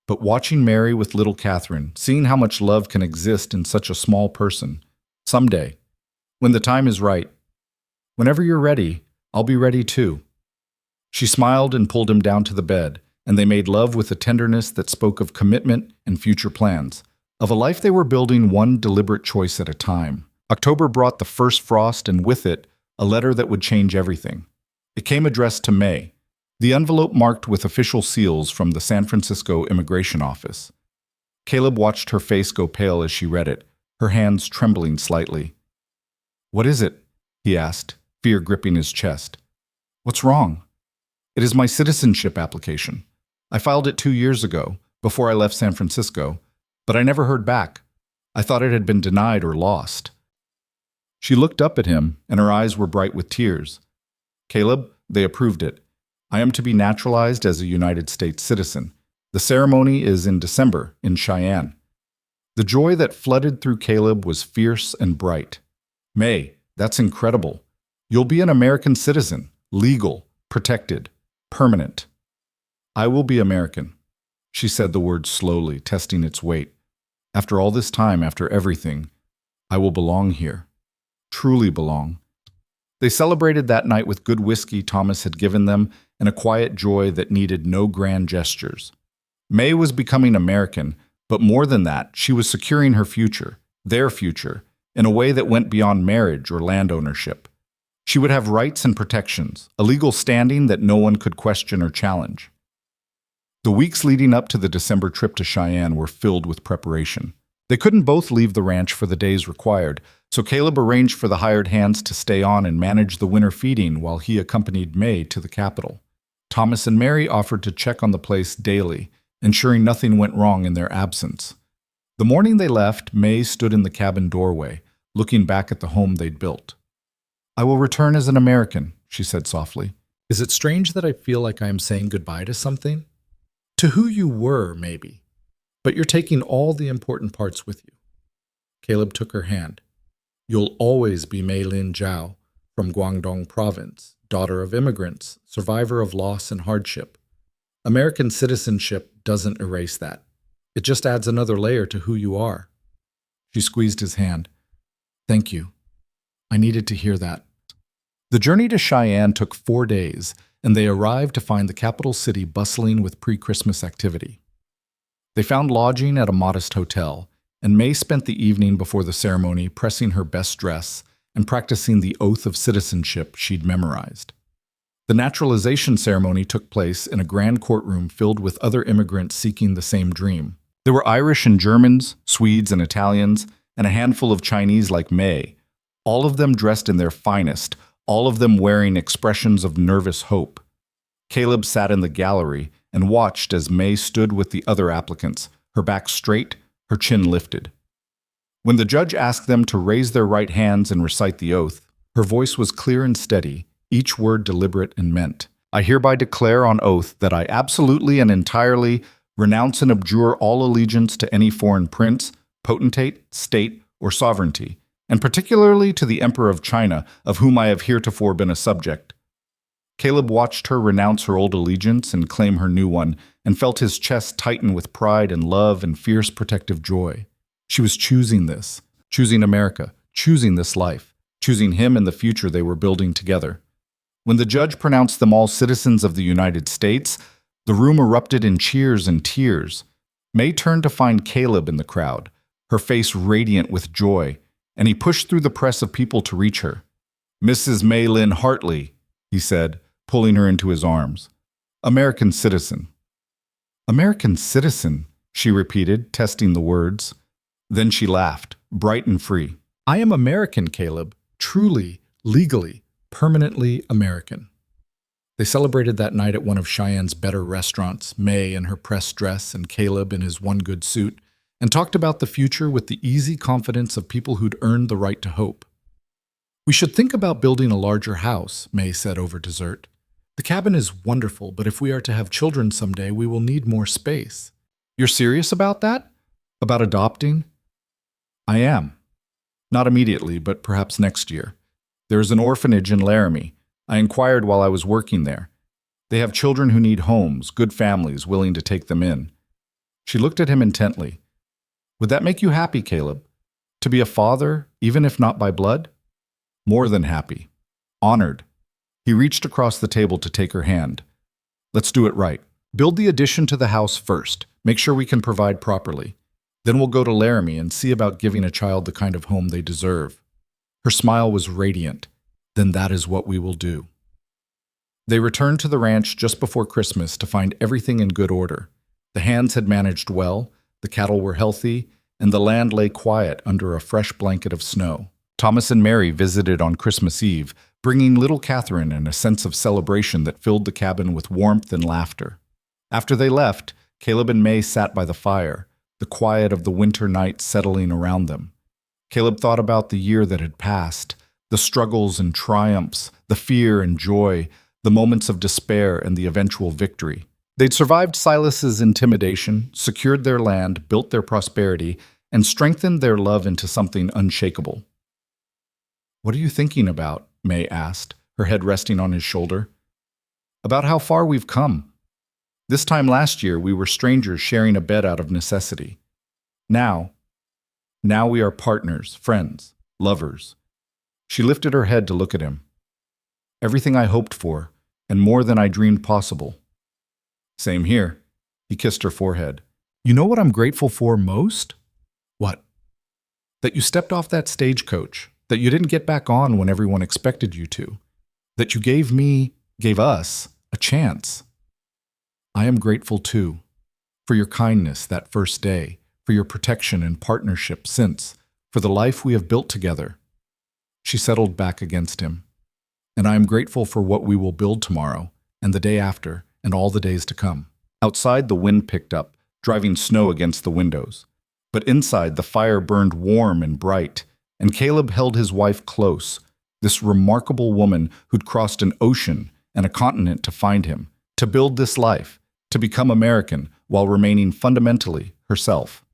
Speaker 1: But watching Mary with little Catherine, seeing how much love can exist in such a small person, someday, when the time is right, whenever you're ready, I'll be ready too." She smiled and pulled him down to the bed, and they made love with a tenderness that spoke of commitment and future plans, of a life they were building one deliberate choice at a time. October brought the first frost, and with it, a letter that would change everything. It came addressed to May, the envelope marked with official seals from the San Francisco Immigration Office. Caleb watched her face go pale as she read it, her hands trembling slightly. "What is it?" he asked, fear gripping his chest. "What's wrong?" "It is my citizenship application. I filed it 2 years ago, before I left San Francisco, but I never heard back. I thought it had been denied or lost." She looked up at him, and her eyes were bright with tears. "Caleb, they approved it. I am to be naturalized as a United States citizen. The ceremony is in December, in Cheyenne." The joy that flooded through Caleb was fierce and bright. "May, that's incredible. You'll be an American citizen, legal, protected, permanent." "I will be American." She said the word slowly, testing its weight. "After all this time, after everything, I will belong here. Truly belong." They celebrated that night with good whiskey Thomas had given them and a quiet joy that needed no grand gestures. May was becoming American, but more than that, she was securing her future, their future, in a way that went beyond marriage or land ownership. She would have rights and protections, a legal standing that no one could question or challenge. The weeks leading up to the December trip to Cheyenne were filled with preparation. They couldn't both leave the ranch for the days required, so Caleb arranged for the hired hands to stay on and manage the winter feeding while he accompanied May to the capital. Thomas and Mary offered to check on the place daily, ensuring nothing went wrong in their absence. The morning they left, May stood in the cabin doorway, looking back at the home they'd built. "I will return as an American," she said softly. "Is it strange that I feel like I am saying goodbye to something? To who you were, maybe. But you're taking all the important parts with you." Caleb took her hand. "You'll always be Mei Lin Zhao, from Guangdong Province, daughter of immigrants, survivor of loss and hardship. American citizenship doesn't erase that. It just adds another layer to who you are." She squeezed his hand. "Thank you. I needed to hear that." The journey to Cheyenne took 4 days, and they arrived to find the capital city bustling with pre-Christmas activity. They found lodging at a modest hotel, and May spent the evening before the ceremony pressing her best dress and practicing the oath of citizenship she'd memorized. The naturalization ceremony took place in a grand courtroom filled with other immigrants seeking the same dream. There were Irish and Germans, Swedes and Italians, and a handful of Chinese like May, all of them dressed in their finest, all of them wearing expressions of nervous hope. Caleb sat in the gallery and watched as May stood with the other applicants, her back straight, her chin lifted. When the judge asked them to raise their right hands and recite the oath, her voice was clear and steady, each word deliberate and meant. "I hereby declare on oath that I absolutely and entirely renounce and abjure all allegiance to any foreign prince, potentate, state, or sovereignty, and particularly to the Emperor of China, of whom I have heretofore been a subject." Caleb watched her renounce her old allegiance and claim her new one, and felt his chest tighten with pride and love and fierce protective joy. She was choosing this, choosing America, choosing this life, choosing him and the future they were building together. When the judge pronounced them all citizens of the United States, the room erupted in cheers and tears. May turned to find Caleb in the crowd, her face radiant with joy, and he pushed through the press of people to reach her. "Mrs. May Lin Hartley," he said, pulling her into his arms. "American citizen." "American citizen," she repeated, testing the words. Then she laughed, bright and free. "I am American, Caleb, truly, legally, permanently American." They celebrated that night at one of Cheyenne's better restaurants, May in her press dress and Caleb in his one good suit, and talked about the future with the easy confidence of people who'd earned the right to hope. "We should think about building a larger house," May said over dessert. "The cabin is wonderful, but if we are to have children someday, we will need more space." "You're serious about that? About adopting?" "I am. Not immediately, but perhaps next year. There is an orphanage in Laramie. I inquired while I was working there. They have children who need homes, good families willing to take them in." She looked at him intently. "Would that make you happy, Caleb? To be a father, even if not by blood?" "More than happy. Honored." He reached across the table to take her hand. "Let's do it right. Build the addition to the house first. Make sure we can provide properly. Then we'll go to Laramie and see about giving a child the kind of home they deserve." Her smile was radiant. "Then that is what we will do." They returned to the ranch just before Christmas to find everything in good order. The hands had managed well, the cattle were healthy, and the land lay quiet under a fresh blanket of snow. Thomas and Mary visited on Christmas Eve, bringing little Catherine and a sense of celebration that filled the cabin with warmth and laughter. After they left, Caleb and May sat by the fire, the quiet of the winter night settling around them. Caleb thought about the year that had passed, the struggles and triumphs, the fear and joy, the moments of despair and the eventual victory. They'd survived Silas's intimidation, secured their land, built their prosperity, and strengthened their love into something unshakable. "What are you thinking about?" May asked, her head resting on his shoulder. "About how far we've come. This time last year, we were strangers sharing a bed out of necessity. Now we are partners, friends, lovers." She lifted her head to look at him. "Everything I hoped for, and more than I dreamed possible." "Same here." He kissed her forehead. "You know what I'm grateful for most?" "What?" "That you stepped off that stagecoach, that you didn't get back on when everyone expected you to, that you gave us, a chance. I am grateful too, for your kindness that first day, for your protection and partnership since, for the life we have built together. She settled back against him. And I am grateful for what we will build tomorrow, and the day after, and all the days to come. Outside, the wind picked up, driving snow against the windows. But inside, the fire burned warm and bright, and Caleb held his wife close, this remarkable woman who'd crossed an ocean and a continent to find him, to build this life, to become American while remaining fundamentally herself.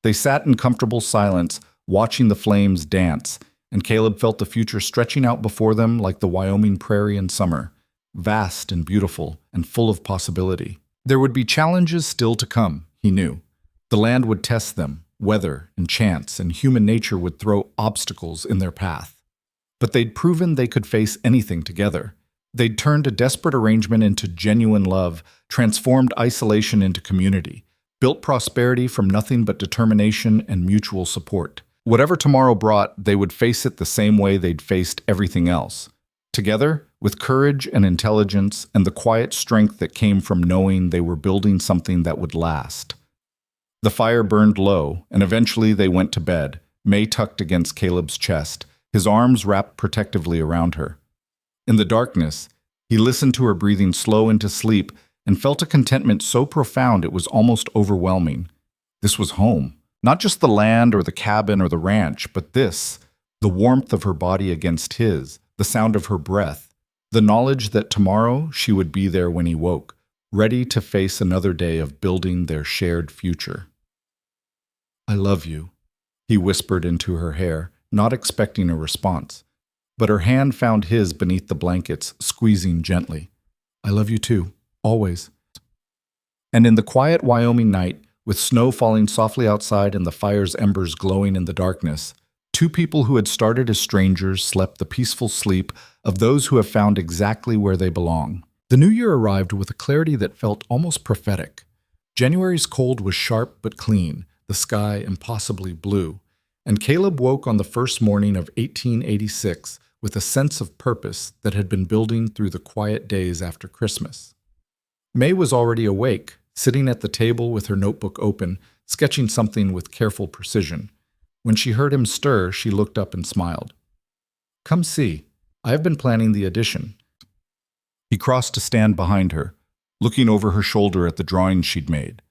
Speaker 1: They sat in comfortable silence, watching the flames dance, and Caleb felt the future stretching out before them like the Wyoming prairie in summer, vast and beautiful and full of possibility. There would be challenges still to come, he knew. The land would test them, weather and chance, and human nature would throw obstacles in their path. But they'd proven they could face anything together. They'd turned a desperate arrangement into genuine love, transformed isolation into community, built prosperity from nothing but determination and mutual support. Whatever tomorrow brought, they would face it the same way they'd faced everything else. Together, with courage and intelligence and the quiet strength that came from knowing they were building something that would last. The fire burned low, and eventually they went to bed, May tucked against Caleb's chest, his arms wrapped protectively around her. In the darkness, he listened to her breathing slow into sleep and felt a contentment so profound it was almost overwhelming. This was home. Not just the land or the cabin or the ranch, but this, the warmth of her body against his, the sound of her breath, the knowledge that tomorrow she would be there when he woke, ready to face another day of building their shared future. I love you, he whispered into her hair, not expecting a response. But her hand found his beneath the blankets, squeezing gently. I love you too, always. And in the quiet Wyoming night, with snow falling softly outside and the fire's embers glowing in the darkness, two people who had started as strangers slept the peaceful sleep of those who have found exactly where they belong. The new year arrived with a clarity that felt almost prophetic. January's cold was sharp but clean, the sky impossibly blue, and Caleb woke on the first morning of 1886 with a sense of purpose that had been building through the quiet days after Christmas. May was already awake, sitting at the table with her notebook open, sketching something with careful precision. When she heard him stir, she looked up and smiled. Come see. I have been planning the addition. He crossed to stand behind her, looking over her shoulder at the drawings she'd made.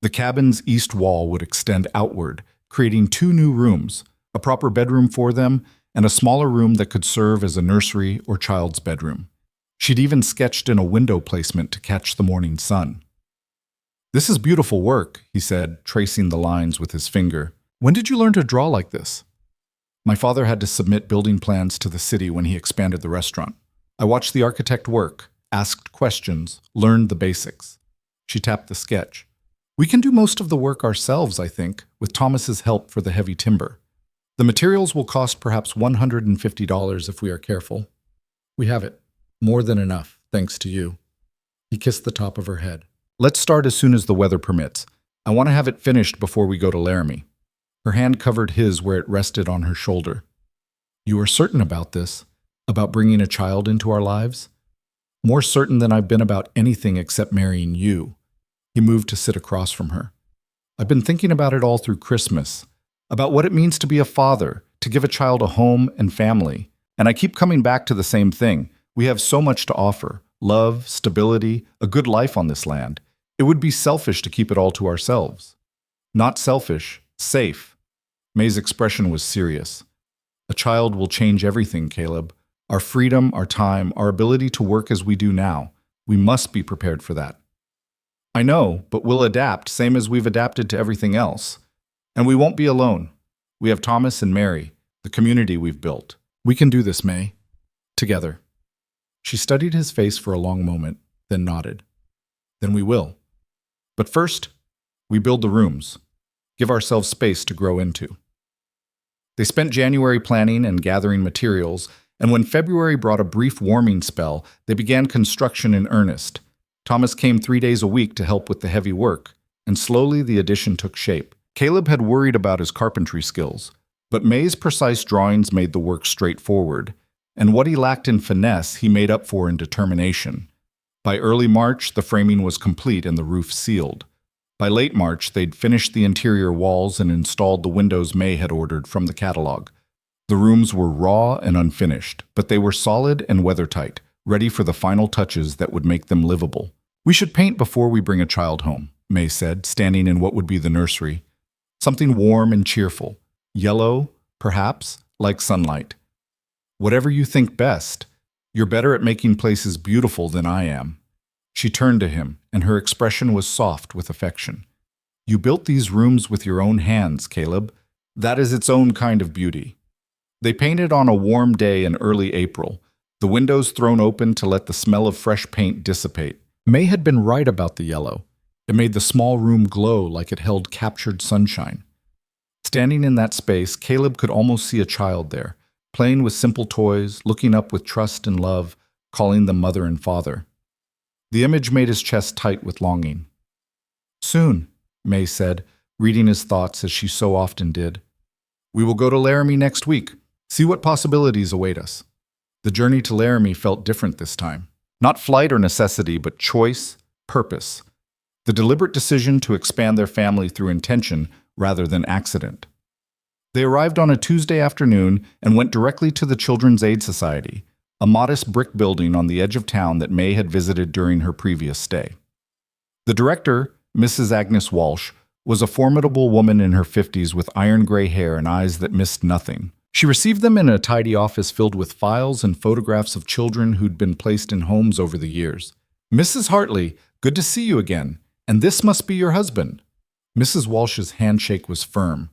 Speaker 1: The cabin's east wall would extend outward, creating two new rooms, a proper bedroom for them, and a smaller room that could serve as a nursery or child's bedroom. She'd even sketched in a window placement to catch the morning sun. This is beautiful work, he said, tracing the lines with his finger. When did you learn to draw like this? My father had to submit building plans to the city when he expanded the restaurant. I watched the architect work, asked questions, learned the basics. She tapped the sketch. We can do most of the work ourselves, I think, with Thomas's help for the heavy timber. The materials will cost perhaps $150 if we are careful. We have it. More than enough, thanks to you. He kissed the top of her head. Let's start as soon as the weather permits. I want to have it finished before we go to Laramie. Her hand covered his where it rested on her shoulder. You are certain about this? About bringing a child into our lives? More certain than I've been about anything except marrying you. He moved to sit across from her. I've been thinking about it all through Christmas, about what it means to be a father, to give a child a home and family. And I keep coming back to the same thing. We have so much to offer. Love, stability, a good life on this land. It would be selfish to keep it all to ourselves. Not selfish, safe. May's expression was serious. A child will change everything, Caleb. Our freedom, our time, our ability to work as we do now. We must be prepared for that. I know, but we'll adapt, same as we've adapted to everything else. And we won't be alone. We have Thomas and Mary, the community we've built. We can do this, May. Together. She studied his face for a long moment, then nodded. Then we will. But first, we build the rooms. Give ourselves space to grow into. They spent January planning and gathering materials, and when February brought a brief warming spell, they began construction in earnest. Thomas came 3 days a week to help with the heavy work, and slowly the addition took shape. Caleb had worried about his carpentry skills. But May's precise drawings made the work straightforward, and what he lacked in finesse he made up for in determination. By early March, the framing was complete and the roof sealed. By late March, they'd finished the interior walls and installed the windows May had ordered from the catalog. The rooms were raw and unfinished, but they were solid and weathertight, ready for the final touches that would make them livable. "We should paint before we bring a child home," May said, standing in what would be the nursery. "Something warm and cheerful. Yellow, perhaps, like sunlight. Whatever you think best. You're better at making places beautiful than I am." She turned to him, and her expression was soft with affection. "You built these rooms with your own hands, Caleb. That is its own kind of beauty." They painted on a warm day in early April, the windows thrown open to let the smell of fresh paint dissipate. May had been right about the yellow. It made the small room glow like it held captured sunshine. Standing in that space, Caleb could almost see a child there, playing with simple toys, looking up with trust and love, calling them mother and father. The image made his chest tight with longing. "Soon," May said, reading his thoughts as she so often did. "We will go to Laramie next week, see what possibilities await us." The journey to Laramie felt different this time. Not flight or necessity, but choice, purpose. The deliberate decision to expand their family through intention rather than accident. They arrived on a Tuesday afternoon and went directly to the Children's Aid Society, a modest brick building on the edge of town that May had visited during her previous stay. The director, Mrs. Agnes Walsh, was a formidable woman in her 50s with iron gray hair and eyes that missed nothing. She received them in a tidy office filled with files and photographs of children who'd been placed in homes over the years. "Mrs. Hartley, good to see you again. And this must be your husband." Mrs. Walsh's handshake was firm.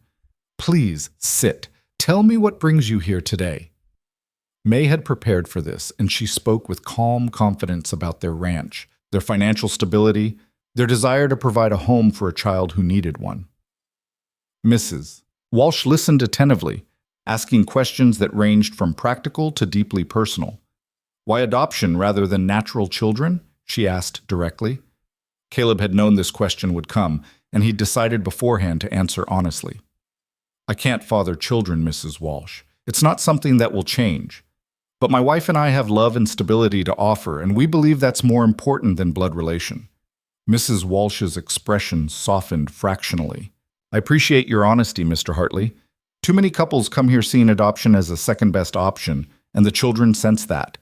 Speaker 1: "Please, sit. Tell me what brings you here today." May had prepared for this, and she spoke with calm confidence about their ranch, their financial stability, their desire to provide a home for a child who needed one. Mrs. Walsh listened attentively, asking questions that ranged from practical to deeply personal. "Why adoption rather than natural children?" she asked directly. Caleb had known this question would come, and he'd decided beforehand to answer honestly. "I can't father children, Mrs. Walsh. It's not something that will change. But my wife and I have love and stability to offer, and we believe that's more important than blood relation." Mrs. Walsh's expression softened fractionally. "I appreciate your honesty, Mr. Hartley. Too many couples come here seeing adoption as a second-best option, and the children sense that.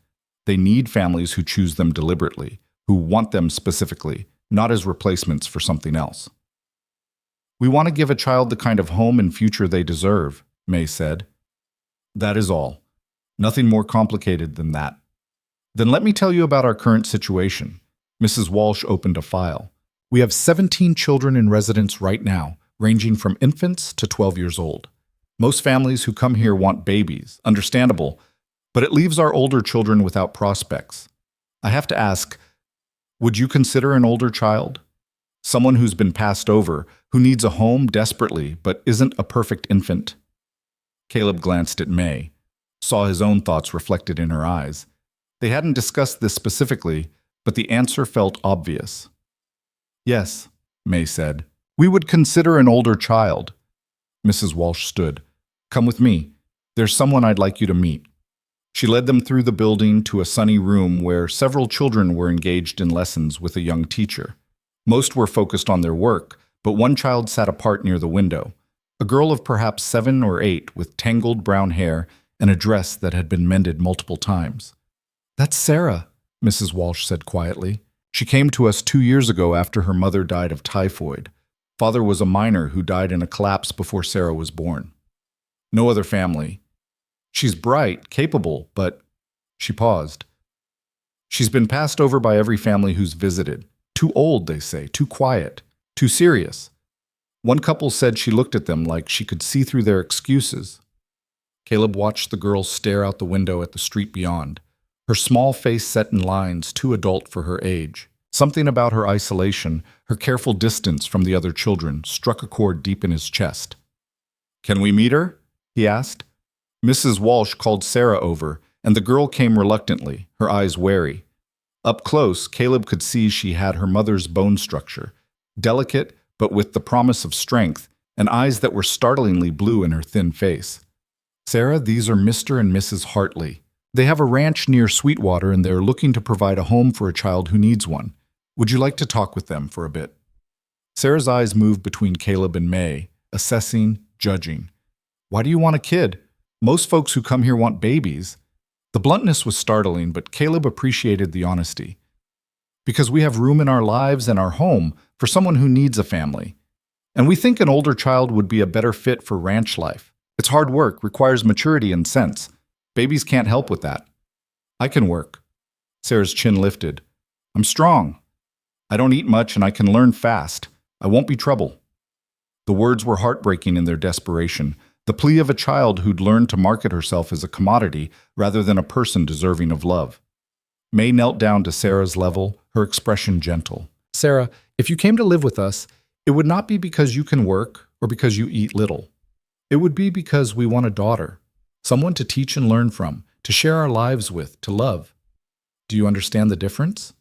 Speaker 1: They need families who choose them deliberately, who want them specifically, not as replacements for something else." "We want to give a child the kind of home and future they deserve," May said. "That is all. Nothing more complicated than that." "Then let me tell you about our current situation." Mrs. Walsh opened a file. "We have 17 children in residence right now, ranging from infants to 12 years old. Most families who come here want babies, understandable, but it leaves our older children without prospects. I have to ask, would you consider an older child? Someone who's been passed over, who needs a home desperately, but isn't a perfect infant?" Caleb glanced at May, saw his own thoughts reflected in her eyes. They hadn't discussed this specifically, but the answer felt obvious. "Yes," May said. "We would consider an older child." Mrs. Walsh stood. "Come with me. There's someone I'd like you to meet." She led them through the building to a sunny room where several children were engaged in lessons with a young teacher. Most were focused on their work, but one child sat apart near the window, a girl of perhaps 7 or 8 with tangled brown hair and a dress that had been mended multiple times. "That's Sarah," Mrs. Walsh said quietly. "She came to us 2 years ago after her mother died of typhoid. Father was a miner who died in a collapse before Sarah was born. No other family. She's bright, capable, but..." She paused. "She's been passed over by every family who's visited. Too old, they say, too quiet, too serious. One couple said she looked at them like she could see through their excuses." Caleb watched the girl stare out the window at the street beyond, her small face set in lines too adult for her age. Something about her isolation, her careful distance from the other children, struck a chord deep in his chest. "Can we meet her?" he asked. Mrs. Walsh called Sarah over, and the girl came reluctantly, her eyes wary. Up close, Caleb could see she had her mother's bone structure, delicate but with the promise of strength, and eyes that were startlingly blue in her thin face. Sarah, these are Mr. and Mrs. Hartley. They have a ranch near Sweetwater and they're looking to provide a home for a child who needs one. Would you like to talk with them for a bit? Sarah's eyes moved between Caleb and May, assessing, judging. Why do you want a kid? Most folks who come here want babies. The bluntness was startling, but Caleb appreciated the honesty. Because we have room in our lives and our home for someone who needs a family. And we think an older child would be a better fit for ranch life. It's hard work, requires maturity and sense. Babies can't help with that. I can work. Sarah's chin lifted. I'm strong. I don't eat much and I can learn fast. I won't be trouble. The words were heartbreaking in their desperation, the plea of a child who'd learned to market herself as a commodity rather than a person deserving of love. May knelt down to Sarah's level, her expression gentle. Sarah, if you came to live with us, it would not be because you can work or because you eat little. It would be because we want a daughter, someone to teach and learn from, to share our lives with, to love. Do you understand the difference?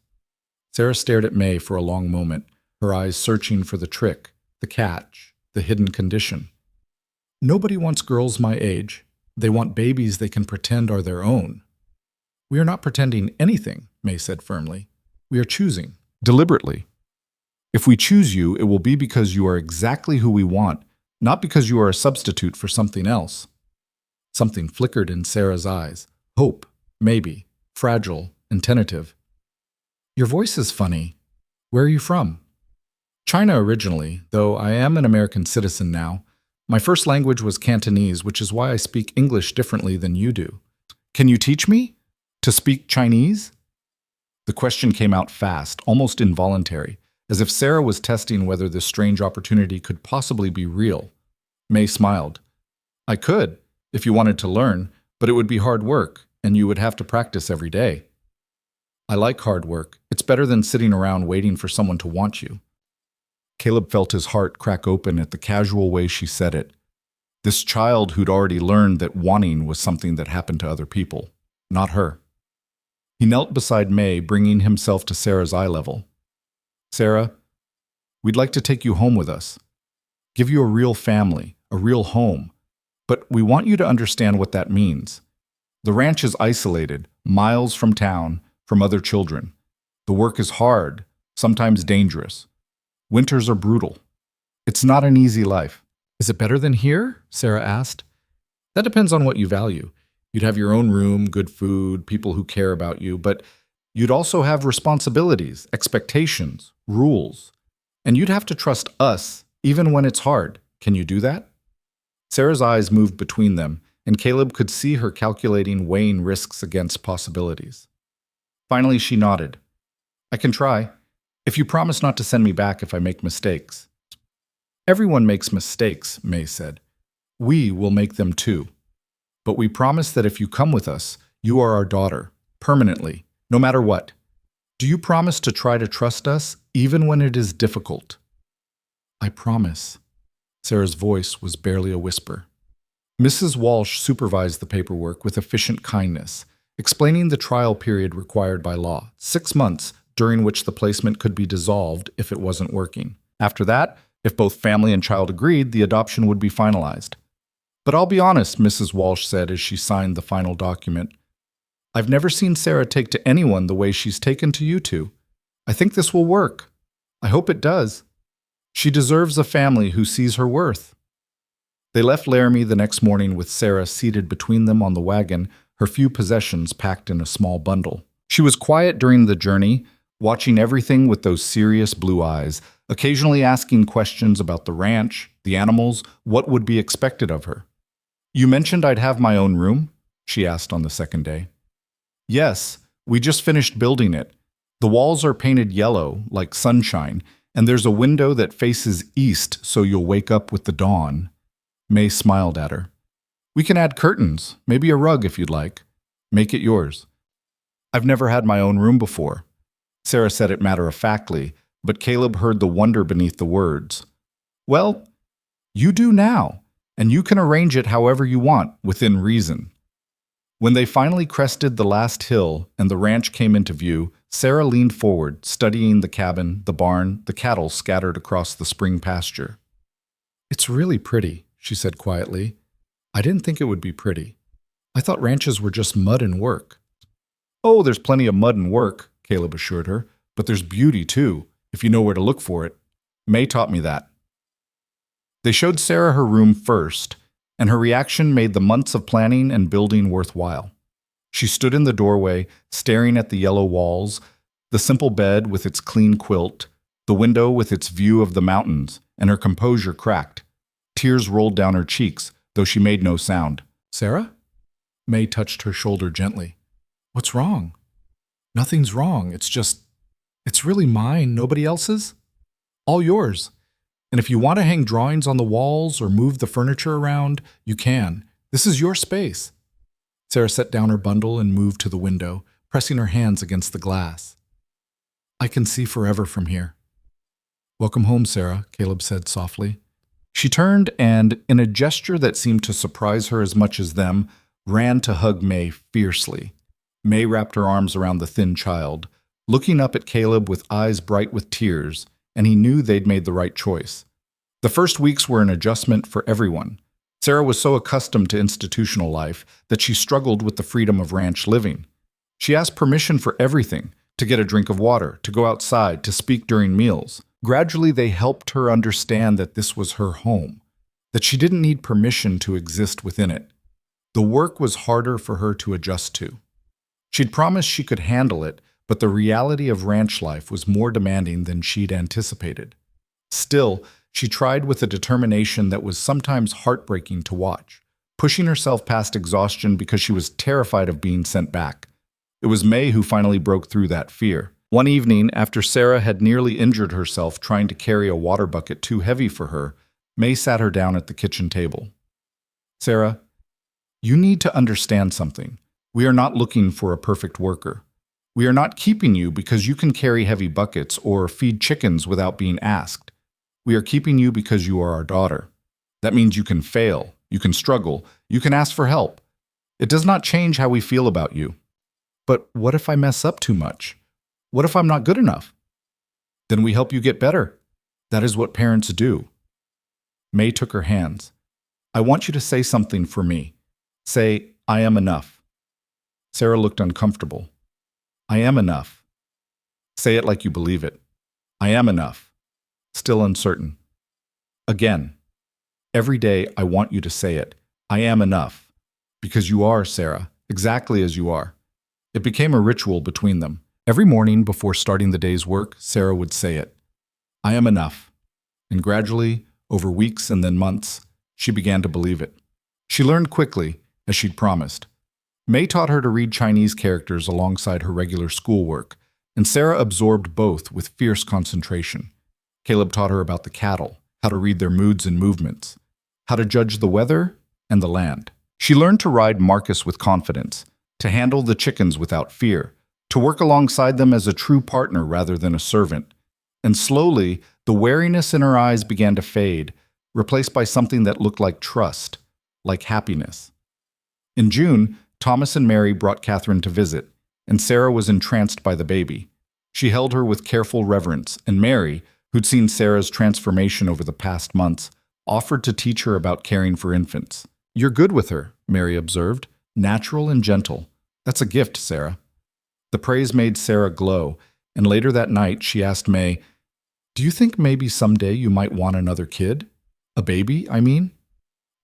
Speaker 1: Sarah stared at May for a long moment, her eyes searching for the trick, the catch, the hidden condition. Nobody wants girls my age. They want babies they can pretend are their own. We are not pretending anything, May said firmly. We are choosing, deliberately. If we choose you, it will be because you are exactly who we want, not because you are a substitute for something else. Something flickered in Sarah's eyes. Hope, maybe, fragile and tentative. Your voice is funny. Where are you from? China originally, though I am an American citizen now. My first language was Cantonese, which is why I speak English differently than you do. Can you teach me to speak Chinese? The question came out fast, almost involuntary, as if Sarah was testing whether this strange opportunity could possibly be real. May smiled. I could, if you wanted to learn, but it would be hard work, and you would have to practice every day. I like hard work. It's better than sitting around waiting for someone to want you. Caleb felt his heart crack open at the casual way she said it. This child who'd already learned that wanting was something that happened to other people, not her. He knelt beside May, bringing himself to Sarah's eye level. Sarah, we'd like to take you home with us. Give you a real family, a real home. But we want you to understand what that means. The ranch is isolated, miles from town, from other children. The work is hard, sometimes dangerous. Winters are brutal. It's not an easy life. Is it better than here? Sarah asked. That depends on what you value. You'd have your own room, good food, people who care about you, but you'd also have responsibilities, expectations, rules. And you'd have to trust us, even when it's hard. Can you do that? Sarah's eyes moved between them, and Caleb could see her calculating, weighing risks against possibilities. Finally, she nodded. I can try. If you promise not to send me back if I make mistakes. Everyone makes mistakes, May said. We will make them too. But we promise that if you come with us, you are our daughter, permanently, no matter what. Do you promise to try to trust us, even when it is difficult? I promise. Sarah's voice was barely a whisper. Mrs. Walsh supervised the paperwork with efficient kindness, explaining the trial period required by law, 6 months, during which the placement could be dissolved if it wasn't working. After that, if both family and child agreed, the adoption would be finalized. But I'll be honest, Mrs. Walsh said as she signed the final document. I've never seen Sarah take to anyone the way she's taken to you two. I think this will work. I hope it does. She deserves a family who sees her worth. They left Laramie the next morning with Sarah seated between them on the wagon, her few possessions packed in a small bundle. She was quiet during the journey, watching everything with those serious blue eyes, occasionally asking questions about the ranch, the animals, what would be expected of her. You mentioned I'd have my own room? She asked on the second day. Yes, we just finished building it. The walls are painted yellow, like sunshine, and there's a window that faces east so you'll wake up with the dawn. May smiled at her. We can add curtains, maybe a rug if you'd like. Make it yours. I've never had my own room before. Sarah said it matter-of-factly, but Caleb heard the wonder beneath the words. Well, you do now, and you can arrange it however you want, within reason. When they finally crested the last hill and the ranch came into view, Sarah leaned forward, studying the cabin, the barn, the cattle scattered across the spring pasture. It's really pretty, she said quietly. I didn't think it would be pretty. I thought ranches were just mud and work. Oh, there's plenty of mud and work, Caleb assured her, but there's beauty too, if you know where to look for it. May taught me that. They showed Sarah her room first, and her reaction made the months of planning and building worthwhile. She stood in the doorway, staring at the yellow walls, the simple bed with its clean quilt, the window with its view of the mountains, and her composure cracked. Tears rolled down her cheeks, though she made no sound. Sarah? May touched her shoulder gently. What's wrong? Nothing's wrong. It's really mine, nobody else's. All yours. And if you want to hang drawings on the walls or move the furniture around, you can. This is your space. Sarah set down her bundle and moved to the window, pressing her hands against the glass. I can see forever from here. Welcome home, Sarah, Caleb said softly. She turned and, in a gesture that seemed to surprise her as much as them, ran to hug May fiercely. May wrapped her arms around the thin child, looking up at Caleb with eyes bright with tears, and he knew they'd made the right choice. The first weeks were an adjustment for everyone. Sarah was so accustomed to institutional life that she struggled with the freedom of ranch living. She asked permission for everything, to get a drink of water, to go outside, to speak during meals. Gradually, they helped her understand that this was her home, that she didn't need permission to exist within it. The work was harder for her to adjust to. She'd promised she could handle it, but the reality of ranch life was more demanding than she'd anticipated. Still, she tried with a determination that was sometimes heartbreaking to watch, pushing herself past exhaustion because she was terrified of being sent back. It was May who finally broke through that fear. One evening, after Sarah had nearly injured herself trying to carry a water bucket too heavy for her, May sat her down at the kitchen table. Sarah, you need to understand something. We are not looking for a perfect worker. We are not keeping you because you can carry heavy buckets or feed chickens without being asked. We are keeping you because you are our daughter. That means you can fail, you can struggle, you can ask for help. It does not change how we feel about you. But what if I mess up too much? What if I'm not good enough? Then we help you get better. That is what parents do. May took her hands. I want you to say something for me. Say, I am enough. Sarah looked uncomfortable. I am enough. Say it like you believe it. I am enough. Still uncertain. Again. Every day I want you to say it. I am enough. Because you are, Sarah, exactly as you are. It became a ritual between them. Every morning before starting the day's work, Sarah would say it. I am enough. And gradually, over weeks and then months, she began to believe it. She learned quickly, as she'd promised. May taught her to read Chinese characters alongside her regular schoolwork, and Sarah absorbed both with fierce concentration. Caleb taught her about the cattle, how to read their moods and movements, how to judge the weather and the land. She learned to ride Marcus with confidence, to handle the chickens without fear, to work alongside them as a true partner rather than a servant. And slowly, the wariness in her eyes began to fade, replaced by something that looked like trust, like happiness. In June, Thomas and Mary brought Catherine to visit, and Sarah was entranced by the baby. She held her with careful reverence, and Mary, who'd seen Sarah's transformation over the past months, offered to teach her about caring for infants. You're good with her, Mary observed, natural and gentle. That's a gift, Sarah. The praise made Sarah glow, and later that night she asked May, do you think maybe someday you might want another kid? A baby, I mean?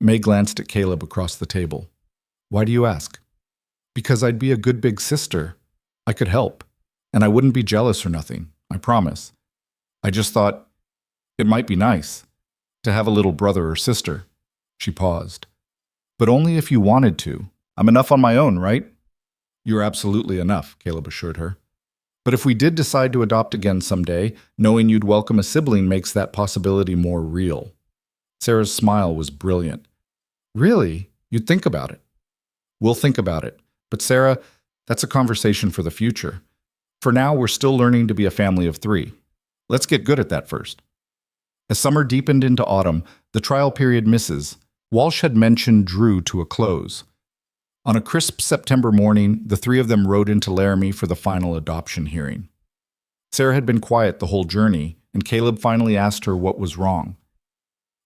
Speaker 1: May glanced at Caleb across the table. Why do you ask? Because I'd be a good big sister. I could help, and I wouldn't be jealous or nothing, I promise. I just thought it might be nice to have a little brother or sister. She paused. But only if you wanted to. I'm enough on my own, right? You're absolutely enough, Caleb assured her. But if we did decide to adopt again someday, knowing you'd welcome a sibling makes that possibility more real. Sarah's smile was brilliant. Really? You'd think about it? We'll think about it. But Sarah, that's a conversation for the future. For now, we're still learning to be a family of 3. Let's get good at that first. As summer deepened into autumn, the trial period misses. Walsh had mentioned drew to a close. On a crisp September morning, the 3 of them rode into Laramie for the final adoption hearing. Sarah had been quiet the whole journey, and Caleb finally asked her what was wrong.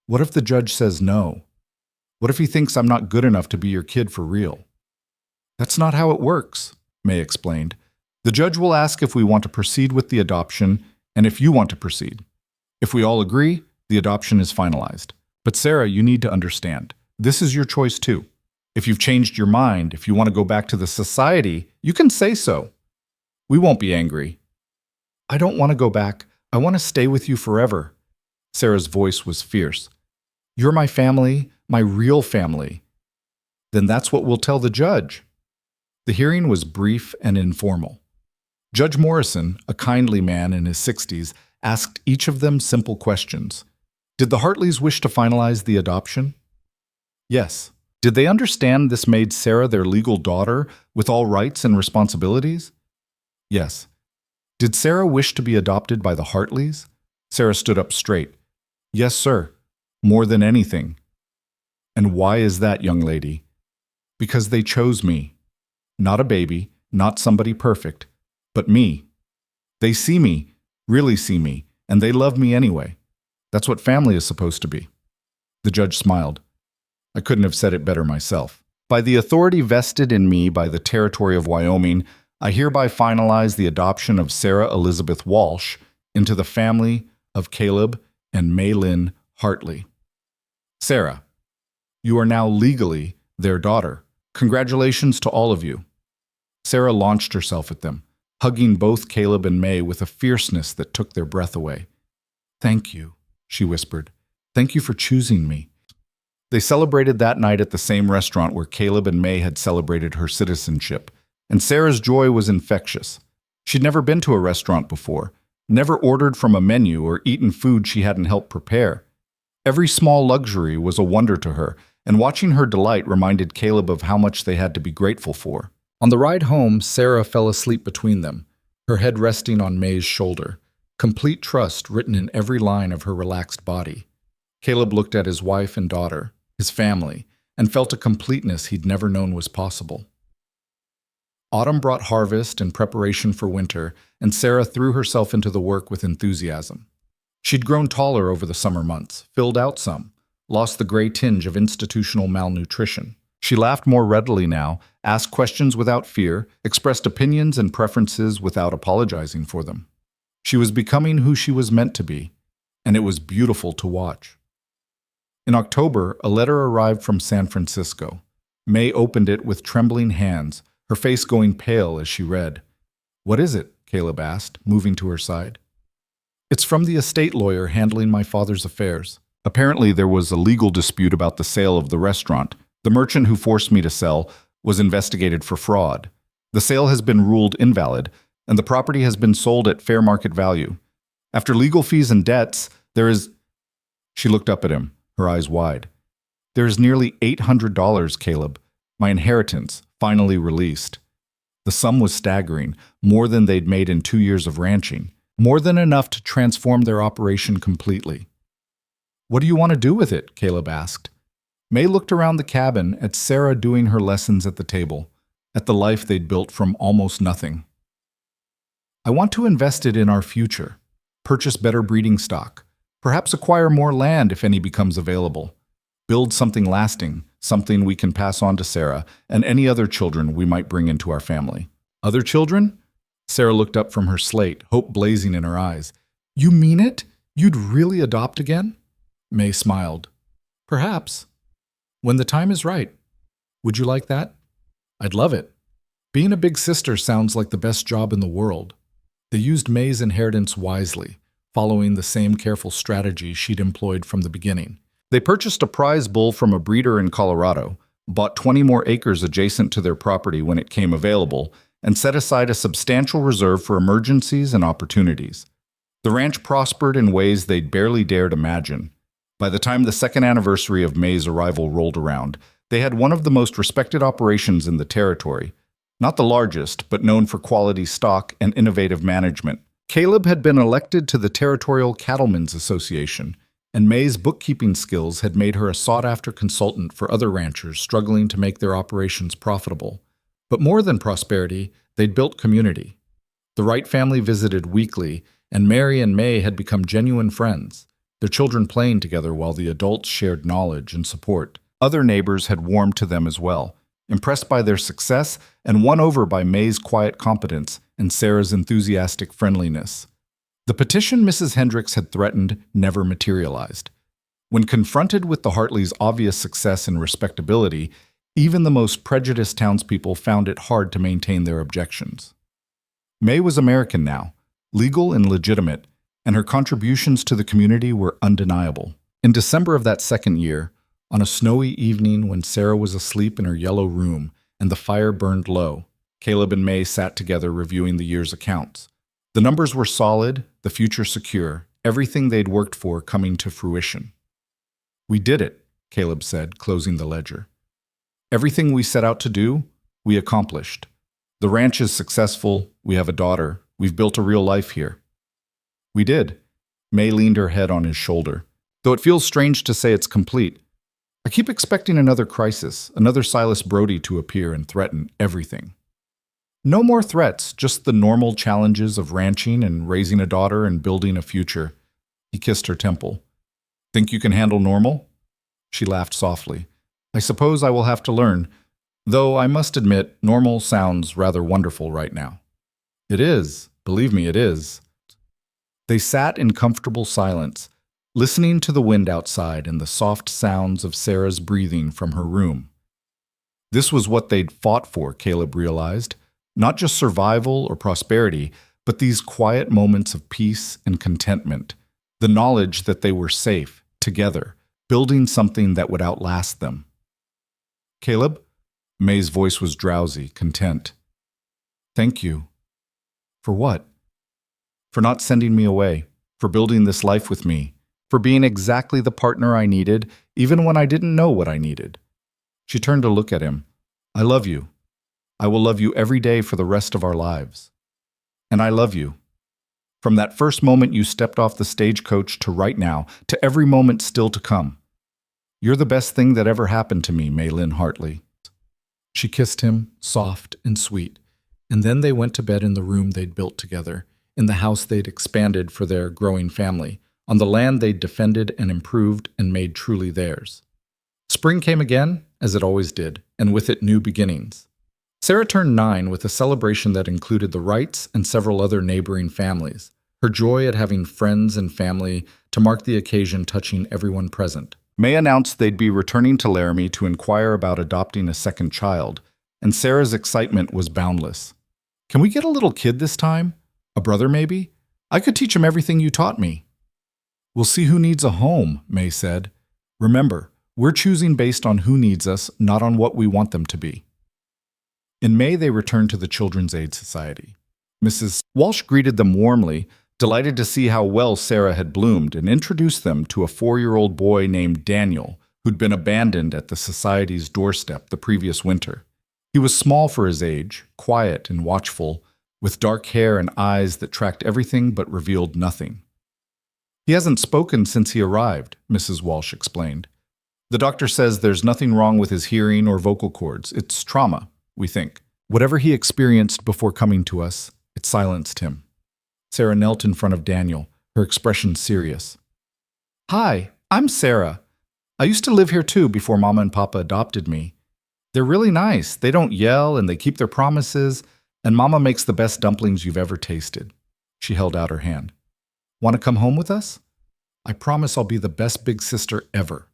Speaker 1: What if the judge says no? What if he thinks I'm not good enough to be your kid for real? That's not how it works, May explained. The judge will ask if we want to proceed with the adoption and if you want to proceed. If we all agree, the adoption is finalized. But Sarah, you need to understand, this is your choice too. If you've changed your mind, if you want to go back to the society, you can say so. We won't be angry. I don't want to go back. I want to stay with you forever. Sarah's voice was fierce. You're my family, my real family. Then that's what we'll tell the judge. The hearing was brief and informal. Judge Morrison, a kindly man in his 60s, asked each of them simple questions. Did the Hartleys wish to finalize the adoption? Yes. Did they understand this made Sarah their legal daughter with all rights and responsibilities? Yes. Did Sarah wish to be adopted by the Hartleys? Sarah stood up straight. Yes, sir. More than anything. And why is that, young lady? Because they chose me. Not a baby, not somebody perfect, but me. They see me, really see me, and they love me anyway. That's what family is supposed to be. The judge smiled. I couldn't have said it better myself. By the authority vested in me by the territory of Wyoming, I hereby finalize the adoption of Sarah Elizabeth Walsh into the family of Caleb and Maylin Hartley. Sarah, you are now legally their daughter. Congratulations to all of you. Sarah launched herself at them, hugging both Caleb and May with a fierceness that took their breath away. Thank you, she whispered. Thank you for choosing me. They celebrated that night at the same restaurant where Caleb and May had celebrated her citizenship, and Sarah's joy was infectious. She'd never been to a restaurant before, never ordered from a menu or eaten food she hadn't helped prepare. Every small luxury was a wonder to her, and watching her delight reminded Caleb of how much they had to be grateful for. On the ride home, Sarah fell asleep between them, her head resting on May's shoulder, complete trust written in every line of her relaxed body. Caleb looked at his wife and daughter, his family, and felt a completeness he'd never known was possible. Autumn brought harvest and preparation for winter, and Sarah threw herself into the work with enthusiasm. She'd grown taller over the summer months, filled out some, lost the gray tinge of institutional malnutrition. She laughed more readily now, asked questions without fear, expressed opinions and preferences without apologizing for them. She was becoming who she was meant to be, and it was beautiful to watch. In October, a letter arrived from San Francisco. May opened it with trembling hands, her face going pale as she read. What is it? Caleb asked, moving to her side. It's from the estate lawyer handling my father's affairs. Apparently there was a legal dispute about the sale of the restaurant. The merchant who forced me to sell was investigated for fraud. The sale has been ruled invalid, and the property has been sold at fair market value. After legal fees and debts, there is... She looked up at him, her eyes wide. There is nearly $800, Caleb, my inheritance, finally released. The sum was staggering, more than they'd made in 2 years of ranching, more than enough to transform their operation completely. What do you want to do with it? Caleb asked. May looked around the cabin at Sarah doing her lessons at the table, at the life they'd built from almost nothing. I want to invest it in our future, purchase better breeding stock, perhaps acquire more land if any becomes available, build something lasting, something we can pass on to Sarah and any other children we might bring into our family. Other children? Sarah looked up from her slate, hope blazing in her eyes. You mean it? You'd really adopt again? May smiled. Perhaps. When the time is right. Would you like that? I'd love it. Being a big sister sounds like the best job in the world. They used May's inheritance wisely, following the same careful strategy she'd employed from the beginning. They purchased a prize bull from a breeder in Colorado, bought 20 more acres adjacent to their property when it came available, and set aside a substantial reserve for emergencies and opportunities. The ranch prospered in ways they'd barely dared imagine. By the time the second anniversary of May's arrival rolled around, they had one of the most respected operations in the territory. Not the largest, but known for quality stock and innovative management. Caleb had been elected to the Territorial Cattlemen's Association, and May's bookkeeping skills had made her a sought-after consultant for other ranchers struggling to make their operations profitable. But more than prosperity, they'd built community. The Wright family visited weekly, and Mary and May had become genuine friends, their children playing together while the adults shared knowledge and support. Other neighbors had warmed to them as well, impressed by their success and won over by May's quiet competence and Sarah's enthusiastic friendliness. The petition Mrs. Hendricks had threatened never materialized. When confronted with the Hartleys' obvious success and respectability, even the most prejudiced townspeople found it hard to maintain their objections. May was American now, legal and legitimate, and her contributions to the community were undeniable. In December of that second year, on a snowy evening when Sarah was asleep in her yellow room and the fire burned low, Caleb and May sat together reviewing the year's accounts. The numbers were solid, the future secure, everything they'd worked for coming to fruition. "We did it," Caleb said, closing the ledger. "Everything we set out to do, we accomplished. The ranch is successful, we have a daughter, we've built a real life here." "We did." May leaned her head on his shoulder. "Though it feels strange to say it's complete. I keep expecting another crisis, another Silas Brody to appear and threaten everything." "No more threats, just the normal challenges of ranching and raising a daughter and building a future." He kissed her temple. "Think you can handle normal?" She laughed softly. "I suppose I will have to learn, though I must admit normal sounds rather wonderful right now." "It is. Believe me, it is." They sat in comfortable silence, listening to the wind outside and the soft sounds of Sarah's breathing from her room. This was what they'd fought for, Caleb realized. Not just survival or prosperity, but these quiet moments of peace and contentment, the knowledge that they were safe, together, building something that would outlast them. "Caleb?" May's voice was drowsy, content. "Thank you." "For what?" "For not sending me away, for building this life with me, for being exactly the partner I needed, even when I didn't know what I needed." She turned to look at him. "I love you. I will love you every day for the rest of our lives. And I love you. From that first moment you stepped off the stagecoach to right now, to every moment still to come. You're the best thing that ever happened to me, Maylin Hartley." She kissed him, soft and sweet, and then they went to bed in the room they'd built together, in the house they'd expanded for their growing family, on the land they'd defended and improved and made truly theirs. Spring came again, as it always did, and with it new beginnings. Sarah turned 9 with a celebration that included the Wrights and several other neighboring families, her joy at having friends and family to mark the occasion touching everyone present. May announced they'd be returning to Laramie to inquire about adopting a second child, and Sarah's excitement was boundless. "Can we get a little kid this time? A brother, maybe? I could teach him everything you taught me." "We'll see who needs a home," May said. "Remember, we're choosing based on who needs us, not on what we want them to be." In May, they returned to the Children's Aid Society. Mrs. Walsh greeted them warmly, delighted to see how well Sarah had bloomed, and introduced them to a 4-year-old boy named Daniel, who'd been abandoned at the Society's doorstep the previous winter. He was small for his age, quiet and watchful, with dark hair and eyes that tracked everything but revealed nothing. "He hasn't spoken since he arrived," Mrs. Walsh explained. "The doctor says there's nothing wrong with his hearing or vocal cords. It's trauma, we think. Whatever he experienced before coming to us, it silenced him." Sarah knelt in front of Daniel, her expression serious. "Hi, I'm Sarah. I used to live here too before Mama and Papa adopted me. They're really nice. They don't yell and they keep their promises, and Mama makes the best dumplings you've ever tasted." She held out her hand. "Want to come home with us? I promise I'll be the best big sister ever."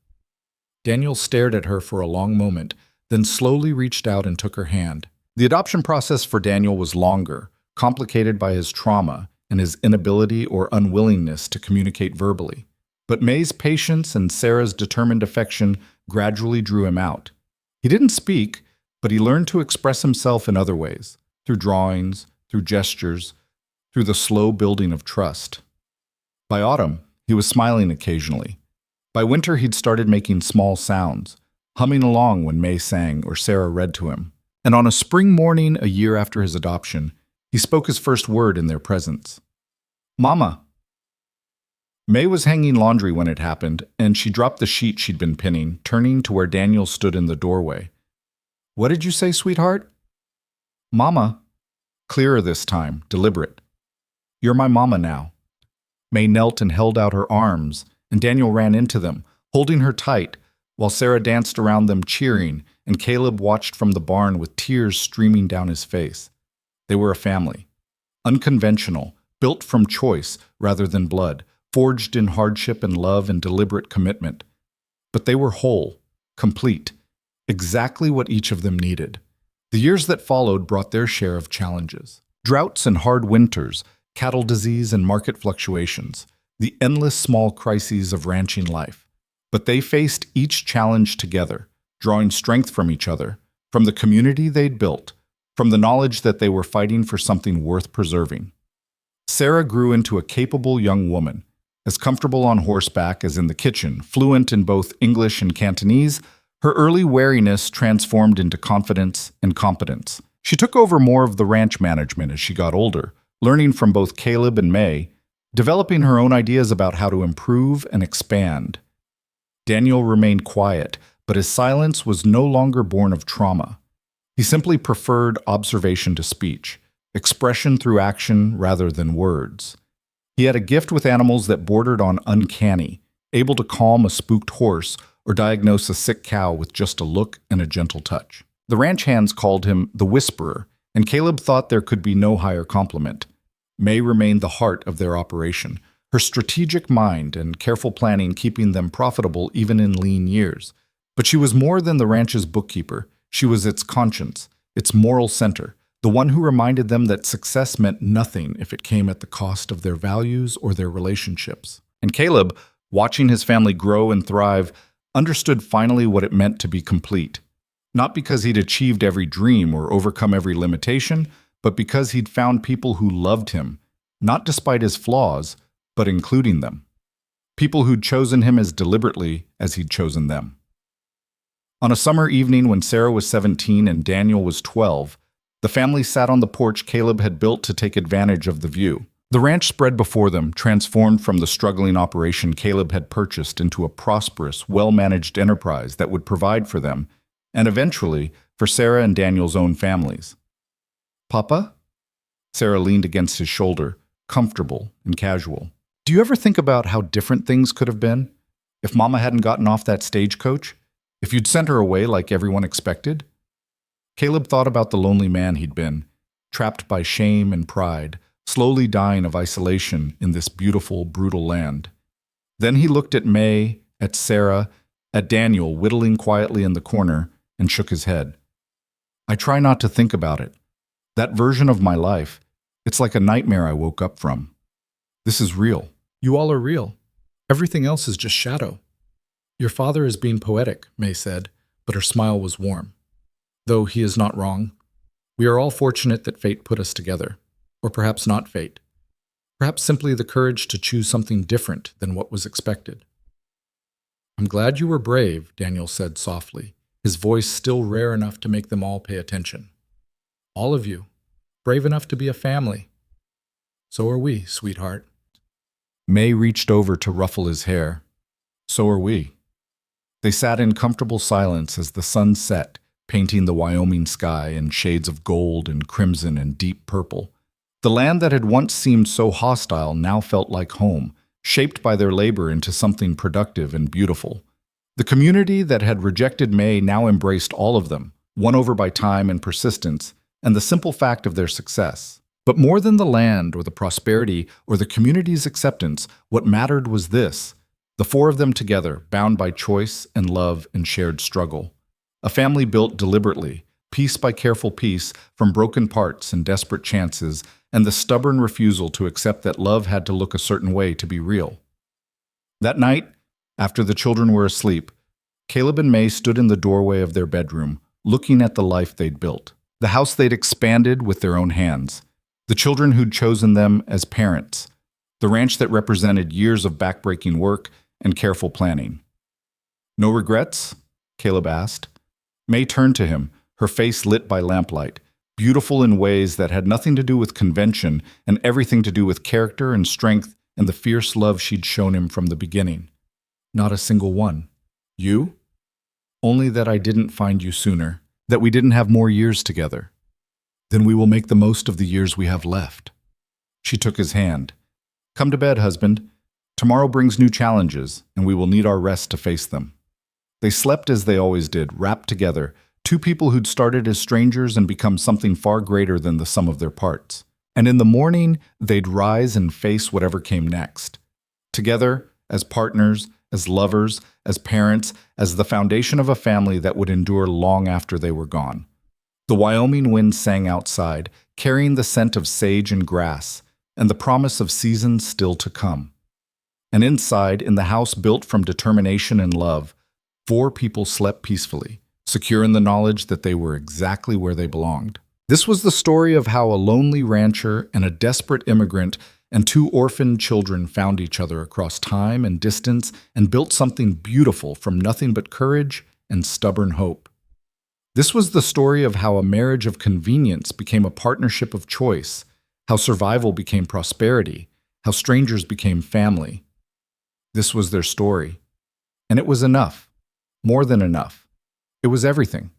Speaker 1: Daniel stared at her for a long moment, then slowly reached out and took her hand. The adoption process for Daniel was longer, complicated by his trauma and his inability or unwillingness to communicate verbally. But May's patience and Sarah's determined affection gradually drew him out. He didn't speak, but he learned to express himself in other ways, through drawings, through gestures, through the slow building of trust. By autumn, he was smiling occasionally. By winter, he'd started making small sounds, humming along when May sang or Sarah read to him. And on a spring morning a year after his adoption, he spoke his first word in their presence. "Mama." May was hanging laundry when it happened, and she dropped the sheet she'd been pinning, turning to where Daniel stood in the doorway. "What did you say, sweetheart?" "Mama." Clearer this time, deliberate. "You're my mama now." May knelt and held out her arms, and Daniel ran into them, holding her tight, while Sarah danced around them cheering, and Caleb watched from the barn with tears streaming down his face. They were a family. Unconventional, built from choice rather than blood, forged in hardship and love and deliberate commitment. But they were whole, complete, exactly what each of them needed. The years that followed brought their share of challenges. Droughts and hard winters, cattle disease and market fluctuations, the endless small crises of ranching life. But they faced each challenge together, drawing strength from each other, from the community they'd built, from the knowledge that they were fighting for something worth preserving. Sarah grew into a capable young woman, as comfortable on horseback as in the kitchen, fluent in both English and Cantonese. Her early wariness transformed into confidence and competence. She took over more of the ranch management as she got older, learning from both Caleb and May, developing her own ideas about how to improve and expand. Daniel remained quiet, but his silence was no longer born of trauma. He simply preferred observation to speech, expression through action rather than words. He had a gift with animals that bordered on uncanny, able to calm a spooked horse or diagnose a sick cow with just a look and a gentle touch. The ranch hands called him the Whisperer, and Caleb thought there could be no higher compliment. May remained the heart of their operation, her strategic mind and careful planning keeping them profitable even in lean years. But she was more than the ranch's bookkeeper. She was its conscience, its moral center, the one who reminded them that success meant nothing if it came at the cost of their values or their relationships. And Caleb, watching his family grow and thrive, understood finally what it meant to be complete. Not because he'd achieved every dream or overcome every limitation, but because he'd found people who loved him, not despite his flaws, but including them. People who'd chosen him as deliberately as he'd chosen them. On a summer evening when Sarah was 17 and Daniel was 12, the family sat on the porch Caleb had built to take advantage of the view. The ranch spread before them, transformed from the struggling operation Caleb had purchased into a prosperous, well-managed enterprise that would provide for them, and eventually for Sarah and Daniel's own families. "Papa?" Sarah leaned against his shoulder, comfortable and casual. "Do you ever think about how different things could have been? If Mama hadn't gotten off that stagecoach? If you'd sent her away like everyone expected?" Caleb thought about the lonely man he'd been, trapped by shame and pride, slowly dying of isolation in this beautiful, brutal land. Then he looked at May, at Sarah, at Daniel whittling quietly in the corner, and shook his head. "I try not to think about it. That version of my life, it's like a nightmare I woke up from. This is real. You all are real. Everything else is just shadow." "Your father is being poetic," May said, but her smile was warm. "Though he is not wrong. We are all fortunate that fate put us together. Or perhaps not fate. Perhaps simply the courage to choose something different than what was expected." "I'm glad you were brave," Daniel said softly, his voice still rare enough to make them all pay attention. "All of you. Brave enough to be a family." "So are we, sweetheart." May reached over to ruffle his hair. "So are we." They sat in comfortable silence as the sun set, painting the Wyoming sky in shades of gold and crimson and deep purple. The land that had once seemed so hostile now felt like home, shaped by their labor into something productive and beautiful. The community that had rejected May now embraced all of them, won over by time and persistence, and the simple fact of their success. But more than the land or the prosperity or the community's acceptance, what mattered was this: the four of them together, bound by choice and love and shared struggle. A family built deliberately, piece by careful piece, from broken parts and desperate chances, and the stubborn refusal to accept that love had to look a certain way to be real. That night, after the children were asleep, Caleb and May stood in the doorway of their bedroom, looking at the life they'd built, the house they'd expanded with their own hands, the children who'd chosen them as parents, the ranch that represented years of backbreaking work and careful planning. "No regrets?" Caleb asked. May turned to him, her face lit by lamplight, beautiful in ways that had nothing to do with convention and everything to do with character and strength and the fierce love she'd shown him from the beginning. "Not a single one." "You?" "Only that I didn't find you sooner, that we didn't have more years together." "Then we will make the most of the years we have left." She took his hand. "Come to bed, husband. Tomorrow brings new challenges, and we will need our rest to face them." They slept as they always did, wrapped together, two people who'd started as strangers and become something far greater than the sum of their parts. And in the morning, they'd rise and face whatever came next. Together, as partners, as lovers, as parents, as the foundation of a family that would endure long after they were gone. The Wyoming wind sang outside, carrying the scent of sage and grass, and the promise of seasons still to come. And inside, in the house built from determination and love, 4 people slept peacefully, secure in the knowledge that they were exactly where they belonged. This was the story of how a lonely rancher and a desperate immigrant and 2 orphaned children found each other across time and distance and built something beautiful from nothing but courage and stubborn hope. This was the story of how a marriage of convenience became a partnership of choice, how survival became prosperity, how strangers became family. This was their story. And it was enough. More than enough. It was everything.